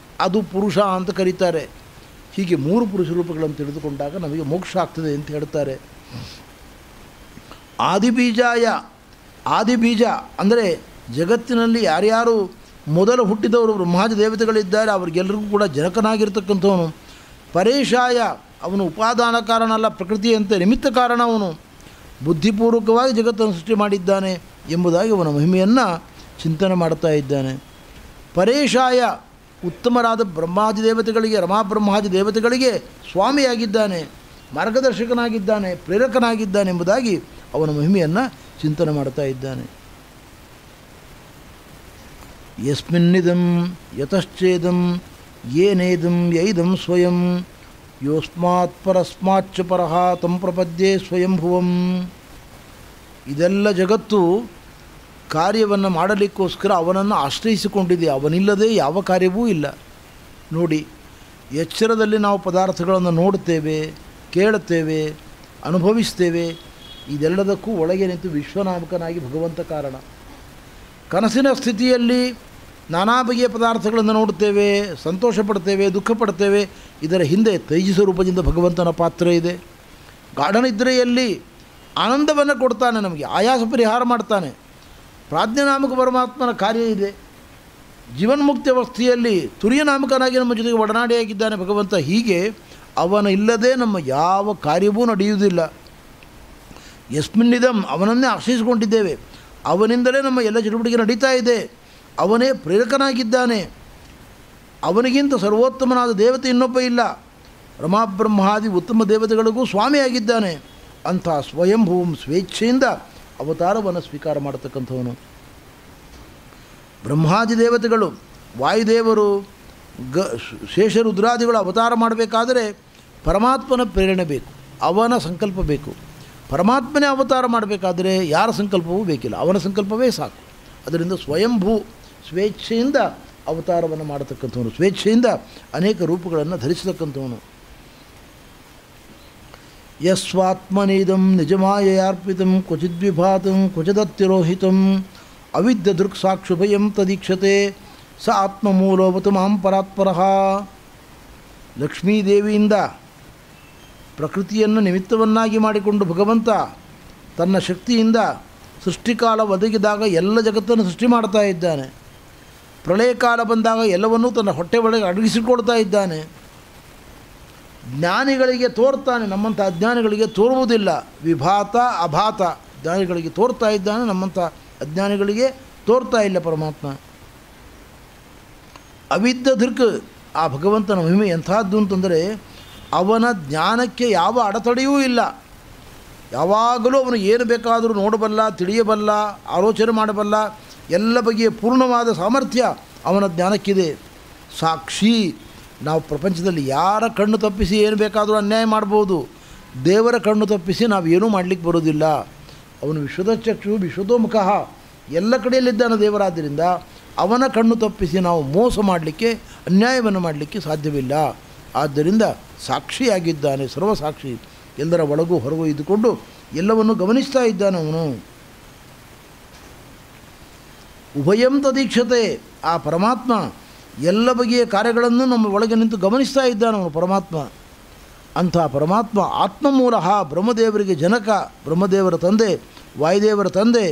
ಅದು ಪುರುಷ ಅಂತ ಕರೀತಾರೆ. ಹೀಗೆ 3 ಪುರುಷ ರೂಪಗಳನ್ನು ತಿಳಿದುಕೊಂಡಾಗ ನಮಗೆ ಮೋಕ್ಷ ಆಗ್ತದೆ ಅಂತ ಹೇಳ್ತಾರೆ. ಆದಿಬೀಜಾಯ, ಆದಿಬೀಜ ಅಂದರೆ ಜಗತ್ತಿನಲ್ಲಿ ಯಾರ್ಯಾರು ಮೊದಲು ಹುಟ್ಟಿದವರು ಬ್ರಹ್ಮಾದಿ ದೇವತೆಗಳಿದ್ದಾರೆ ಅವರಿಗೆಲ್ಲರಿಗೂ ಕೂಡ ಜನಕನಾಗಿರ್ತಕ್ಕಂಥವನು. ಪರೇಶಾಯ, ಅವನು ಉಪಾದಾನ ಕಾರಣ ಅಲ್ಲ, ಪ್ರಕೃತಿಯಂತೆ ನಿಮಿತ್ತ ಕಾರಣ. ಅವನು ಬುದ್ಧಿಪೂರ್ವಕವಾಗಿ ಜಗತ್ತನ್ನು ಸೃಷ್ಟಿ ಮಾಡಿದ್ದಾನೆ ಎಂಬುದಾಗಿ ಅವನ ಮಹಿಮೆಯನ್ನು ಚಿಂತನೆ ಮಾಡ್ತಾ ಇದ್ದಾನೆ. ಪರೇಶಾಯ, ಉತ್ತಮರಾದ ಬ್ರಹ್ಮಾದಿ ದೇವತೆಗಳಿಗೆ, ರಮಾಬ್ರಹ್ಮಾದಿ ದೇವತೆಗಳಿಗೆ ಸ್ವಾಮಿಯಾಗಿದ್ದಾನೆ, ಮಾರ್ಗದರ್ಶಕನಾಗಿದ್ದಾನೆ, ಪ್ರೇರಕನಾಗಿದ್ದಾನೆ ಎಂಬುದಾಗಿ ಅವನ ಮಹಿಮೆಯನ್ನು ಚಿಂತನೆ ಮಾಡ್ತಾ ಇದ್ದಾನೆ. ಯಸ್ಮಿನ್ನಿದಂ ಯತಶ್ಚೇದಂ ಯೇನೇದಂ ಯೈದಂ ಸ್ವಯಂ ಯೋಸ್ಮಾತ್ ಪರಸ್ಮಾಚ್ಚ ಪರಃ ತಂ ಪ್ರಪದ್ಯೆ ಸ್ವಯಂಭುವಂ. ಇದೆಲ್ಲ ಜಗತ್ತು ಕಾರ್ಯವನ್ನು ಮಾಡಲಿಕ್ಕೋಸ್ಕರ ಅವನನ್ನು ಆಶ್ರಯಿಸಿಕೊಂಡಿದೆ. ಅವನಿಲ್ಲದೆ ಯಾವ ಕಾರ್ಯವೂ ಇಲ್ಲ. ನೋಡಿ, ಎಚ್ಚರದಲ್ಲಿ ನಾವು ಪದಾರ್ಥಗಳನ್ನು ನೋಡುತ್ತೇವೆ, ಕೇಳುತ್ತೇವೆ, ಅನುಭವಿಸ್ತೇವೆ. ಇದೆಲ್ಲದಕ್ಕೂ ಒಳಗೆ ನಿಂತು ವಿಶ್ವನಾಮಕನಾಗಿ ಭಗವಂತ ಕಾರಣ. ಕನಸಿನ ಸ್ಥಿತಿಯಲ್ಲಿ ನಾನಾ ಬಗೆಯ ಪದಾರ್ಥಗಳನ್ನು ನೋಡುತ್ತೇವೆ, ಸಂತೋಷ ಪಡ್ತೇವೆ, ದುಃಖ ಪಡ್ತೇವೆ. ಇದರ ಹಿಂದೆ ತೈಜಸ ರೂಪದಿಂದ ಭಗವಂತನ ಪಾತ್ರ ಇದೆ. ಗಾಢನಿದ್ರೆಯಲ್ಲಿ ಆನಂದವನ್ನು ಕೊಡ್ತಾನೆ, ನಮಗೆ ಆಯಾಸ ಪರಿಹಾರ ಮಾಡ್ತಾನೆ. ಪ್ರಾಜ್ಞನಾಮಕ ಪರಮಾತ್ಮನ ಕಾರ್ಯ ಇದೆ. ಜೀವನ್ಮುಕ್ತಿ ಅವಸ್ಥೆಯಲ್ಲಿ ತುರಿಯನಾಮಕನಾಗಿ ನಮ್ಮ ಜೊತೆಗೆ ಒಡನಾಡಿಯಾಗಿದ್ದಾನೆ ಭಗವಂತ. ಹೀಗೆ ಅವನ ಇಲ್ಲದೆ ನಮ್ಮ ಯಾವ ಕಾರ್ಯವೂ ನಡೆಯುವುದಿಲ್ಲ. ಯಸ್ಮಿನ್ನಿದಂ, ಅವನನ್ನೇ ಆಶ್ರಯಿಸಿಕೊಂಡಿದ್ದೇವೆ, ಅವನಿಂದಲೇ ನಮ್ಮ ಎಲ್ಲ ಚಟುವಟಿಕೆ ನಡೀತಾ ಇದೆ, ಅವನೇ ಪ್ರೇರಕನಾಗಿದ್ದಾನೆ. ಅವನಿಗಿಂತ ಸರ್ವೋತ್ತಮನಾದ ದೇವತೆ ಇನ್ನೊಬ್ಬ ಇಲ್ಲ. ರಮಾಬ್ರಹ್ಮಾದಿ ಉತ್ತಮ ದೇವತೆಗಳಿಗೂ ಸ್ವಾಮಿಯಾಗಿದ್ದಾನೆ. ಅಂಥ ಸ್ವಯಂಭೂಂ ಸ್ವೇಚ್ಛೆಯಿಂದ ಅವತಾರವನ್ನು ಸ್ವೀಕಾರ ಮಾಡತಕ್ಕಂಥವನು. ಬ್ರಹ್ಮಾದಿ ದೇವತೆಗಳು, ವಾಯುದೇವರು, ಶೇಷರುದ್ರಾದಿಗಳು ಅವತಾರ ಮಾಡಬೇಕಾದರೆ ಪರಮಾತ್ಮನ ಪ್ರೇರಣೆ ಬೇಕು, ಅವನ ಸಂಕಲ್ಪ ಬೇಕು. ಪರಮಾತ್ಮನೇ ಅವತಾರ ಮಾಡಬೇಕಾದರೆ ಯಾರ ಸಂಕಲ್ಪವೂ ಬೇಕಿಲ್ಲ, ಅವನ ಸಂಕಲ್ಪವೇ ಸಾಕು. ಅದರಿಂದ ಸ್ವಯಂಭೂ ಸ್ವೇಚ್ಛೆಯಿಂದ ಅವತಾರವನ್ನು ಮಾಡತಕ್ಕಂಥವನು, ಸ್ವೇಚ್ಛೆಯಿಂದ ಅನೇಕ ರೂಪಗಳನ್ನು ಧರಿಸತಕ್ಕಂಥವನು. ಯಸ್ವಾತ್ಮನೇದಂ ನಿಜಮಾಯಯಾರ್ಪಿತಂ ಕ್ವಚಿದ್ವಿಭಾತಂ ಕ್ವಚಿದತ್ಯರೋಹಿತಂ ಅವಿದ್ಯ ದೃಕ್ಸಾಕ್ಷುಭಯಂ ತದೀಕ್ಷತೆ ಸ ಆತ್ಮಮೂಲೋವತು ಮಾಂ ಪರಾತ್ಪರಃ. ಲಕ್ಷ್ಮೀದೇವಿಯಿಂದ ಪ್ರಕೃತಿಯನ್ನು ನಿಮಿತ್ತವನ್ನಾಗಿ ಮಾಡಿಕೊಂಡು ಭಗವಂತ ತನ್ನ ಶಕ್ತಿಯಿಂದ ಸೃಷ್ಟಿಕಾಲ ಒದಗಿದಾಗ ಎಲ್ಲ ಜಗತ್ತನ್ನು ಸೃಷ್ಟಿ ಮಾಡ್ತಾ ಇದ್ದಾನೆ. ಪ್ರಳಯ ಕಾಲ ಬಂದಾಗ ಎಲ್ಲವನ್ನೂ ತನ್ನ ಹೊಟ್ಟೆ ಒಳಗೆ ಅಡಗಿಸಿಕೊಳ್ತಾ ಇದ್ದಾನೆ. ಜ್ಞಾನಿಗಳಿಗೆ ತೋರ್ತಾನೆ, ನಮ್ಮಂಥ ಅಜ್ಞಾನಿಗಳಿಗೆ ತೋರುವುದಿಲ್ಲ. ವಿಭಾತ ಅಭಾತ, ಜ್ಞಾನಿಗಳಿಗೆ ತೋರ್ತಾ ಇದ್ದಾನೆ, ನಮ್ಮಂಥ ಅಜ್ಞಾನಿಗಳಿಗೆ ತೋರ್ತಾ ಇಲ್ಲ ಪರಮಾತ್ಮ. ಅವಿದ್ಯ ದೃಕ್, ಆ ಭಗವಂತನ ಮಹಿಮೆ ಎಂಥದ್ದು ಅಂತಂದರೆ ಅವನ ಜ್ಞಾನಕ್ಕೆ ಯಾವ ಅಡೆತಡೆಯೂ ಇಲ್ಲ. ಯಾವಾಗಲೂ ಅವನು ಏನು ಬೇಕಾದರೂ ನೋಡಬಲ್ಲ, ತಿಳಿಯಬಲ್ಲ, ಆಲೋಚನೆ ಮಾಡಬಲ್ಲ, ಎಲ್ಲ ಬಗೆಯ ಪೂರ್ಣವಾದ ಸಾಮರ್ಥ್ಯ ಅವನ ಜ್ಞಾನಕ್ಕಿದೆ. ಸಾಕ್ಷಿ, ನಾವು ಪ್ರಪಂಚದಲ್ಲಿ ಯಾರ ಕಣ್ಣು ತಪ್ಪಿಸಿ ಏನು ಬೇಕಾದರೂ ಅನ್ಯಾಯ ಮಾಡ್ಬೋದು, ದೇವರ ಕಣ್ಣು ತಪ್ಪಿಸಿ ನಾವು ಏನೂ ಮಾಡಲಿಕ್ಕೆ ಬರೋದಿಲ್ಲ. ಅವನು ವಿಶ್ವದ ಚಕ್ಷು ವಿಶ್ವತೋಮುಖ, ಎಲ್ಲ ಕಡೆಯಲ್ಲಿದ್ದಾನೆ ದೇವರಾದ್ದರಿಂದ ಅವನ ಕಣ್ಣು ತಪ್ಪಿಸಿ ನಾವು ಮೋಸ ಮಾಡಲಿಕ್ಕೆ, ಅನ್ಯಾಯವನ್ನು ಮಾಡಲಿಕ್ಕೆ ಸಾಧ್ಯವಿಲ್ಲ. ಆದ್ದರಿಂದ ಸಾಕ್ಷಿಯಾಗಿದ್ದಾನೆ, ಸರ್ವಸಾಕ್ಷಿ, ಎಲ್ಲರ ಒಳಗೂ ಹೊರಗೂ ಇದ್ದುಕೊಂಡು ಎಲ್ಲವನ್ನು ಗಮನಿಸ್ತಾ ಇದ್ದಾನೆ ಅವನು. ಉಭಯಂ ತದೀಕ್ಷತೆ, ಆ ಪರಮಾತ್ಮ ಎಲ್ಲ ಬಗೆಯ ಕಾರ್ಯಗಳನ್ನು ನಮ್ಮ ಒಳಗೆ ನಿಂತು ಗಮನಿಸ್ತಾ ಇದ್ದಾನೆ ಅವನು ಪರಮಾತ್ಮ. ಅಂಥ ಪರಮಾತ್ಮ ಆತ್ಮಮೂಲ, ಬ್ರಹ್ಮದೇವರಿಗೆ ಜನಕ, ಬ್ರಹ್ಮದೇವರ ತಂದೆ, ವಾಯುದೇವರ ತಂದೆ.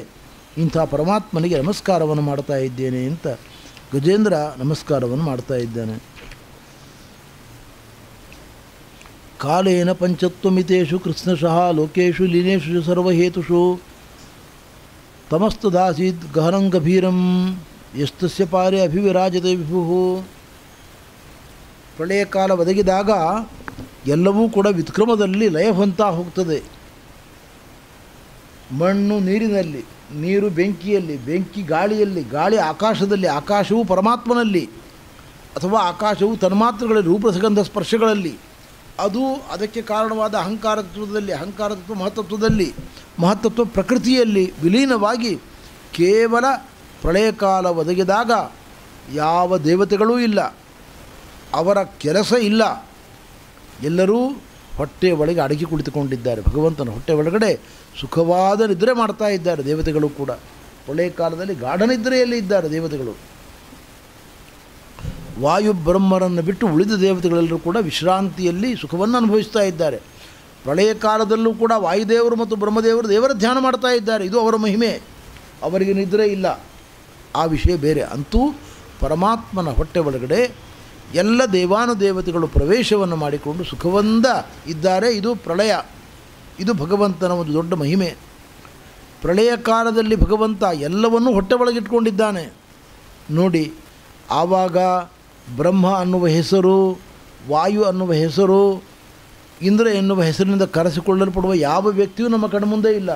ಇಂಥ ಪರಮಾತ್ಮನಿಗೆ ನಮಸ್ಕಾರವನ್ನು ಮಾಡ್ತಾ ಇದ್ದೇನೆ ಅಂತ ಗಜೇಂದ್ರ ನಮಸ್ಕಾರವನ್ನು ಮಾಡ್ತಾ ಇದ್ದಾನೆ. ಕಾಲೇನ ಪಂಚತ್ವಮಿತೇಷು ಕೃಷ್ಣಶಃ ಲೋಕೇಶು ಲೀನೇಶು ಸರ್ವಹೇತುಷು ತಮಸ್ತದಾಸೀದ್ ಗಹನಂ ಗಭೀರಂ ಯಸ್ತಸ್ಯ ಪಾರೆ ಅಭಿವಿರಾಜತೆ ವಿಭು. ಪ್ರಳಯ ಕಾಲ ಒದಗಿದಾಗ ಎಲ್ಲವೂ ಕೂಡ ವಿಕ್ರಮದಲ್ಲಿ ಲಯ ಹೊಂತಾ ಹೋಗ್ತದೆ. ಮಣ್ಣು ನೀರಿನಲ್ಲಿ, ನೀರು ಬೆಂಕಿಯಲ್ಲಿ, ಬೆಂಕಿ ಗಾಳಿಯಲ್ಲಿ, ಗಾಳಿ ಆಕಾಶದಲ್ಲಿ, ಆಕಾಶವು ಪರಮಾತ್ಮನಲ್ಲಿ, ಅಥವಾ ಆಕಾಶವು ತನ್ಮಾತ್ರಗಳಲ್ಲಿ, ರೂಪಸಗಂಧ ಸ್ಪರ್ಶಗಳಲ್ಲಿ, ಅದು ಅದಕ್ಕೆ ಕಾರಣವಾದ ಅಹಂಕಾರ ತತ್ವದಲ್ಲಿ, ಅಹಂಕಾರ ತತ್ವ ಮಹತ್ತತ್ವದಲ್ಲಿ, ಮಹತ್ತತ್ವ ಪ್ರಕೃತಿಯಲ್ಲಿ ವಿಲೀನವಾಗಿ ಕೇವಲ ಪ್ರಳಯ ಕಾಲ ಒದಗಿದಾಗ ಯಾವ ದೇವತೆಗಳೂ ಇಲ್ಲ, ಅವರ ಕೆಲಸ ಇಲ್ಲ, ಎಲ್ಲರೂ ಹೊಟ್ಟೆ ಒಳಗೆ ಅಡಗಿ ಕುಳಿತುಕೊಂಡಿದ್ದಾರೆ. ಭಗವಂತನ ಹೊಟ್ಟೆ ಒಳಗಡೆ ಸುಖವಾದ ನಿದ್ರೆ ಮಾಡ್ತಾ ಇದ್ದಾರೆ ದೇವತೆಗಳು ಕೂಡ. ಪ್ರಳಯ ಕಾಲದಲ್ಲಿ ಗಾಢ ನಿದ್ರೆಯಲ್ಲಿ ಇದ್ದಾರೆ ದೇವತೆಗಳು. ವಾಯು ಬ್ರಹ್ಮರನ್ನು ಬಿಟ್ಟು ಉಳಿದ ದೇವತೆಗಳೆಲ್ಲರೂ ಕೂಡ ವಿಶ್ರಾಂತಿಯಲ್ಲಿ ಸುಖವನ್ನು ಅನುಭವಿಸ್ತಾ ಇದ್ದಾರೆ. ಪ್ರಳಯ ಕಾಲದಲ್ಲೂ ಕೂಡ ವಾಯುದೇವರು ಮತ್ತು ಬ್ರಹ್ಮದೇವರು ದೇವರ ಧ್ಯಾನ ಮಾಡ್ತಾ ಇದ್ದಾರೆ. ಇದು ಅವರ ಮಹಿಮೆ, ಅವರಿಗೆ ನಿದ್ರೆ ಇಲ್ಲ, ಆ ವಿಷಯ ಬೇರೆ. ಅಂತೂ ಪರಮಾತ್ಮನ ಹೊಟ್ಟೆ ಒಳಗಡೆ ಎಲ್ಲ ದೇವಾನುದೇವತೆಗಳು ಪ್ರವೇಶವನ್ನು ಮಾಡಿಕೊಂಡು ಸುಖವಂದ ಇದ್ದಾರೆ. ಇದು ಪ್ರಳಯ, ಇದು ಭಗವಂತನ ಒಂದು ದೊಡ್ಡ ಮಹಿಮೆ. ಪ್ರಳಯ ಕಾಲದಲ್ಲಿ ಭಗವಂತ ಎಲ್ಲವನ್ನೂ ಹೊಟ್ಟೆ ಒಳಗಿಟ್ಕೊಂಡಿದ್ದಾನೆ ನೋಡಿ. ಆವಾಗ ಬ್ರಹ್ಮ ಅನ್ನುವ ಹೆಸರು, ವಾಯು ಅನ್ನುವ ಹೆಸರು, ಇಂದ್ರ ಎನ್ನುವ ಹೆಸರಿನಿಂದ ಕರೆಸಿಕೊಳ್ಳಲ್ಪಡುವ ಯಾವ ವ್ಯಕ್ತಿಯೂ ನಮ್ಮ ಕಣ್ಮುಂದೆ ಇಲ್ಲ.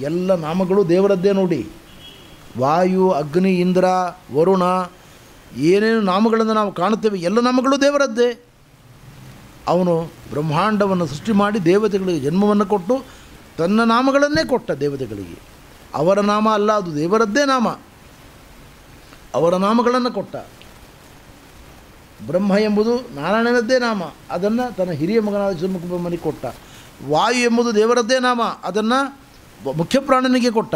ಎಲ್ಲ ನಾಮಗಳು ದೇವರದ್ದೇ ನೋಡಿ. ವಾಯು, ಅಗ್ನಿ, ಇಂದ್ರ, ವರುಣ, ಏನೇನು ನಾಮಗಳನ್ನು ನಾವು ಕಾಣುತ್ತೇವೆ ಎಲ್ಲ ನಾಮಗಳು ದೇವರದ್ದೇ. ಅವನು ಬ್ರಹ್ಮಾಂಡವನ್ನು ಸೃಷ್ಟಿ ಮಾಡಿ ದೇವತೆಗಳಿಗೆ ಜನ್ಮವನ್ನು ಕೊಟ್ಟು ತನ್ನ ನಾಮಗಳನ್ನೇ ಕೊಟ್ಟ ದೇವತೆಗಳಿಗೆ. ಅವರ ನಾಮ ಅಲ್ಲ, ಅದು ದೇವರದ್ದೇ ನಾಮ. ಅವರ ನಾಮಗಳನ್ನು ಕೊಟ್ಟ. ಬ್ರಹ್ಮ ಎಂಬುದು ನಾರಾಯಣನದ್ದೇ ನಾಮ, ಅದನ್ನು ತನ್ನ ಹಿರಿಯ ಮಗನಾದ ಷಣ್ಮುಖಬ್ರಹ್ಮನಿಗೆ ಕೊಟ್ಟ. ವಾಯು ಎಂಬುದು ದೇವರದ್ದೇ ನಾಮ, ಅದನ್ನು ಮುಖ್ಯ ಪ್ರಾಣನಿಗೆ ಕೊಟ್ಟ.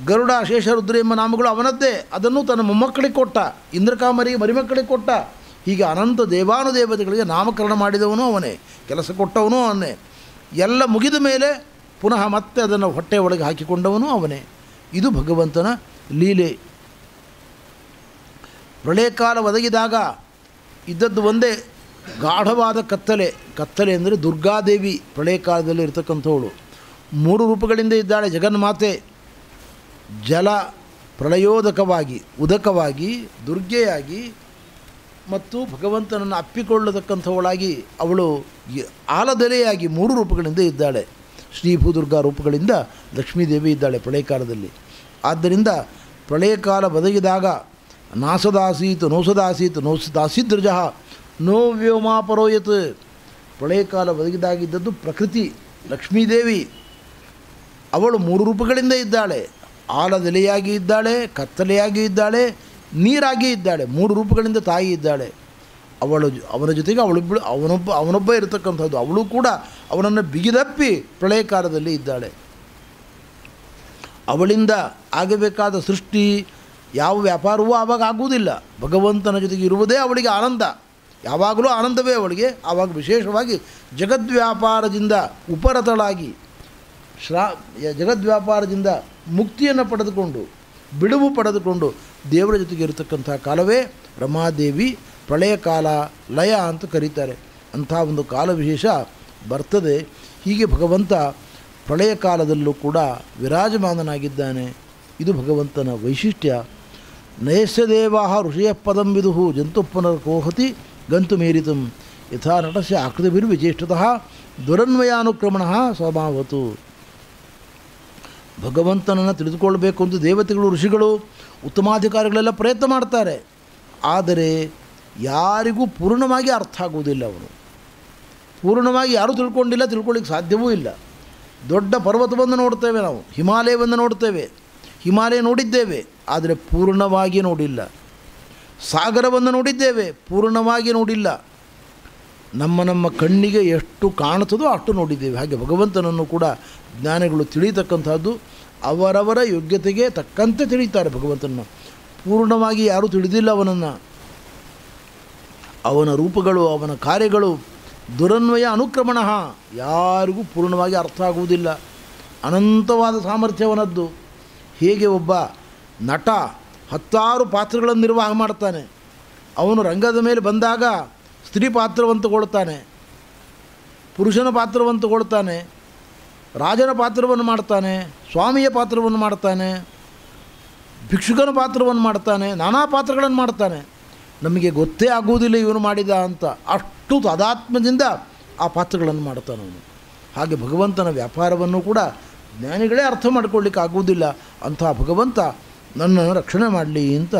ಗರುಡ, ಶೇಷ, ರುದ್ರ ಎಂಬ ನಾಮಗಳು ಅವನದ್ದೇ, ಅದನ್ನು ತನ್ನ ಮೊಮ್ಮಕ್ಕಳಿಗೆ ಕೊಟ್ಟ. ಇಂದ್ರಕಾಮರಿಗೆ ಮರಿಮಕ್ಕಳಿಗೆ ಕೊಟ್ಟ. ಹೀಗೆ ಅನಂತ ದೇವಾನುದೇವತೆಗಳಿಗೆ ನಾಮಕರಣ ಮಾಡಿದವನು ಅವನೇ, ಕೆಲಸ ಕೊಟ್ಟವನು ಅವನೇ. ಎಲ್ಲ ಮುಗಿದ ಮೇಲೆ ಪುನಃ ಮತ್ತೆ ಅದನ್ನು ಹೊಟ್ಟೆ ಒಳಗೆ ಹಾಕಿಕೊಂಡವನು ಅವನೇ. ಇದು ಭಗವಂತನ ಲೀಲೆ. ಪ್ರಳಯ ಕಾಲ ಒದಗಿದಾಗ ಇದ್ದದ್ದು ಒಂದೇ ಗಾಢವಾದ ಕತ್ತಲೆ ಅಂದರೆ ದುರ್ಗಾದೇವಿ ಪ್ರಳಯ ಕಾಲದಲ್ಲಿ ಇರತಕ್ಕಂಥವಳು. 3 ರೂಪಗಳಿಂದ ಇದ್ದಾಳೆ ಜಗನ್ಮಾತೆ. ಜಲ ಪ್ರಳಯೋದಕವಾಗಿ, ಉದಕವಾಗಿ, ದುರ್ಗೆಯಾಗಿ ಮತ್ತು ಭಗವಂತನನ್ನು ಅಪ್ಪಿಕೊಳ್ಳತಕ್ಕಂಥವಳಾಗಿ ಅವಳು ಆಲದೆಲೆಯಾಗಿ 3 ರೂಪಗಳಿಂದ ಇದ್ದಾಳೆ. ಶ್ರೀಭೂದುರ್ಗಾ ರೂಪಗಳಿಂದ ಲಕ್ಷ್ಮೀದೇವಿ ಇದ್ದಾಳೆ ಪ್ರಳಯ ಕಾಲದಲ್ಲಿ. ಆದ್ದರಿಂದ ಪ್ರಳಯ ಕಾಲ ಬದಗಿದಾಗ ನಾಸದಾಸೀತ್ ನೋಸದಾಸೀತ್ ನೋಸದಾಸೀದ್ರಜ ನೋ ವ್ಯೋಮಾಪರೋಯತ್. ಪ್ರಳಯ ಕಾಲ ಬದಗಿದಾಗಿದ್ದದ್ದು ಪ್ರಕೃತಿ ಲಕ್ಷ್ಮೀದೇವಿ. ಅವಳು 3 ರೂಪಗಳಿಂದ ಇದ್ದಾಳೆ. ಆಲದೆಲೆಯಾಗಿ ಇದ್ದಾಳೆ, ಕತ್ತಲೆಯಾಗಿ ಇದ್ದಾಳೆ, ನೀರಾಗಿ ಇದ್ದಾಳೆ. 3 ರೂಪಗಳಿಂದ ತಾಯಿ ಇದ್ದಾಳೆ. ಅವನ ಜೊತೆಗೆ ಅವನೊಬ್ಬ ಇರತಕ್ಕಂಥದ್ದು. ಅವಳು ಕೂಡ ಅವನನ್ನು ಬಿಗಿದಪ್ಪಿ ಪ್ರಳಯ ಕಾಲದಲ್ಲಿ ಇದ್ದಾಳೆ. ಅವಳಿಂದ ಆಗಬೇಕಾದ ಸೃಷ್ಟಿ ಯಾವ ವ್ಯಾಪಾರವೂ ಆವಾಗ ಆಗುವುದಿಲ್ಲ. ಭಗವಂತನ ಜೊತೆಗೆ ಇರುವುದೇ ಅವಳಿಗೆ ಆನಂದ. ಯಾವಾಗಲೂ ಆನಂದವೇ ಅವಳಿಗೆ. ಆವಾಗ ವಿಶೇಷವಾಗಿ ಜಗದ್ವ್ಯಾಪಾರದಿಂದ ಉಪರತಳಾಗಿ ಜಗದ್ವ್ಯಾಪಾರದಿಂದ ಮುಕ್ತಿಯನ್ನು ಪಡೆದುಕೊಂಡು ಬಿಡುವು ಪಡೆದುಕೊಂಡು ದೇವರ ಜೊತೆಗೆ ಇರತಕ್ಕಂಥ ಕಾಲವೇ ರಮಾದೇವಿ ಪ್ರಳಯ ಕಾಲ ಲಯ ಅಂತ ಕರೀತಾರೆ. ಅಂಥ ಒಂದು ಕಾಲ ವಿಶೇಷ ಬರ್ತದೆ. ಹೀಗೆ ಭಗವಂತ ಪ್ರಳಯ ಕಾಲದಲ್ಲೂ ಕೂಡ ವಿರಾಜಮಾನನಾಗಿದ್ದಾನೆ. ಇದು ಭಗವಂತನ ವೈಶಿಷ್ಟ್ಯ. ನಯಸ್ಯ ದೇವಾಃ ಋಷಯಃ ಪದಂ ವಿದುಃ ಜಂತು ಪುನರ್ಕೋಹತಿ ಗಂತು ಮೇರಿತಂ ಯಥಾ ನಟಸ್ಯ ಆಕೃತಿಭಿರ್ವಿಚೇಷ್ಟತಃ ದುರನ್ವಯಾನುಕ್ರಮಣಃ ಸ್ವಭಾವತು. ಭಗವಂತನನ್ನು ತಿಳಿದುಕೊಳ್ಬೇಕು ಅಂತ ದೇವತೆಗಳು ಋಷಿಗಳು ಉತ್ತಮಾಧಿಕಾರಿಗಳೆಲ್ಲ ಪ್ರಯತ್ನ ಮಾಡ್ತಾರೆ. ಆದರೆ ಯಾರಿಗೂ ಪೂರ್ಣವಾಗಿ ಅರ್ಥ ಆಗುವುದಿಲ್ಲ. ಅವನು ಪೂರ್ಣವಾಗಿ ಯಾರೂ ತಿಳ್ಕೊಳ್ಳಿಕ್ಕೆ ಸಾಧ್ಯವೂ ಇಲ್ಲ. ದೊಡ್ಡ ಪರ್ವತವನ್ನು ನೋಡ್ತೇವೆ ನಾವು, ಹಿಮಾಲಯವನ್ನು ನೋಡ್ತೇವೆ, ಹಿಮಾಲಯ ನೋಡಿದ್ದೇವೆ, ಆದರೆ ಪೂರ್ಣವಾಗಿ ನೋಡಿಲ್ಲ. ಸಾಗರವನ್ನು ನೋಡಿದ್ದೇವೆ, ಪೂರ್ಣವಾಗಿ ನೋಡಿಲ್ಲ. ನಮ್ಮ ಕಣ್ಣಿಗೆ ಎಷ್ಟು ಕಾಣುತ್ತದೋ ಅಷ್ಟು ನೋಡಿದ್ದೇವೆ. ಹಾಗೆ ಭಗವಂತನನ್ನು ಕೂಡ ಜ್ಞಾನಿಗಳು ತಿಳಿಯತಕ್ಕಂಥದ್ದು ಅವರವರ ಯೋಗ್ಯತೆಗೆ ತಕ್ಕಂತೆ ತಿಳಿತಾರೆ. ಭಗವಂತನನ್ನು ಪೂರ್ಣವಾಗಿ ಯಾರೂ ತಿಳಿದಿಲ್ಲ. ಅವನ ರೂಪಗಳು, ಅವನ ಕಾರ್ಯಗಳು ದುರನ್ವಯ ಅನುಕ್ರಮಣ ಯಾರಿಗೂ ಪೂರ್ಣವಾಗಿ ಅರ್ಥ ಆಗುವುದಿಲ್ಲ. ಅನಂತವಾದ ಸಾಮರ್ಥ್ಯವನದ್ದು. ಹೇಗೆ ಒಬ್ಬ ನಟ 10 ಪಾತ್ರಗಳನ್ನು ನಿರ್ವಾಹ ಮಾಡ್ತಾನೆ. ಅವನು ರಂಗದ ಮೇಲೆ ಬಂದಾಗ ಸ್ತ್ರೀ ಪಾತ್ರವನ್ನು ತಗೊಳ್ತಾನೆ, ಪುರುಷನ ಪಾತ್ರವನ್ನು ತಗೊಳ್ತಾನೆ, ರಾಜನ ಪಾತ್ರವನ್ನು ಮಾಡ್ತಾನೆ, ಸ್ವಾಮಿಯ ಪಾತ್ರವನ್ನು ಮಾಡ್ತಾನೆ, ಭಿಕ್ಷುಕನ ಪಾತ್ರವನ್ನು ಮಾಡ್ತಾನೆ, ನಾನಾ ಪಾತ್ರಗಳನ್ನು ಮಾಡ್ತಾನೆ. ನಮಗೆ ಗೊತ್ತೇ ಆಗುವುದಿಲ್ಲ ಇವನು ಮಾಡಿದ ಅಂತ. ಅಷ್ಟು ತಾದಾತ್ಮ್ಯದಿಂದ ಆ ಪಾತ್ರಗಳನ್ನು ಮಾಡ್ತಾನೆ ಅವನು. ಹಾಗೆ ಭಗವಂತನ ವ್ಯಾಪಾರವನ್ನು ಕೂಡ ಜ್ಞಾನಿಗಳೇ ಅರ್ಥ ಮಾಡ್ಕೊಳ್ಳಿಕ್ಕೆ ಆಗುವುದಿಲ್ಲ. ಅಂಥ ಭಗವಂತ ನನ್ನನ್ನು ರಕ್ಷಣೆ ಮಾಡಲಿ ಅಂತ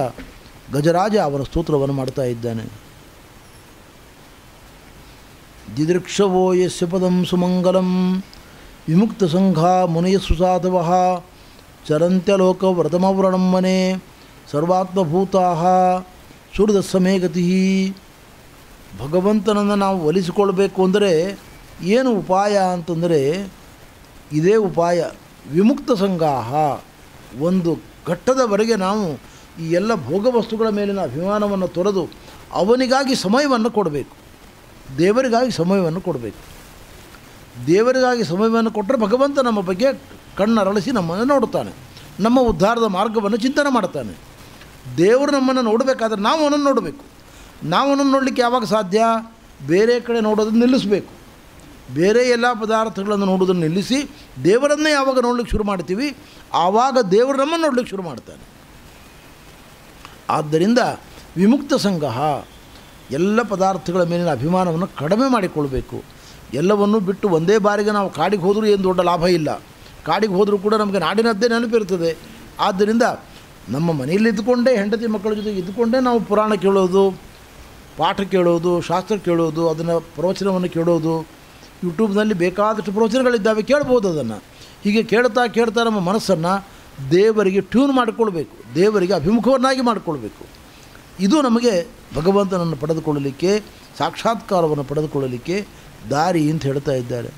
ಗಜರಾಜ ಅವನ ಸ್ತೋತ್ರವನ್ನು ಮಾಡ್ತಾ ಇದ್ದಾನೆ. ದಿದೃಕ್ಷವೋ ಯಸ್ಯ ಪದಂ ಸುಮಂಗಲಂ ವಿಮುಕ್ತ ಸಂಘಾ ಮುನಯ ಸುಸಾಧವಃ ಚರಂತ್ಯಲೋಕ ವ್ರತಮವ್ರಣಂ ಮನೆ ಸರ್ವಾತ್ಮಭೂತಾಃ ಸುಹೃದ ಸಮೇ ಗತಿ. ಭಗವಂತನನ್ನು ನಾವು ಒಲಿಸಿಕೊಳ್ಬೇಕು ಅಂದರೆ ಏನು ಉಪಾಯ ಅಂತಂದರೆ ಇದೇ ಉಪಾಯ. ವಿಮುಕ್ತ ಸಂಘಾಹ, ಒಂದು ಘಟ್ಟದವರೆಗೆ ನಾವು ಈ ಎಲ್ಲ ಭೋಗ ವಸ್ತುಗಳ ಮೇಲಿನ ಅಭಿಮಾನವನ್ನು ತೊರೆದು ಅವನಿಗಾಗಿ ಸಮಯವನ್ನು ಕೊಡಬೇಕು. ದೇವರಿಗಾಗಿ ಸಮಯವನ್ನು ಕೊಡಬೇಕು. ದೇವರಿಗಾಗಿ ಸಮಯವನ್ನು ಕೊಟ್ಟರೆ ಭಗವಂತ ನಮ್ಮ ಬಗ್ಗೆ ಕಣ್ಣರಳಿಸಿ ನಮ್ಮನ್ನು ನೋಡುತ್ತಾನೆ, ನಮ್ಮ ಉದ್ಧಾರದ ಮಾರ್ಗವನ್ನು ಚಿಂತನೆ ಮಾಡ್ತಾನೆ. ದೇವರು ನಮ್ಮನ್ನು ನೋಡಬೇಕಾದ್ರೆ ನಾವು ಅವನನ್ನು ನೋಡಬೇಕು. ನಾವು ಅವನನ್ನು ನೋಡಲಿಕ್ಕೆ ಯಾವಾಗ ಸಾಧ್ಯ? ಬೇರೆ ಕಡೆ ನೋಡೋದನ್ನು ನಿಲ್ಲಿಸಬೇಕು. ಬೇರೆ ಎಲ್ಲ ಪದಾರ್ಥಗಳನ್ನು ನೋಡೋದನ್ನು ನಿಲ್ಲಿಸಿ ದೇವರನ್ನೇ ಯಾವಾಗ ನೋಡಲಿಕ್ಕೆ ಶುರು ಮಾಡ್ತೀವಿ ಆವಾಗ ದೇವರು ನಮ್ಮನ್ನು ನೋಡಲಿಕ್ಕೆ ಶುರು ಮಾಡ್ತಾನೆ. ಆದ್ದರಿಂದ ವಿಮುಕ್ತ ಸಂಘ, ಎಲ್ಲ ಪದಾರ್ಥಗಳ ಮೇಲಿನ ಅಭಿಮಾನವನ್ನು ಕಡಿಮೆ ಮಾಡಿಕೊಳ್ಬೇಕು. ಎಲ್ಲವನ್ನೂ ಬಿಟ್ಟು ಒಂದೇ ಬಾರಿಗೆ ನಾವು ಕಾಡಿಗೆ ಹೋದರೂ ಏನು ದೊಡ್ಡ ಲಾಭ ಇಲ್ಲ. ಕಾಡಿಗೆ ಹೋದರೂ ಕೂಡ ನಮಗೆ ನಾಡಿನದ್ದೇ ನೆನಪಿರ್ತದೆ. ಆದ್ದರಿಂದ ನಮ್ಮ ಮನೆಯಲ್ಲಿ ಇದ್ದುಕೊಂಡೇ, ಹೆಂಡತಿ ಮಕ್ಕಳ ಜೊತೆಗೆ ಇದ್ದುಕೊಂಡೇ ನಾವು ಪುರಾಣ ಕೇಳೋದು, ಪಾಠ ಕೇಳೋದು, ಶಾಸ್ತ್ರ ಕೇಳೋದು, ಅದನ್ನು ಪ್ರವಚನವನ್ನು ಕೇಳೋದು. ಯೂಟ್ಯೂಬ್ನಲ್ಲಿ ಬೇಕಾದಷ್ಟು ಪ್ರವಚನಗಳಿದ್ದಾವೆ, ಕೇಳ್ಬೋದು ಅದನ್ನು. ಹೀಗೆ ಕೇಳ್ತಾ ನಮ್ಮ ಮನಸ್ಸನ್ನು ದೇವರಿಗೆ ಟ್ಯೂನ್ ಮಾಡಿಕೊಳ್ಬೇಕು, ದೇವರಿಗೆ ಅಭಿಮುಖವನ್ನಾಗಿ ಮಾಡಿಕೊಳ್ಬೇಕು. ಇದು ನಮಗೆ ಭಗವಂತನನ್ನು ಪಡೆದುಕೊಳ್ಳಲಿಕ್ಕೆ, ಸಾಕ್ಷಾತ್ಕಾರವನ್ನು ಪಡೆದುಕೊಳ್ಳಲಿಕ್ಕೆ ದಾರಿ ಅಂತ ಹೇಳ್ತಾ ಇದ್ದಾರೆ.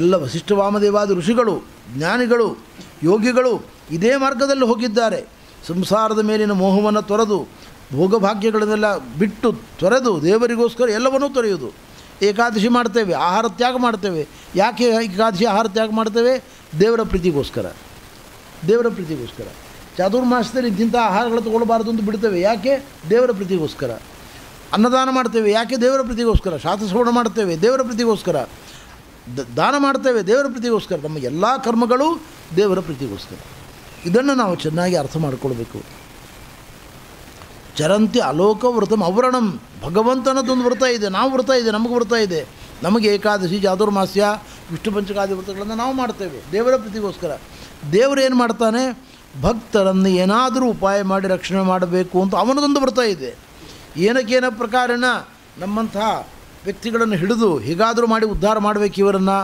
ಎಲ್ಲ ವಸಿಷ್ಠ ವಾಮದೇವಾದಿ ಋಷಿಗಳು, ಜ್ಞಾನಿಗಳು, ಯೋಗಿಗಳು ಇದೇ ಮಾರ್ಗದಲ್ಲಿ ಹೋಗಿದ್ದಾರೆ. ಸಂಸಾರದ ಮೇಲಿನ ಮೋಹವನ್ನು ತೊರೆದು, ಭೋಗಭಾಗ್ಯಗಳನ್ನೆಲ್ಲ ಬಿಟ್ಟು ತೊರೆದು ದೇವರಿಗೋಸ್ಕರ ಎಲ್ಲವನ್ನೂ ತೊರೆಯುವುದು. ಏಕಾದಶಿ ಮಾಡ್ತೇವೆ, ಆಹಾರ ತ್ಯಾಗ ಮಾಡ್ತೇವೆ. ಯಾಕೆ ಏಕಾದಶಿ ಆಹಾರ ತ್ಯಾಗ ಮಾಡ್ತೇವೆ? ದೇವರ ಪ್ರೀತಿಗೋಸ್ಕರ. ಚಾತುರ್ಮಾಸದಲ್ಲಿ ಇಂಥ ಆಹಾರಗಳು ತೊಗೊಳ್ಬಾರ್ದು ಅಂತ ಬಿಡ್ತೇವೆ. ಯಾಕೆ? ದೇವರ ಪ್ರೀತಿಗೋಸ್ಕರ. ಅನ್ನದಾನ ಮಾಡ್ತೇವೆ, ಯಾಕೆ? ದೇವರ ಪ್ರೀತಿಗೋಸ್ಕರ. ಶಾಸ್ತ್ರ ಶ್ರವಣ ಮಾಡ್ತೇವೆ, ದೇವರ ಪ್ರೀತಿಗೋಸ್ಕರ. ದಾನ ಮಾಡ್ತೇವೆ, ದೇವರ ಪ್ರೀತಿಗೋಸ್ಕರ. ನಮ್ಮ ಎಲ್ಲ ಕರ್ಮಗಳು ದೇವರ ಪ್ರೀತಿಗೋಸ್ಕರ. ಇದನ್ನು ನಾವು ಚೆನ್ನಾಗಿ ಅರ್ಥ ಮಾಡಿಕೊಳ್ಬೇಕು. ಚರಂತಿ ಅಲೋಕ ವ್ರತಂ ಅವರಣಂ. ಭಗವಂತನದೊಂದು ವ್ರತ ಇದೆ, ನಾವು ವ್ರತ ಇದೆ, ನಮಗೆ ವ್ರತ ಇದೆ. ನಮಗೆ ಏಕಾದಶಿ, ಚಾತುರ್ಮಾಸ್ಯ, ವಿಷ್ಣು ಪಂಚಕಾದಿ ವ್ರತಗಳನ್ನು ನಾವು ಮಾಡ್ತೇವೆ ದೇವರ ಪ್ರೀತಿಗೋಸ್ಕರ. ದೇವರು ಏನು ಮಾಡ್ತಾನೆ? ಭಕ್ತರನ್ನು ಏನಾದರೂ ಉಪಾಯ ಮಾಡಿ ರಕ್ಷಣೆ ಮಾಡಬೇಕು ಅಂತ ಅವನದೊಂದು ವ್ರತ ಇದೆ. ಏನಕ್ಕೇನ ಪ್ರಕಾರನ ನಮ್ಮಂತಹ ವ್ಯಕ್ತಿಗಳನ್ನು ಹಿಡಿದು ಹೀಗಾದರೂ ಮಾಡಿ ಉದ್ಧಾರ ಮಾಡಬೇಕು, ಇವರನ್ನು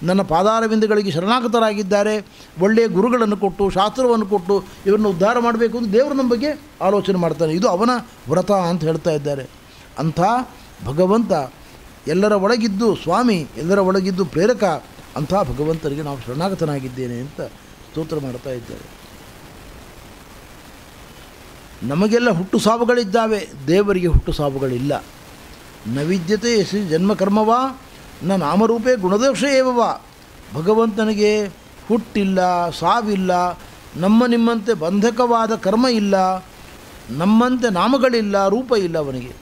ನನ್ನ ಪಾದಾರವಿಂದಗಳಿಗೆ ಶರಣಾಗತರಾಗಿದ್ದಾರೆ, ಒಳ್ಳೆಯ ಗುರುಗಳನ್ನು ಕೊಟ್ಟು ಶಾಸ್ತ್ರವನ್ನು ಕೊಟ್ಟು ಇವರನ್ನು ಉದ್ಧಾರ ಮಾಡಬೇಕು ಅಂತ ದೇವರು ನಮ್ಮ ಬಗ್ಗೆ ಆಲೋಚನೆ ಮಾಡ್ತಾನೆ. ಇದು ಅವನ ವ್ರತ ಅಂತ ಹೇಳ್ತಾ ಇದ್ದಾರೆ. ಅಂಥ ಭಗವಂತ ಎಲ್ಲರ ಒಳಗಿದ್ದು ಸ್ವಾಮಿ, ಎಲ್ಲರ ಒಳಗಿದ್ದು ಪ್ರೇರಕ. ಅಂಥ ಭಗವಂತನಿಗೆ ನಾವು ಶರಣಾಗತನಾಗಿದ್ದೇನೆ ಅಂತ ಸ್ತೋತ್ರ ಮಾಡ್ತಾ ಇದ್ದಾರೆ. ನಮಗೆಲ್ಲ ಹುಟ್ಟು ಸಾವುಗಳಿದ್ದಾವೆ, ದೇವರಿಗೆ ಹುಟ್ಟು ಸಾವುಗಳಿಲ್ಲ. ನ ವಿದ್ಯತೆ ಯಶಿ ಜನ್ಮಕರ್ಮವ ನ ನಾಮರೂಪೇ ಗುಣದೋಷ ಏವವ. ಭಗವಂತನಿಗೆ ಹುಟ್ಟಿಲ್ಲ, ಸಾವಿಲ್ಲ, ನಮ್ಮ ನಿಮ್ಮಂತೆ ಬಂಧಕವಾದ ಕರ್ಮ ಇಲ್ಲ, ನಮ್ಮಂತೆ ನಾಮಗಳಿಲ್ಲ, ರೂಪ ಇಲ್ಲ ಅವನಿಗೆ.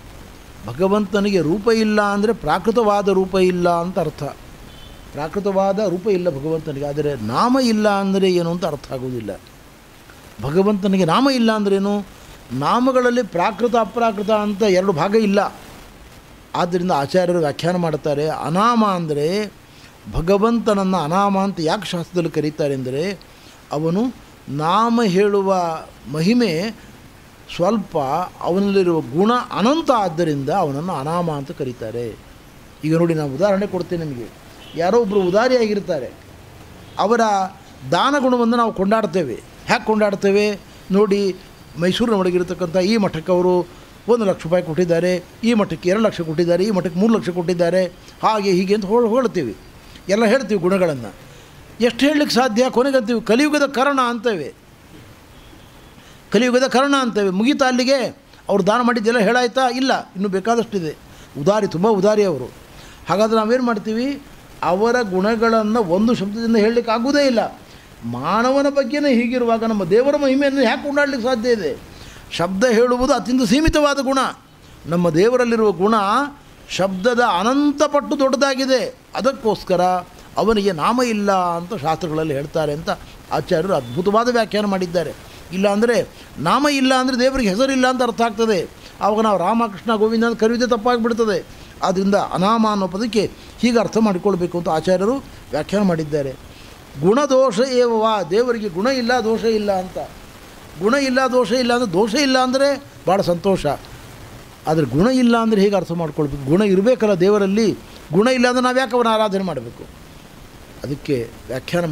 ಭಗವಂತನಿಗೆ ರೂಪ ಇಲ್ಲ ಅಂದರೆ ಪ್ರಾಕೃತವಾದ ರೂಪ ಇಲ್ಲ ಅಂತ ಅರ್ಥ. ಪ್ರಾಕೃತವಾದ ರೂಪ ಇಲ್ಲ ಭಗವಂತನಿಗೆ. ಆದರೆ ನಾಮ ಇಲ್ಲ ಅಂದರೆ ಏನು ಅಂತ ಅರ್ಥ ಆಗುವುದಿಲ್ಲ. ಭಗವಂತನಿಗೆ ನಾಮ ಇಲ್ಲ ಅಂದ್ರೇನು? ನಾಮಗಳಲ್ಲಿ ಪ್ರಾಕೃತ ಅಪ್ರಾಕೃತ ಅಂತ ಎರಡು ಭಾಗ ಇಲ್ಲ. ಆದ್ದರಿಂದ ಆಚಾರ್ಯರು ವ್ಯಾಖ್ಯಾನ ಮಾಡ್ತಾರೆ, ಅನಾಮ ಅಂದರೆ ಭಗವಂತನನ್ನು ಅನಾಮ ಅಂತ ಯಾಕೆ ಶಾಸ್ತ್ರದಲ್ಲಿ ಕರೀತಾರೆ ಅಂದರೆ, ಅವನು ನಾಮ ಹೇಳುವ ಮಹಿಮೆ ಸ್ವಲ್ಪ, ಅವನಲ್ಲಿರುವ ಗುಣ ಅನಂತ, ಆದ್ದರಿಂದ ಅವನನ್ನು ಅನಾಮ ಅಂತ ಕರೀತಾರೆ. ಈಗ ನೋಡಿ, ನಾನು ಉದಾಹರಣೆ ಕೊಡ್ತೇನೆ ನಿಮಗೆ. ಯಾರೋ ಒಬ್ಬರು ಉದಾರಿಯಾಗಿರ್ತಾರೆ, ಅವರ ದಾನ ಗುಣವನ್ನು ನಾವು ಕೊಂಡಾಡ್ತೇವೆ. ಹ್ಯಾಕೆ ಕೊಂಡಾಡ್ತೇವೆ ನೋಡಿ? ಮೈಸೂರಿನ ಒಳಗಿರತಕ್ಕಂಥ ಈ ಮಠಕ್ಕೆ ಅವರು 1 ಲಕ್ಷ ರೂಪಾಯಿ ಕೊಟ್ಟಿದ್ದಾರೆ, ಈ ಮಠಕ್ಕೆ 2 ಲಕ್ಷ ಕೊಟ್ಟಿದ್ದಾರೆ, ಈ ಮಠಕ್ಕೆ 3 ಲಕ್ಷ ಕೊಟ್ಟಿದ್ದಾರೆ, ಹಾಗೆ ಹೀಗೆ ಅಂತ ಹೊಳ್ತೀವಿ, ಎಲ್ಲ ಹೇಳ್ತೀವಿ ಗುಣಗಳನ್ನು. ಎಷ್ಟು ಹೇಳಲಿಕ್ಕೆ ಸಾಧ್ಯ? ಕೊನೆಗಂತೀವಿ ಕಲಿಯುಗದ ಕಾರಣ ಅಂತೇವೆ. ಕಲಿಯುಗದ ಕಾರಣ ಅಂತೇವೆ. ಮುಗೀತಾ ಅಲ್ಲಿಗೆ? ಅವ್ರು ದಾನ ಮಾಡಿದ್ದೆಲ್ಲ ಹೇಳಾಯ್ತಾ? ಇಲ್ಲ, ಇನ್ನೂ ಬೇಕಾದಷ್ಟಿದೆ. ಉದಾರಿ, ತುಂಬ ಉದಾರಿ ಅವರು. ಹಾಗಾದರೆ ನಾವೇನು ಮಾಡ್ತೀವಿ? ಅವರ ಗುಣಗಳನ್ನು ಒಂದು ಶಬ್ದದಿಂದ ಹೇಳಲಿಕ್ಕೆ ಆಗುವುದೇ ಇಲ್ಲ. ಮಾನವನ ಬಗ್ಗೆನೇ ಹೀಗಿರುವಾಗ ನಮ್ಮ ದೇವರ ಮಹಿಮೆಯನ್ನು ಯಾಕೆ ಕೊಂಡಾಡಲಿಕ್ಕೆ ಸಾಧ್ಯ ಇದೆ? ಶಬ್ದ ಹೇಳುವುದು ಅತ್ಯಂತ ಸೀಮಿತವಾದ ಗುಣ. ನಮ್ಮ ದೇವರಲ್ಲಿರುವ ಗುಣ ಶಬ್ದದ ಅನಂತ ಪಟ್ಟು ದೊಡ್ಡದಾಗಿದೆ. ಅದಕ್ಕೋಸ್ಕರ ಅವನಿಗೆ ನಾಮ ಇಲ್ಲ ಅಂತ ಶಾಸ್ತ್ರಗಳಲ್ಲಿ ಹೇಳ್ತಾರೆ ಅಂತ ಆಚಾರ್ಯರು ಅದ್ಭುತವಾದ ವ್ಯಾಖ್ಯಾನ ಮಾಡಿದ್ದಾರೆ. ಇಲ್ಲ ಅಂದರೆ ನಾಮ ಇಲ್ಲ ಅಂದರೆ ದೇವರಿಗೆ ಹೆಸರಿಲ್ಲ ಅಂತ ಅರ್ಥ ಆಗ್ತದೆ. ಆವಾಗ ನಾವು ರಾಮಕೃಷ್ಣ ಗೋವಿಂದ ಅಂತ ಕರೆಯುವುದೇ ತಪ್ಪಾಗಿಬಿಡ್ತದೆ. ಆದ್ದರಿಂದ ಅನಾಮ ಅನ್ನೋ ಪದಕ್ಕೆ ಹೀಗೆ ಅರ್ಥ ಮಾಡಿಕೊಳ್ಬೇಕು ಅಂತ ಆಚಾರ್ಯರು ವ್ಯಾಖ್ಯಾನ ಮಾಡಿದ್ದಾರೆ. ಗುಣದೋಷ ಏವವ, ದೇವರಿಗೆ ಗುಣ ಇಲ್ಲ, ದೋಷ ಇಲ್ಲ ಅಂತ. ಗುಣ ಇಲ್ಲ, ದೋಷ ಇಲ್ಲ ಅಂದರೆ, ದೋಷ ಇಲ್ಲ ಅಂದರೆ ಭಾಳ ಸಂತೋಷ, ಆದರೆ ಗುಣ ಇಲ್ಲ ಅಂದರೆ ಹೇಗೆ ಅರ್ಥ ಮಾಡ್ಕೊಳ್ಬೇಕು? ಗುಣ ಇರಬೇಕಲ್ಲ ದೇವರಲ್ಲಿ. ಗುಣ ಇಲ್ಲ ಅಂದರೆ ನಾವು ಯಾಕೆ ಅವನ ಆರಾಧನೆ ಮಾಡಬೇಕು? ಅದಕ್ಕೆ ವ್ಯಾಖ್ಯಾನ